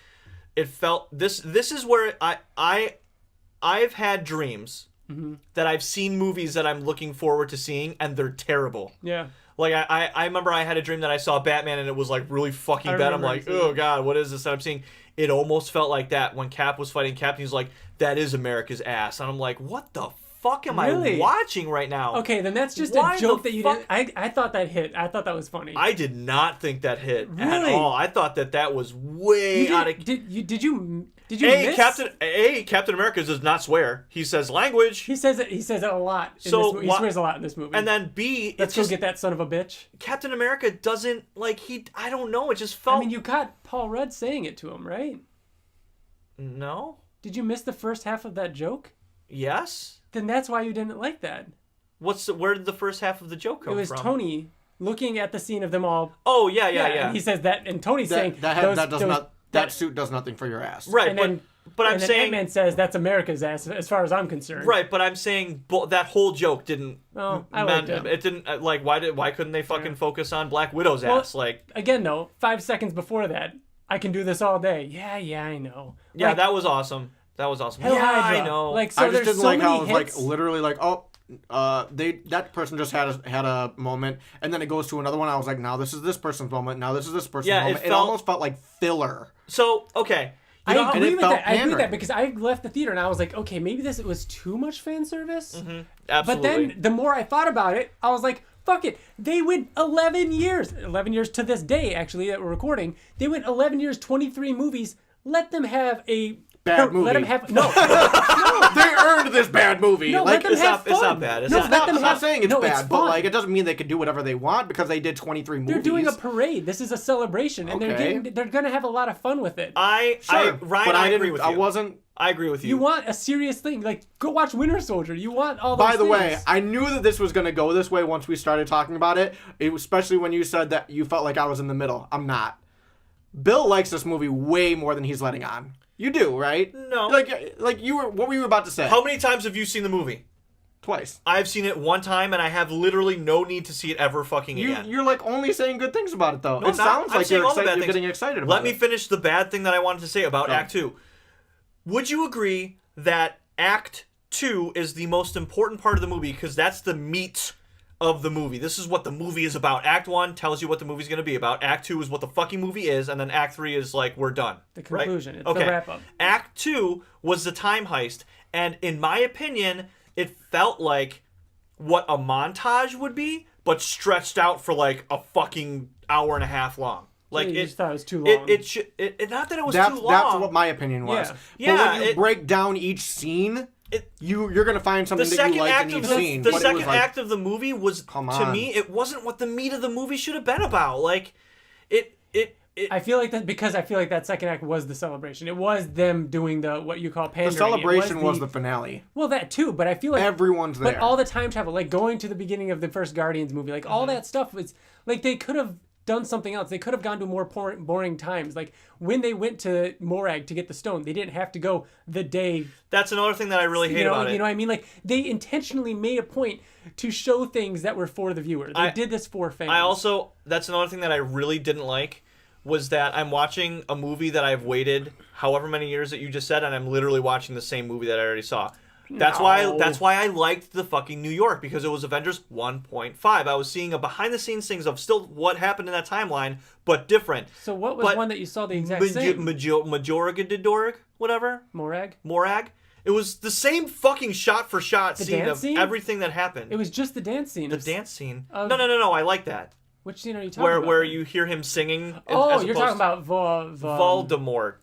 It felt this is where I've had dreams. Mm-hmm. That I've seen movies that I'm looking forward to seeing, and they're terrible. Yeah. Like, I remember I had a dream that I saw Batman, and it was, like, really fucking bad. I'm like, oh, God, what is this that I'm seeing? It almost felt like that when Cap was fighting Cap, and he's like, that is America's ass. And I'm like, what the fuck am I watching right now? Okay, then that's just a joke that you didn't... I thought that hit. I thought that was funny. I did not think that hit at all. I thought that was way out of... Did you miss? Captain America does not swear. He says language. He says it a lot. He swears a lot in this movie. And then B, let's go get that son of a bitch. Captain America doesn't I don't know. It just felt. I mean, you got Paul Rudd saying it to him, right? No. Did you miss the first half of that joke? Yes. Then that's why you didn't like that. Where did the first half of the joke come from? It was Tony looking at the scene of them all. Oh yeah. And he says that, and Tony's saying that suit does nothing for your ass. Right, but I'm saying Ant-Man says that's America's ass as far as I'm concerned. Right, but I'm saying that whole joke didn't. Oh, I liked it. It didn't like why couldn't they fucking focus on Black Widow's ass? Like again though, 5 seconds before that, I can do this all day. Yeah, I know. Yeah, that was awesome. Hell Hydra. I know. Like so, I just didn't like how it was hits. like literally like that person just had a moment, and then it goes to another one. I was like, now this is this person's moment. Now this is this person's moment. It almost felt like filler. So okay. I agree with that. I agree with that because I left the theater and I was like, okay, maybe it was too much fan service. Mm-hmm. Absolutely. But then the more I thought about it, I was like, fuck it. They went 11 years to this day, actually, that we're recording. They went 11 years, 23 movies. Let them have a bad movie. Let them have no. They earned this bad movie. No, like let them have fun. It's not bad. It's No, not- let them I'm not have- saying it's no, bad, but fun. like it doesn't mean they can do whatever they want because they did 23 movies. They're doing a parade. This is a celebration, and Okay. they're gonna have a lot of fun with it. Ryan, but I I agree with you. I agree with you. You want a serious thing, like go watch Winter Soldier. You want all those By the way, things. I knew that this was going to go this way once we started talking about it, especially when you said that you felt like I was in the middle. I'm not. Bill likes this movie way more than he's letting on. You do, right? No. Like you were. What were you about to say? How many times have you seen the movie? Twice. I've seen it one time, and I have literally no need to see it ever fucking again. You're like only saying good things about it though. No, It I'm not. sounds I'm like saying you're all the bad excited. You're things. getting excited about Let me it. finish the bad thing that I wanted to say about Go. Act 2. Would you agree that Act 2 is the most important part of the movie because that's the meat of the movie? This is what the movie is about. Act 1 tells you what the movie's going to be about. Act 2 is what the fucking movie is, and then Act 3 is like, we're done. The conclusion. Right? It's the wrap-up. Act 2 was the time heist, and in my opinion, it felt like what a montage would be, but stretched out for like a fucking hour and a half long. Like you it, just thought it was too long. It not that it was too long. That's what my opinion was. Yeah. But when Yeah, you break down each scene, you're gonna find the something that second you like act in of each the, scene. the but it second was like, act of the movie was Come to on. me it wasn't what the meat of the movie should have been about. Like it I feel like that because I feel like that second act was the celebration. It was them doing the what you call the pandering. celebration was the finale. well, that too. But I feel like Everyone's there. But all the time travel, like going to the beginning of the first Guardians movie, like all that stuff was like they could have done something else. They could have gone to more boring times. Like when they went to Morag to get the stone, they didn't have to go the day. that's another thing that I really hate about it. You know what I mean? Like they intentionally made a point to show things that were for the viewer. They did this for fans. I also that's another thing that I really didn't like was that I'm watching a movie that I've waited however many years that you just said, and I'm literally watching the same movie that I already saw. That's why I liked the fucking New York, because it was Avengers 1.5. I was seeing a behind the scenes things of still what happened in that timeline, but different. So what was one that you saw the exact same? Majorga, whatever. Morag. It was the same fucking shot for shot scene dance of scene? everything that happened. It was just the dance scene. the dance scene. of- No, I like that. Which scene are you talking about? Where you hear him singing. Oh, as you're opposed talking about Voldemort.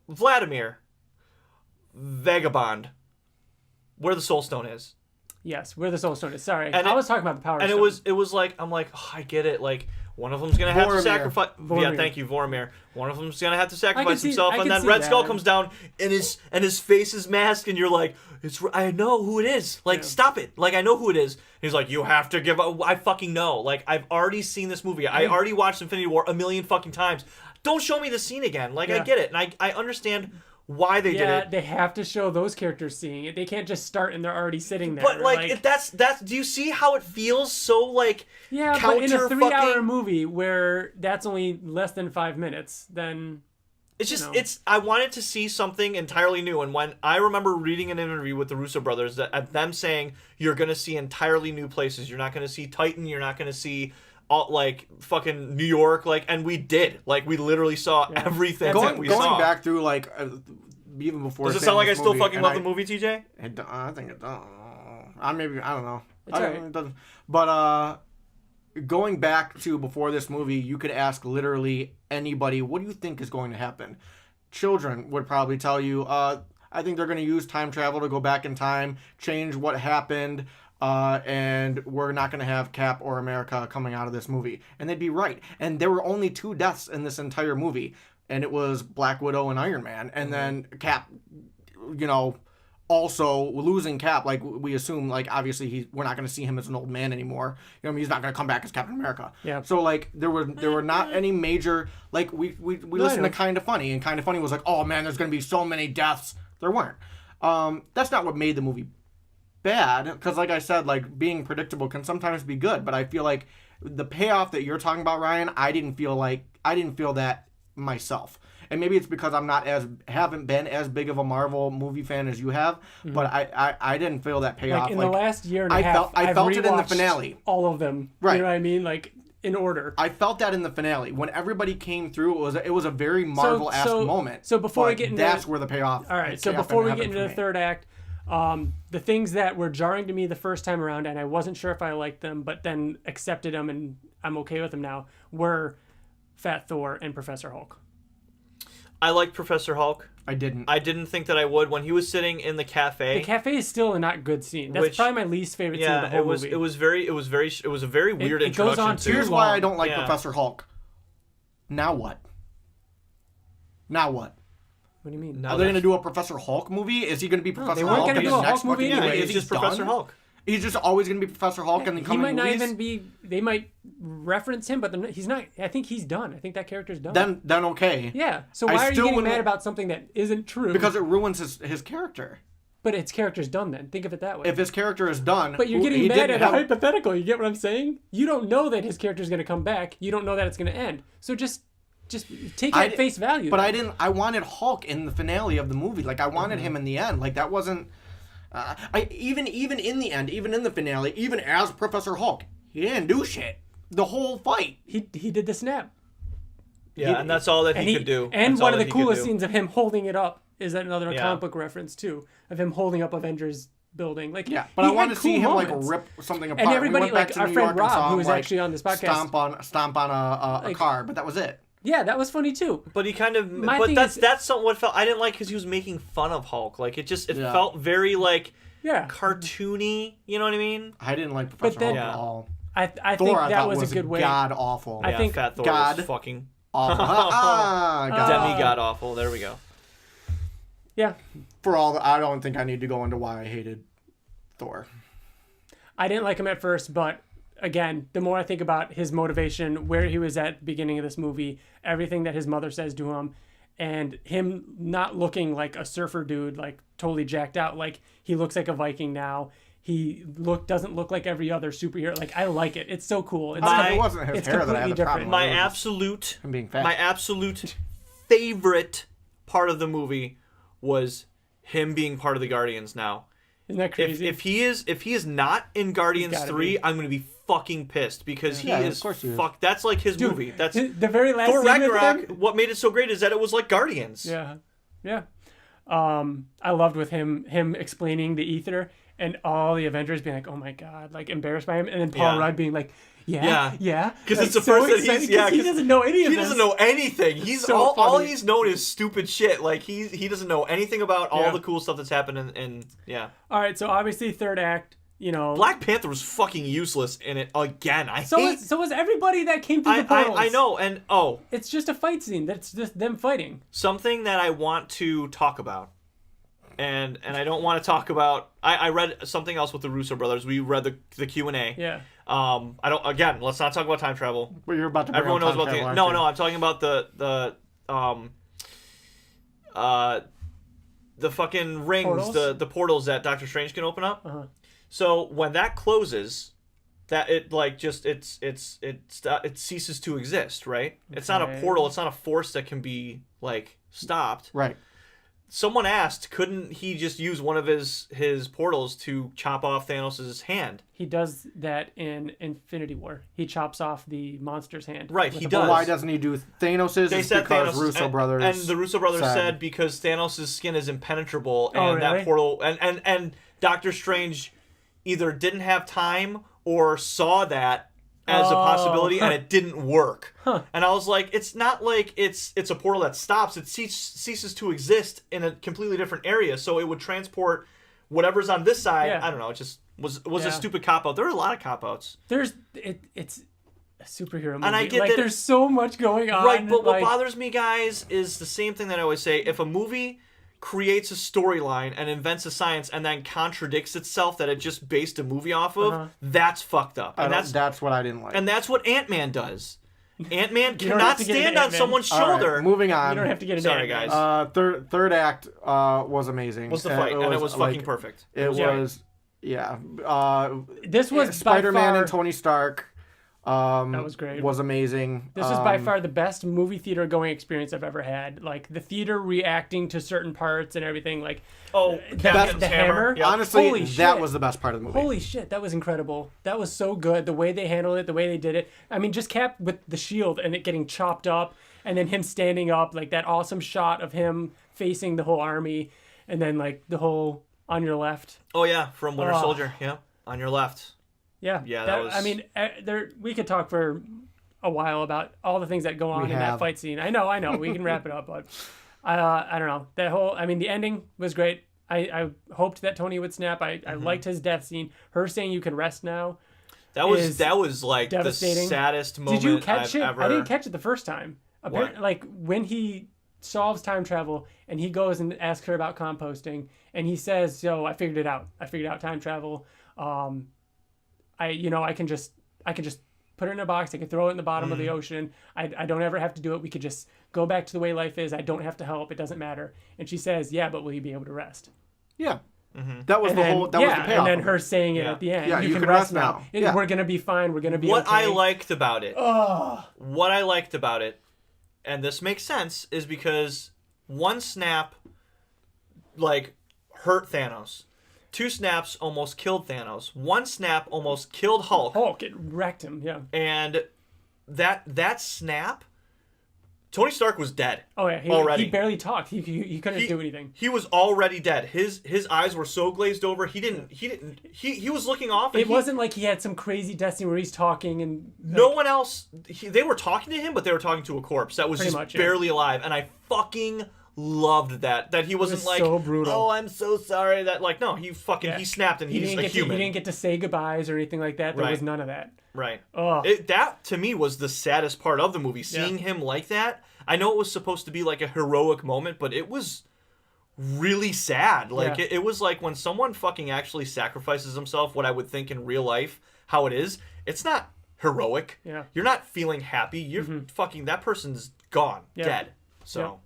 Vladimir. Vagabond. Where the Soul Stone is. Yes, where the Soul Stone is. Sorry, And I it- was talking about the Power And Stone. it was like, I'm like, oh, I get it. Like, one of them's going to have to Vormir. sacrifice. Yeah, Vormir. thank you, Vormir. One of them's going to have to sacrifice see- himself. I And can then see Red Skull that. comes down and his face is masked. And you're like, I know who it is. Like, stop it. Like, I know who it is. And he's like, you have to give up. I fucking know. Like, I've already seen this movie. I already watched Infinity War a million fucking times. Don't show me the scene again. Like, I Yeah. get it. And I understand why they did it. They have to show those characters seeing it. They can't just start and they're already sitting there. But like that's do you see how it feels so like yeah, counter but in a 3-hour fucking movie where that's only less than 5 minutes, then it's just know. it's I wanted to see something entirely new, and when I remember reading an interview with the Russo brothers that them saying you're gonna see entirely new places, you're not gonna see Titan, you're not gonna see all like fucking New York, like, and we did, like, we literally saw everything that we going saw. back through like even before. Does it seeing sound like I this still movie, fucking and love the movie, TJ? I think it does. I don't know. It's alright. It doesn't. But going back to before this movie, you could ask literally anybody, what do you think is going to happen? Children would probably tell you, I think they're going to use time travel to go back in time, change what happened, and we're not going to have Cap or America coming out of this movie. And they'd be right. And there were only 2 deaths in this entire movie, and it was Black Widow and Iron Man. And then Cap, also losing Cap, like we assume, like obviously we're not going to see him as an old man anymore. He's not going to come back as Captain America. Yeah. So like there were not any major, like we listened to Kind of Funny, and Kind of Funny was like, oh man, there's going to be so many deaths. There weren't. That's not what made the movie bad, because like I said, like being predictable can sometimes be good, but I feel like the payoff that you're talking about, Ryan, I didn't feel that myself. And maybe it's because haven't been as big of a Marvel movie fan as you have, but I didn't feel that payoff. like in the last year and a half, I felt it in the rewatched finale. all of them. Right. You know what I mean? Like in order. I felt that in the finale when everybody came through. It was a very Marvel-esque moment. So before we get into that's where the payoff. All right. So before we get into the third act, the things that were jarring to me the first time around, and I wasn't sure if I liked them, but then accepted them and I'm okay with them now, were Fat Thor and Professor Hulk. I like Professor Hulk. I didn't. I didn't think that I would when he was sitting in the cafe. The cafe is still a not good scene. That's probably my least favorite scene of the whole movie. It was a very weird introduction. Goes on too Here's long. why I don't like Professor Hulk. Now what? What do you mean? Are they going to do a Professor Hulk movie? Is he going to be Professor they weren't Hulk gonna in do his a next Hulk movie fucking anyway. movie? He's just Professor Hulk. He's just always going to be Professor Hulk in the He coming might not movies? even be. They might reference him, but he's not. I think he's done. I think that character's done. Then okay. Yeah. So why are you still getting wouldn't- mad about something that isn't true? Because it ruins his character. But its character's done then. Think of it that way. If his character is done... But you're getting he mad didn't at have- a hypothetical. You get what I'm saying? You don't know that his character's going to come back. You don't know that it's going to end. So just take it at face value. But I wanted Hulk in the finale of the movie. Like, I wanted him in the end. Like, that wasn't... even in the end, even in the finale, even as Professor Hulk, he didn't do shit. The whole fight. He did the snap. Yeah, and that's all that he could do. And That's one all of the that he could coolest do. scenes of him holding it up is another Yeah. comic book reference too, of him holding up Avengers building. Like But he I want had to see cool him moments. like rip something apart. And everybody, we went back like to our New friend York and Rob, saw who him, was like, actually on this podcast, stomp on a car, but that was it. Yeah, that was funny too. But he kind of, My but thing that's is- that's something what felt I didn't like because he was making fun of Hulk. Like it Yeah. felt very like Yeah, cartoony. You know what I mean? I didn't like Professor then- Hulk at all. I Thor, think I that thought, was a good way. god awful. I think Fat Thor God- was fucking Awful. God. demi-god awful. There we go. Yeah, For all the, I don't think I need to go into why I hated Thor. I didn't like him at first, but again, the more I think about his motivation, where he was at the beginning of this movie, everything that his mother says to him, and him not looking like a surfer dude, like totally jacked out, like he looks like a Viking now. He doesn't look like every other superhero. Like I like it. It's so cool. It's My- It wasn't his it's hair that I had completely the problem different. with. My It was absolute him being fat. my absolute favorite part of the movie was him being part of the Guardians now. Isn't that crazy? If he is not in Guardians gotta 3, be. I'm going to be fucking pissed because Yeah, he of is course he is. fuck. That's like his movie. That's the very last Thor scene with Ragnarok. him- What made it so great is that it was like Guardians. Yeah. I loved with him explaining the ether and all the Avengers being like, "Oh my god," like embarrassed by him, and then Paul Yeah. Rudd being like, "Yeah." Because Like, it's the so first that excited he's 'cause he doesn't know any of He this. doesn't know anything. He's So all funny. he's known is stupid shit. Like he doesn't know anything about all Yeah. the cool stuff that's happened. And yeah, All right, so obviously third act, you know, Black Panther was fucking useless in it again. so was everybody that came through the portals. I know. And It's just a fight scene. That's just them fighting. something that I want to talk about. And I don't want to talk about. I read something else with the Russo brothers. We read the Q&A. Yeah. I don't. Again, let's not talk about time travel. But you're about to bring Everyone up knows time about the. travel, No, aren't you? no. I'm talking about the fucking rings, Portals? the portals that Doctor Strange can open up. Uh-huh. So when that closes, that it like just it ceases to exist, right? It's not a Okay. portal. It's not a force that can be like stopped. Right. Someone asked, couldn't he just use one of his portals to chop off Thanos' hand? He does that in Infinity War. He chops off the monster's hand. Right, with he a does. But why doesn't he do Thanos's? They It's said because Thanos Russo brothers and the Russo brothers said because Thanos' skin is impenetrable and Oh, really? that portal and Doctor Strange either didn't have time or saw that as a possibility and it didn't work. And I was like, it's not like it's a portal that stops. It ceases to exist in a completely different area, so it would transport whatever's on this side. Yeah. I don't know. It just was Yeah. a stupid cop out. There are a lot of cop outs. It's a superhero movie. And I get like that- there's so much going on. Right, but what like, bothers me, guys, is the same thing that I always say. If a movie creates a storyline and invents a science and then contradicts itself that it just based a movie off of, that's fucked up. And that's what I didn't like. and that's what Ant-Man does. Ant-Man don't have cannot to get into stand on Ant-Man. someone's All right, shoulder. moving You on. don't have to get into Sorry, Ant-Man. guys. Third act was amazing. Was the fight, and it was fucking like, perfect. It Yeah. was, yeah. This was Spider-Man by far, and Tony Stark. That was great. Was amazing. This was by far the best movie theater going experience I've ever had. Like the theater reacting to certain parts and everything. Like Captain's the hammer. Yep. Honestly, Holy that shit. was the best part of the movie. Holy shit, that was incredible. That was so good. The way they handled it, the way they did it. I mean, just Cap with the shield and it getting chopped up and then him standing up, like that awesome shot of him facing the whole army and then like the whole on your left. Oh, yeah, from Winter Oh. Soldier. Yeah, on your left. Yeah. Yeah, that was- I mean, we could talk for a while about all the things that go on in that have. fight scene. I know. We can wrap it up, but I don't know. That whole, I mean, the ending was great. I hoped that Tony would snap. I liked his death scene. Her saying you can rest now. That was like devastating. the saddest moment Did you catch I've it? ever... I didn't catch it the first time. What? Like when he solves time travel and he goes and asks her about composting and he says, "So I figured it out. I figured out time travel. I can just put it in a box. I can throw it in the bottom of the ocean. I don't ever have to do it. We could just go back to the way life is. I don't have to help. It doesn't matter." And she says, "Yeah, but will you be able to rest?" Yeah. That was was the payoff. And then her saying it at the end. Yeah, you can rest now. Yeah. We're going to be fine. We're going to be What okay. I liked about it, and this makes sense, is because one snap, like, hurt Thanos. 2 snaps almost killed Thanos. 1 snap almost killed Hulk. Hulk, it wrecked him, yeah. And that snap, Tony Stark was dead. Oh yeah, already. He barely talked. He couldn't do anything. He was already dead. His eyes were so glazed over. He was looking off. And it wasn't like he had some crazy destiny where he's talking and no one else. They were talking to him, but they were talking to a corpse that was barely alive. And I fucking loved that he wasn't like, so brutal. "Oh, I'm so sorry." That like, no, he snapped and he's a human. He didn't get to say goodbyes or anything like that. There was none of that. Right. Oh. That to me was the saddest part of the movie. Seeing him like that. I know it was supposed to be like a heroic moment, but it was really sad. Like it was like when someone fucking actually sacrifices himself, what I would think in real life, how it is. It's not heroic. Yeah. You're not feeling happy. You're fucking, that person's gone, dead. So,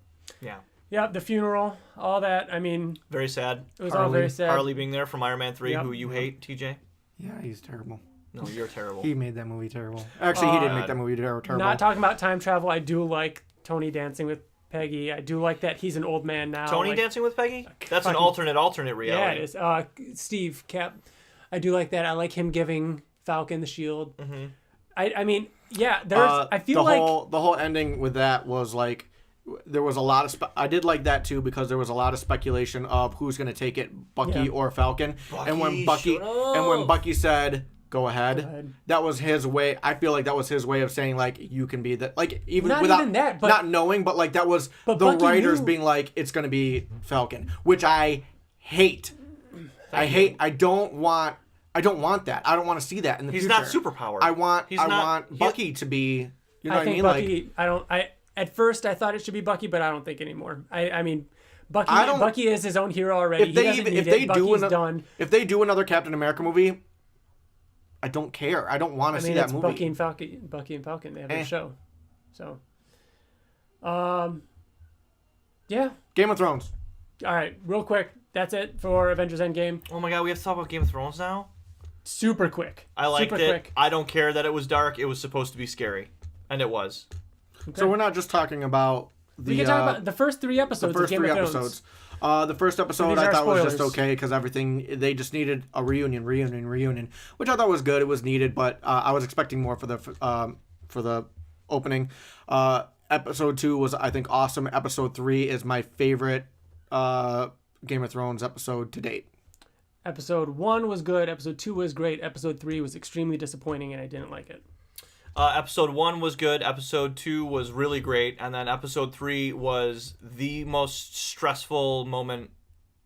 Yeah, the funeral, all that. I mean, very sad. It was all very sad. Harley being there from Iron Man 3, who you hate, TJ. Yeah, he's terrible. No, you're terrible. He made that movie terrible. Actually, he didn't make that movie terrible. Not talking about time travel, I do like Tony dancing with Peggy. I do like that he's an old man now. Tony dancing with Peggy? That's an alternate reality. Yeah, it is. Steve Cap. I do like that. I like him giving Falcon the shield. Mm-hmm. I mean, yeah. There's. I feel the whole ending with that was like, there was a lot of. I did like that too because there was a lot of speculation of who's going to take it, Bucky or Falcon. And when Bucky said, Go ahead. That was his way. I feel like that was his way of saying, like, you can be that. Like, even not knowing, but like that was the Bucky writers being like, it's going to be Falcon, which I hate. I don't want that. I don't want to see that in the future. He's not superpowered. I want Bucky to be. You know what I mean? Bucky, at first I thought it should be Bucky, but I don't think anymore. I mean, Bucky is his own hero already. If they do another Captain America movie, I don't care. I don't want to see that movie. Bucky and Falcon. They have their show. So, yeah. Game of Thrones. All right, real quick. That's it for Avengers Endgame. Oh my God, we have to talk about Game of Thrones now? Super quick. I liked it. Quick. I don't care that it was dark. It was supposed to be scary. And it was. Okay. So we're not just talking about we can talk about the first 3 episodes of Game of Thrones. The first episode I thought was just okay because they just needed a reunion, which I thought was good. It was needed, but I was expecting more for the opening. Episode 2 was, I think, awesome. Episode 3 is my favorite Game of Thrones episode to date. Episode 1 was good. Episode 2 was great. Episode 3 was extremely disappointing, and I didn't like it. Episode 1 was good. Episode 2 was really great. And then episode 3 was the most stressful moment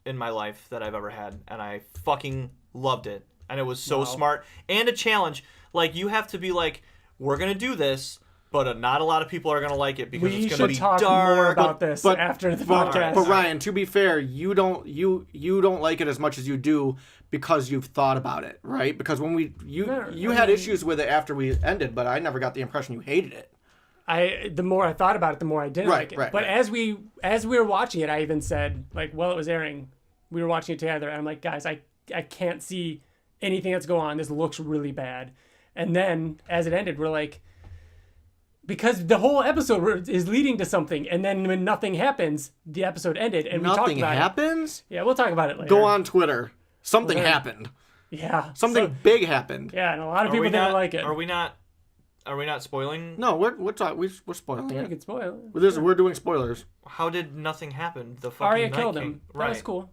in my life that I've ever had. And I fucking loved it. And it was so smart. And a challenge. Like, you have to be like, we're going to do this, but not a lot of people are going to like it because it's going to be dark. We should talk more about this after the podcast. But Ryan, to be fair, you don't like it as much as you do because you've thought about it, right? Because when you had issues with it after we ended, but I never got the impression you hated it. The more I thought about it, the more I didn't like it. But as we were watching it, I even said, like, while it was airing, we were watching it together, and I'm like, guys, I can't see anything that's going on. This looks really bad. And then as it ended, we're like, because the whole episode is leading to something, and then when nothing happens, the episode ended, and we talked about it. Nothing happens? Yeah, we'll talk about it later. Go on Twitter. Something happened. Yeah. Something big happened. Yeah, and a lot of people didn't like it. Are we not spoiling? No, we're spoiling. Yeah, we can spoil. We're doing spoilers. How did nothing happen? The fucking Arya Night killed King. him. Right. That was cool.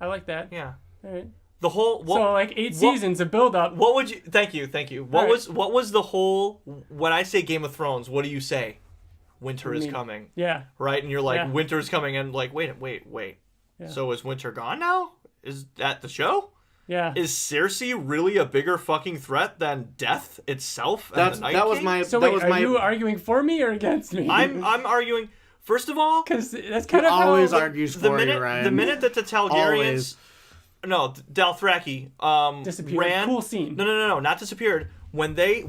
I like that. Yeah. All right. The whole so like 8 seasons of build up. What would you? Thank you. What was the whole? When I say Game of Thrones, what do you say? winter is coming. Yeah. Right? And you're like, Yeah. winter's coming, and like, wait. Yeah. So is winter gone now? Is that the show? Yeah. Is Cersei really a bigger fucking threat than death itself? And the Night That was King? my. So that wait, was are my. you arguing for me or against me? I'm arguing. First of all, because that's kind of always how argues the for you, minute Ryan. the minute that the Targaryens, Always. no, Dothraki, disappeared. ran. Cool scene. No, not disappeared. When they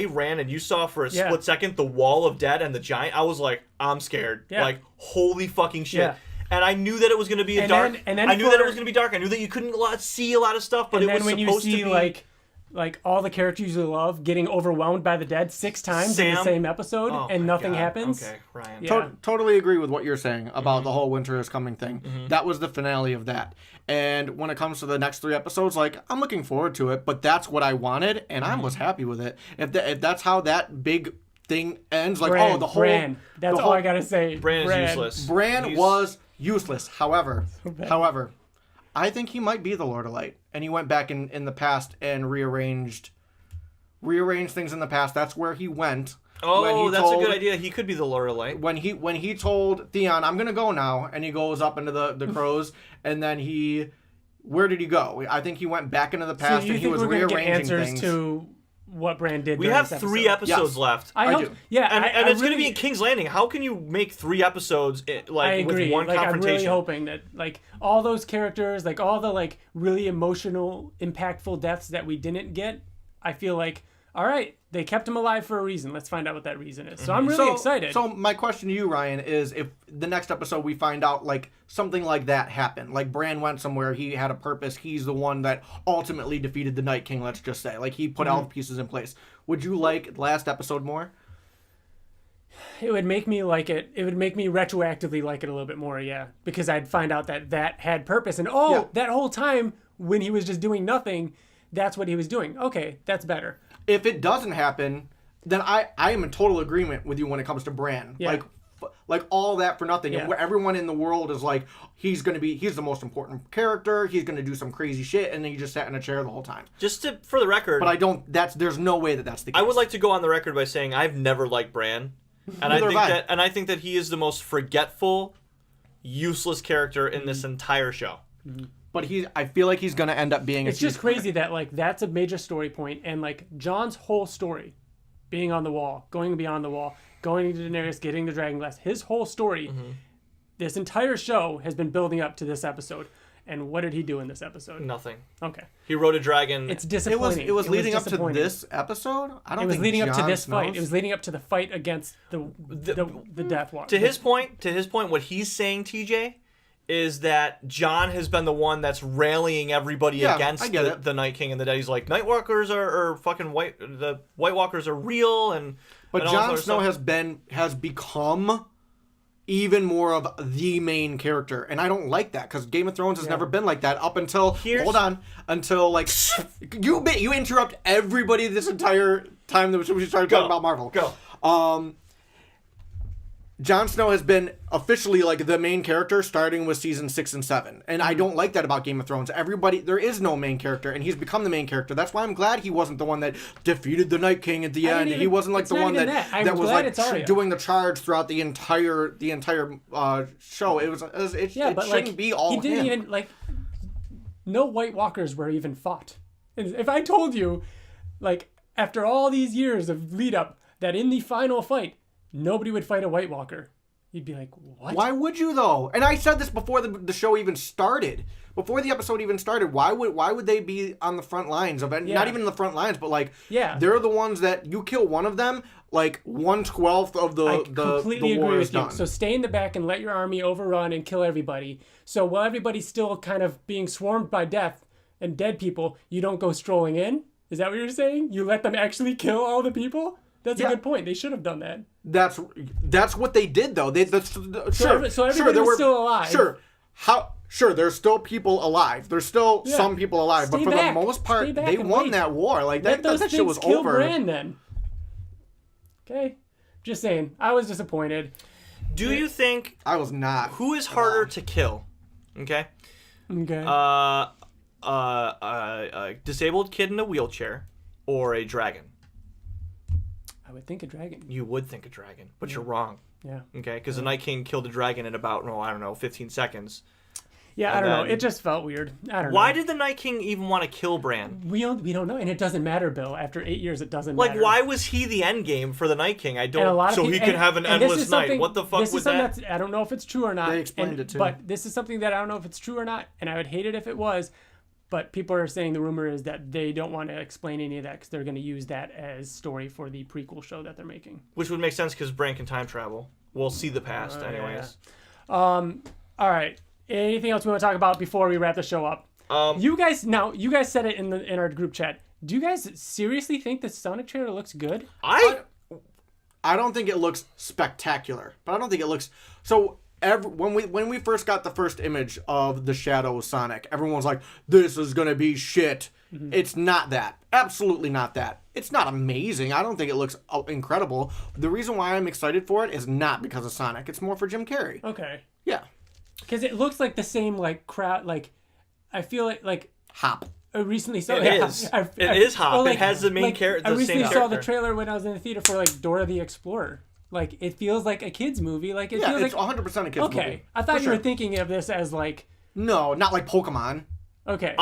ran and you saw for a split second the wall of dead and the giant, I was like, I'm scared. Yeah. Like, holy fucking shit. Yeah. And I knew that it was going to be And dark. then I knew that it was going to be dark. I knew that you couldn't see a lot of stuff, but And it was then when supposed you see to be like all the characters you love getting overwhelmed by the dead 6 times in the Sam? same episode, Oh and my nothing God. happens. Okay, Ryan. Yeah. Totally agree with what you're saying about the whole winter is coming thing. That was the finale of that. And when it comes to the next 3 episodes, like, I'm looking forward to it, but that's what I wanted, and I was happy with it. If that's how that big thing ends, like, Bran, the whole... Bran. That's the all whole, I gotta say. Bran is useless. Bran was useless. However, bad. I think he might be the Lord of Light. And he went back in the past and rearranged things in the past. That's where he went. Oh, that's a good idea. He could be the Lord of Light. When he told Theon, I'm gonna go now, and he goes up into the crows, and then where did he go? I think he went back into the past, So you and he think was we're gonna get rearranging answers things. to what Bran did? We during have this 3 episodes Yes. left. I hope. do. Yeah, And I it's going to really- be in King's Landing. How can you make 3 episodes I like agree. with one Like, I'm confrontation? really hoping that like all those characters, like all the like really emotional, impactful deaths that we didn't get, I feel like, all right, they kept him alive for a reason. Let's find out what that reason is. So I'm really excited. So my question to you, Ryan, is if the next episode we find out like something like that happened, like Bran went somewhere, he had a purpose, he's the one that ultimately defeated the Night King, let's just say, like he put all the pieces in place. Would you like the last episode more? It would make me like it. It would make me retroactively like it a little bit more, yeah. Because I'd find out that had purpose. And that whole time when he was just doing nothing, that's what he was doing. Okay, that's better. If it doesn't happen, then I am in total agreement with you when it comes to Bran. Yeah. Like all that for nothing. Yeah. And where everyone in the world is like, he's the most important character, he's gonna do some crazy shit, and then he just sat in a chair the whole time. For the record, But there's no way that's the case. I would like to go on the record by saying I've never liked Bran, and I think that he is the most forgetful, useless character in this entire show. But I feel like he's gonna end up being. It's just crazy that like that's a major story point, and like Jon's whole story, being on the wall, going beyond the wall, going to Daenerys, getting the dragon glass, his whole story, this entire show has been building up to this episode. And what did he do in this episode? Nothing. Okay. He rode a dragon. It's disappointing. It was leading up to disappointing. this episode. I don't. It was think leading up to Jon this fight. Snow's- It was leading up to the fight against the Death Watch. To his point, what he's saying, TJ, is that Jon has been the one that's rallying everybody against I get it. the Night King and the Dead. He's like, Night Walkers are fucking white. The White Walkers are real, But and all Jon this Snow other stuff. has become even more of the main character, and I don't like that because Game of Thrones has never been like that up until until like you interrupt everybody this entire time that we started talking about Marvel. Go. Jon Snow has been officially like the main character starting with season 6 and 7. And I don't like that about Game of Thrones. There is no main character, and he's become the main character. That's why I'm glad he wasn't the one that defeated the Night King at the end. He wasn't like the one that was like doing the charge throughout the entire show. It shouldn't be all he didn't him. even like. No White Walkers were even fought. If I told you, like after all these years of lead up, that in the final fight nobody would fight a White Walker, you'd be like, what? Why would you though? And I said this before the show even started. Before the episode even started, why would they be on the front lines of it? Not even the front lines, but like they're the ones that you kill one of them, like 1/12 of the completely war agree is with you. done. So stay in the back and let your army overrun and kill everybody. So while everybody's still kind of being swarmed by death and dead people, you don't go strolling in? Is that what you're saying? You let them actually kill all the people? That's a good point. They should have done that. That's what they did though. So everybody was still alive. Sure, there's still people alive. There's still some people alive, but for the most part, they won that war. Like that shit was kill over. Bran then. Okay, just saying. I was disappointed. Do you think I was not? Who is harder to kill? Okay. Okay. A disabled kid in a wheelchair, or a dragon? I would think a dragon. You would think a dragon, but you're wrong. Yeah. Okay, because the Night King killed a dragon in about, 15 seconds. Yeah, I don't know. It just felt weird. I don't know. Why did the Night King even want to kill Bran? We don't know, and it doesn't matter, Bill. After 8 years, it doesn't Like, matter. why was he the Endgame for the Night King? I And a don't. lot of So he people- could have an and this endless is night. something- What the fuck this was is something that? that's, I don't know if it's true or not. They explained it too. But this is something that I don't know if it's true or not, and I would hate it if it was. But people are saying the rumor is that they don't want to explain any of that because they're going to use that as story for the prequel show that they're making. Which would make sense because Bran can time travel. We'll see the past, anyways. All right. Anything else we want to talk about before we wrap the show up? You guys said it in our group chat. Do you guys seriously think the Sonic trailer looks good? I don't think it looks spectacular, but I don't think it looks so. When we first got the first image of the Shadow Sonic, everyone was like, "This is gonna be shit." Mm-hmm. It's not that. Absolutely not that. It's not amazing. I don't think it looks incredible. The reason why I'm excited for it is not because of Sonic. It's more for Jim Carrey. Okay. Yeah. Because it looks like the same crowd. I feel like Hop. I recently saw It is. It is Hop. Well, It has the main character. I recently saw the character. trailer when I was in the theater for Dora the Explorer. It feels like a kids movie. It Yeah, feels it's 100% a kids movie. Okay, I thought you were thinking of this as No, not like Pokemon. Okay.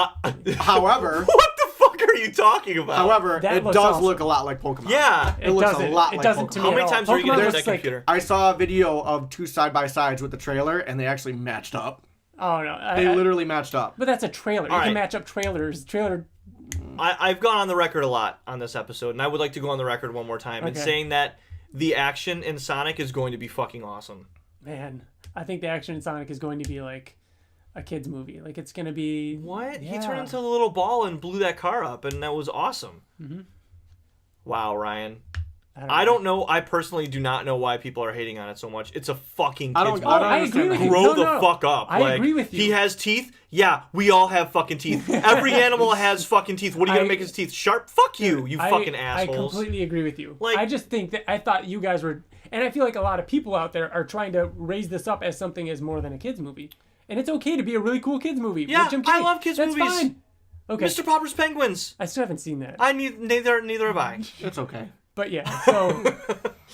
However, What the fuck are you talking about? however, That it looks does awesome. look a lot like Pokemon. Yeah. It looks doesn't. a lot It like doesn't Pokemon. to me How at many all. times are you going to Pokemon use looks that like- computer? I saw a video of two side-by-sides with the trailer, and they actually matched up. Oh no. They literally matched up. But that's a trailer. You right. can match up trailers. I've gone on the record a lot on this episode, and I would like to go on the record one more time in Okay. saying that the action in Sonic is going to be fucking awesome. Man, I think the action in Sonic is going to be like a kids movie. It's going to be What? He Yeah. turned into a little ball and blew that car up, and that was awesome. Mm-hmm. Wow, Ryan. I don't know. I personally do not know why people are hating on it so much. It's a fucking kids movie. I agree with you. Grow No, the no. fuck up. I agree with you. He has teeth. Yeah, we all have fucking teeth. Every animal has fucking teeth. What are you gonna I- make his teeth sharp? Fuck you, you fucking I assholes. completely agree with you. Like- I just think that I thought you guys were, and I feel like a lot of people out there are trying to raise this up as something as more than a kids movie, and it's okay to be a really cool kids movie. Yeah, with Jim I Carrey. love kids That's movies. Fine. Okay, Mr. Popper's Penguins. I still haven't seen that, Neither have I. It's okay. but yeah. So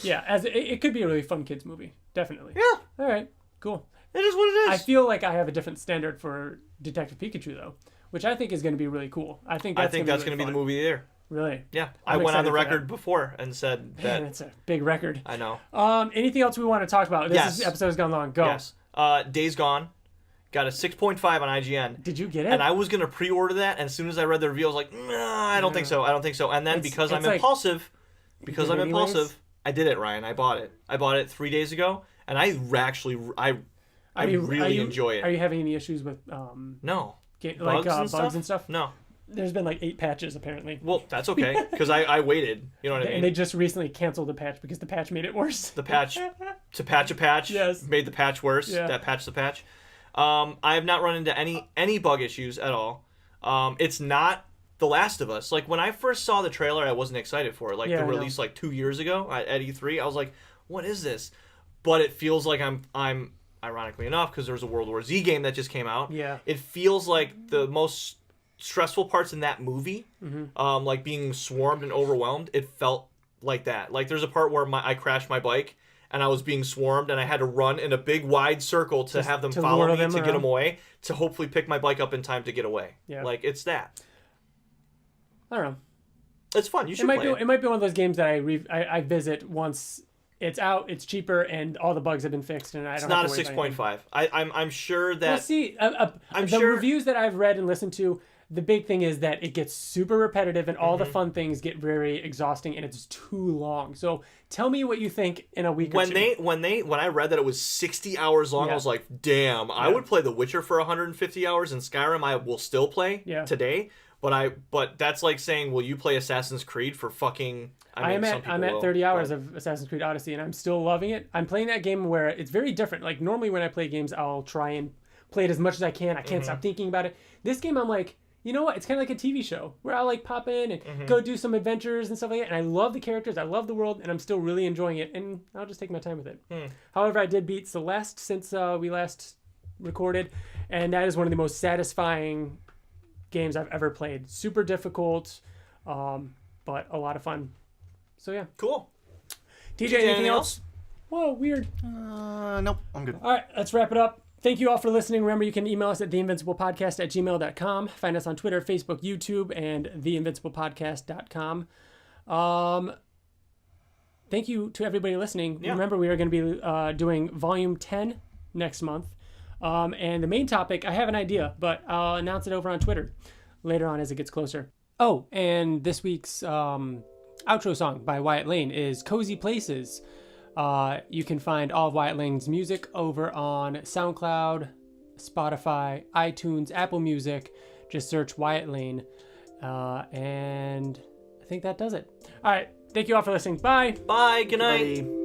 yeah, as it could be a really fun kids movie, definitely. Yeah, All right, cool. it is what it I is. feel like I have a different standard for Detective Pikachu though, which I think is going to be really cool. I think that's going going to be the movie there. Really? Yeah, I'm I went on the excited for record before and said Man, that. it's a big record. I know. Anything else we want to talk about? This episode has gone long. Go. Yes. Days Gone got a 6.5 on IGN. Did you get it? And I was gonna pre-order that, and as soon as I read the review, I was like, nah, I don't think so. And then because I'm impulsive, did anyways? I did it, Ryan. I bought it. I bought it 3 days ago, and I really enjoy it. Are you having any issues with No. bugs and stuff? No. There's been 8 patches apparently. Well, that's okay because I waited. You know what I mean? And they just recently canceled the patch because the patch made it worse. The patch to patch a patch Yes. made the patch worse. Yeah. That patch the patch. I have not run into any bug issues at all. It's not The Last of Us. Like when I first saw the trailer, I wasn't excited for it. Like Yeah, the I know. release 2 years ago at E3, I was like, "What is this?" But it feels like I'm ironically enough because there's a World War Z game that just came out. Yeah. It feels like the most stressful parts in that movie, Mm-hmm. like being swarmed and overwhelmed. It felt like that. Like there's a part where I crashed my bike and I was being swarmed and I had to run in a big wide circle to have them to follow lure me them to get around. them away to hopefully pick my bike up in time to get away. Yeah. Like it's that. I don't know. It's fun. You should It might play be it. it might be one of those games that I visit once it's out, it's cheaper, and all the bugs have been fixed, and I don't. It's not a have to worry about anything. 6.5. I'm sure that Well, see, I'm the sure- reviews that I've read and listened to, the big thing is that it gets super repetitive, and all the Mm-hmm. fun things get very exhausting, and it's too long. So tell me what you think in a week or when two. when I read that it was 60 hours long, Yeah. I was like, damn, I would play The Witcher for 150 hours, and Skyrim I will still play today. But that's like saying, will you play Assassin's Creed for fucking? I'm some people at will, 30 hours but- of Assassin's Creed Odyssey, and I'm still loving it. I'm playing that game where it's very different. Like normally when I play games, I'll try and play it as much as I can. I can't stop thinking about it. This game, I'm like, you know what? It's kind of like a TV show where I'll like pop in and go do some adventures and stuff like that. And I love the characters, I love the world, and I'm still really enjoying it. And I'll just take my time with it. However, I did beat Celeste since we last recorded, and that is one of the most satisfying games I've ever played. Super difficult, but a lot of fun. So yeah. Cool. TJ, anything else? Whoa, weird. Nope, I'm good. All right, let's wrap it up. Thank you all for listening. Remember, you can email us at theinvinciblepodcast@gmail.com. Find us on Twitter, Facebook, YouTube, and theinvinciblepodcast.com. Thank you to everybody listening. Yeah. Remember, we are going to be doing Volume 10 next month. And the main topic, I have an idea, but I'll announce it over on Twitter later on as it gets closer. Oh, and this week's outro song by Wyatt Layne is Cozy Places. You can find all of Wyatt Layne's music over on SoundCloud, Spotify, iTunes, Apple Music. Just search Wyatt Layne. And I think that does it. All right. Thank you all for listening. Bye. Bye. Good night. Bye.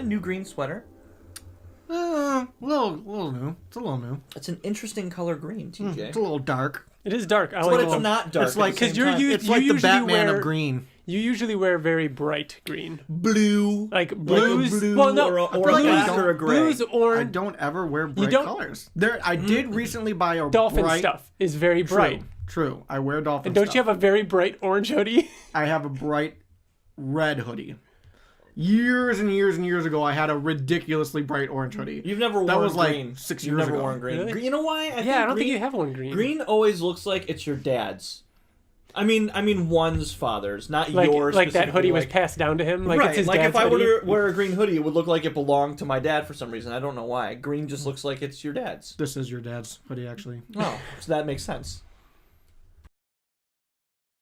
New green sweater? Little new. It's a little new. It's an interesting color green, TJ. It's a little dark. It is dark. But it's not dark. It's like because it's like the Batman of green. You usually wear very bright green, blue, like blues. Like a blue well, no, or a blues, black or a gray. Blues, orange. I don't ever wear bright colors. I did recently buy a dolphin bright stuff is very bright. True. I wear dolphin. And don't stuff. you have a very bright orange hoodie? I have a bright red hoodie. Years and years and years ago, I had a ridiculously bright orange hoodie. You've never worn green. That was like 6 years ago. You've never worn green. Really? You know why? I don't think you have one green. Green always looks like it's your dad's. I mean one's father's, not like, yours. Like that hoodie was passed down to him. Like right. It's his like dad's if I were hoodie. to wear a green hoodie, it would look like it belonged to my dad for some reason. I don't know why. Green just looks like it's your dad's. This is your dad's hoodie, actually. Oh, so that makes sense.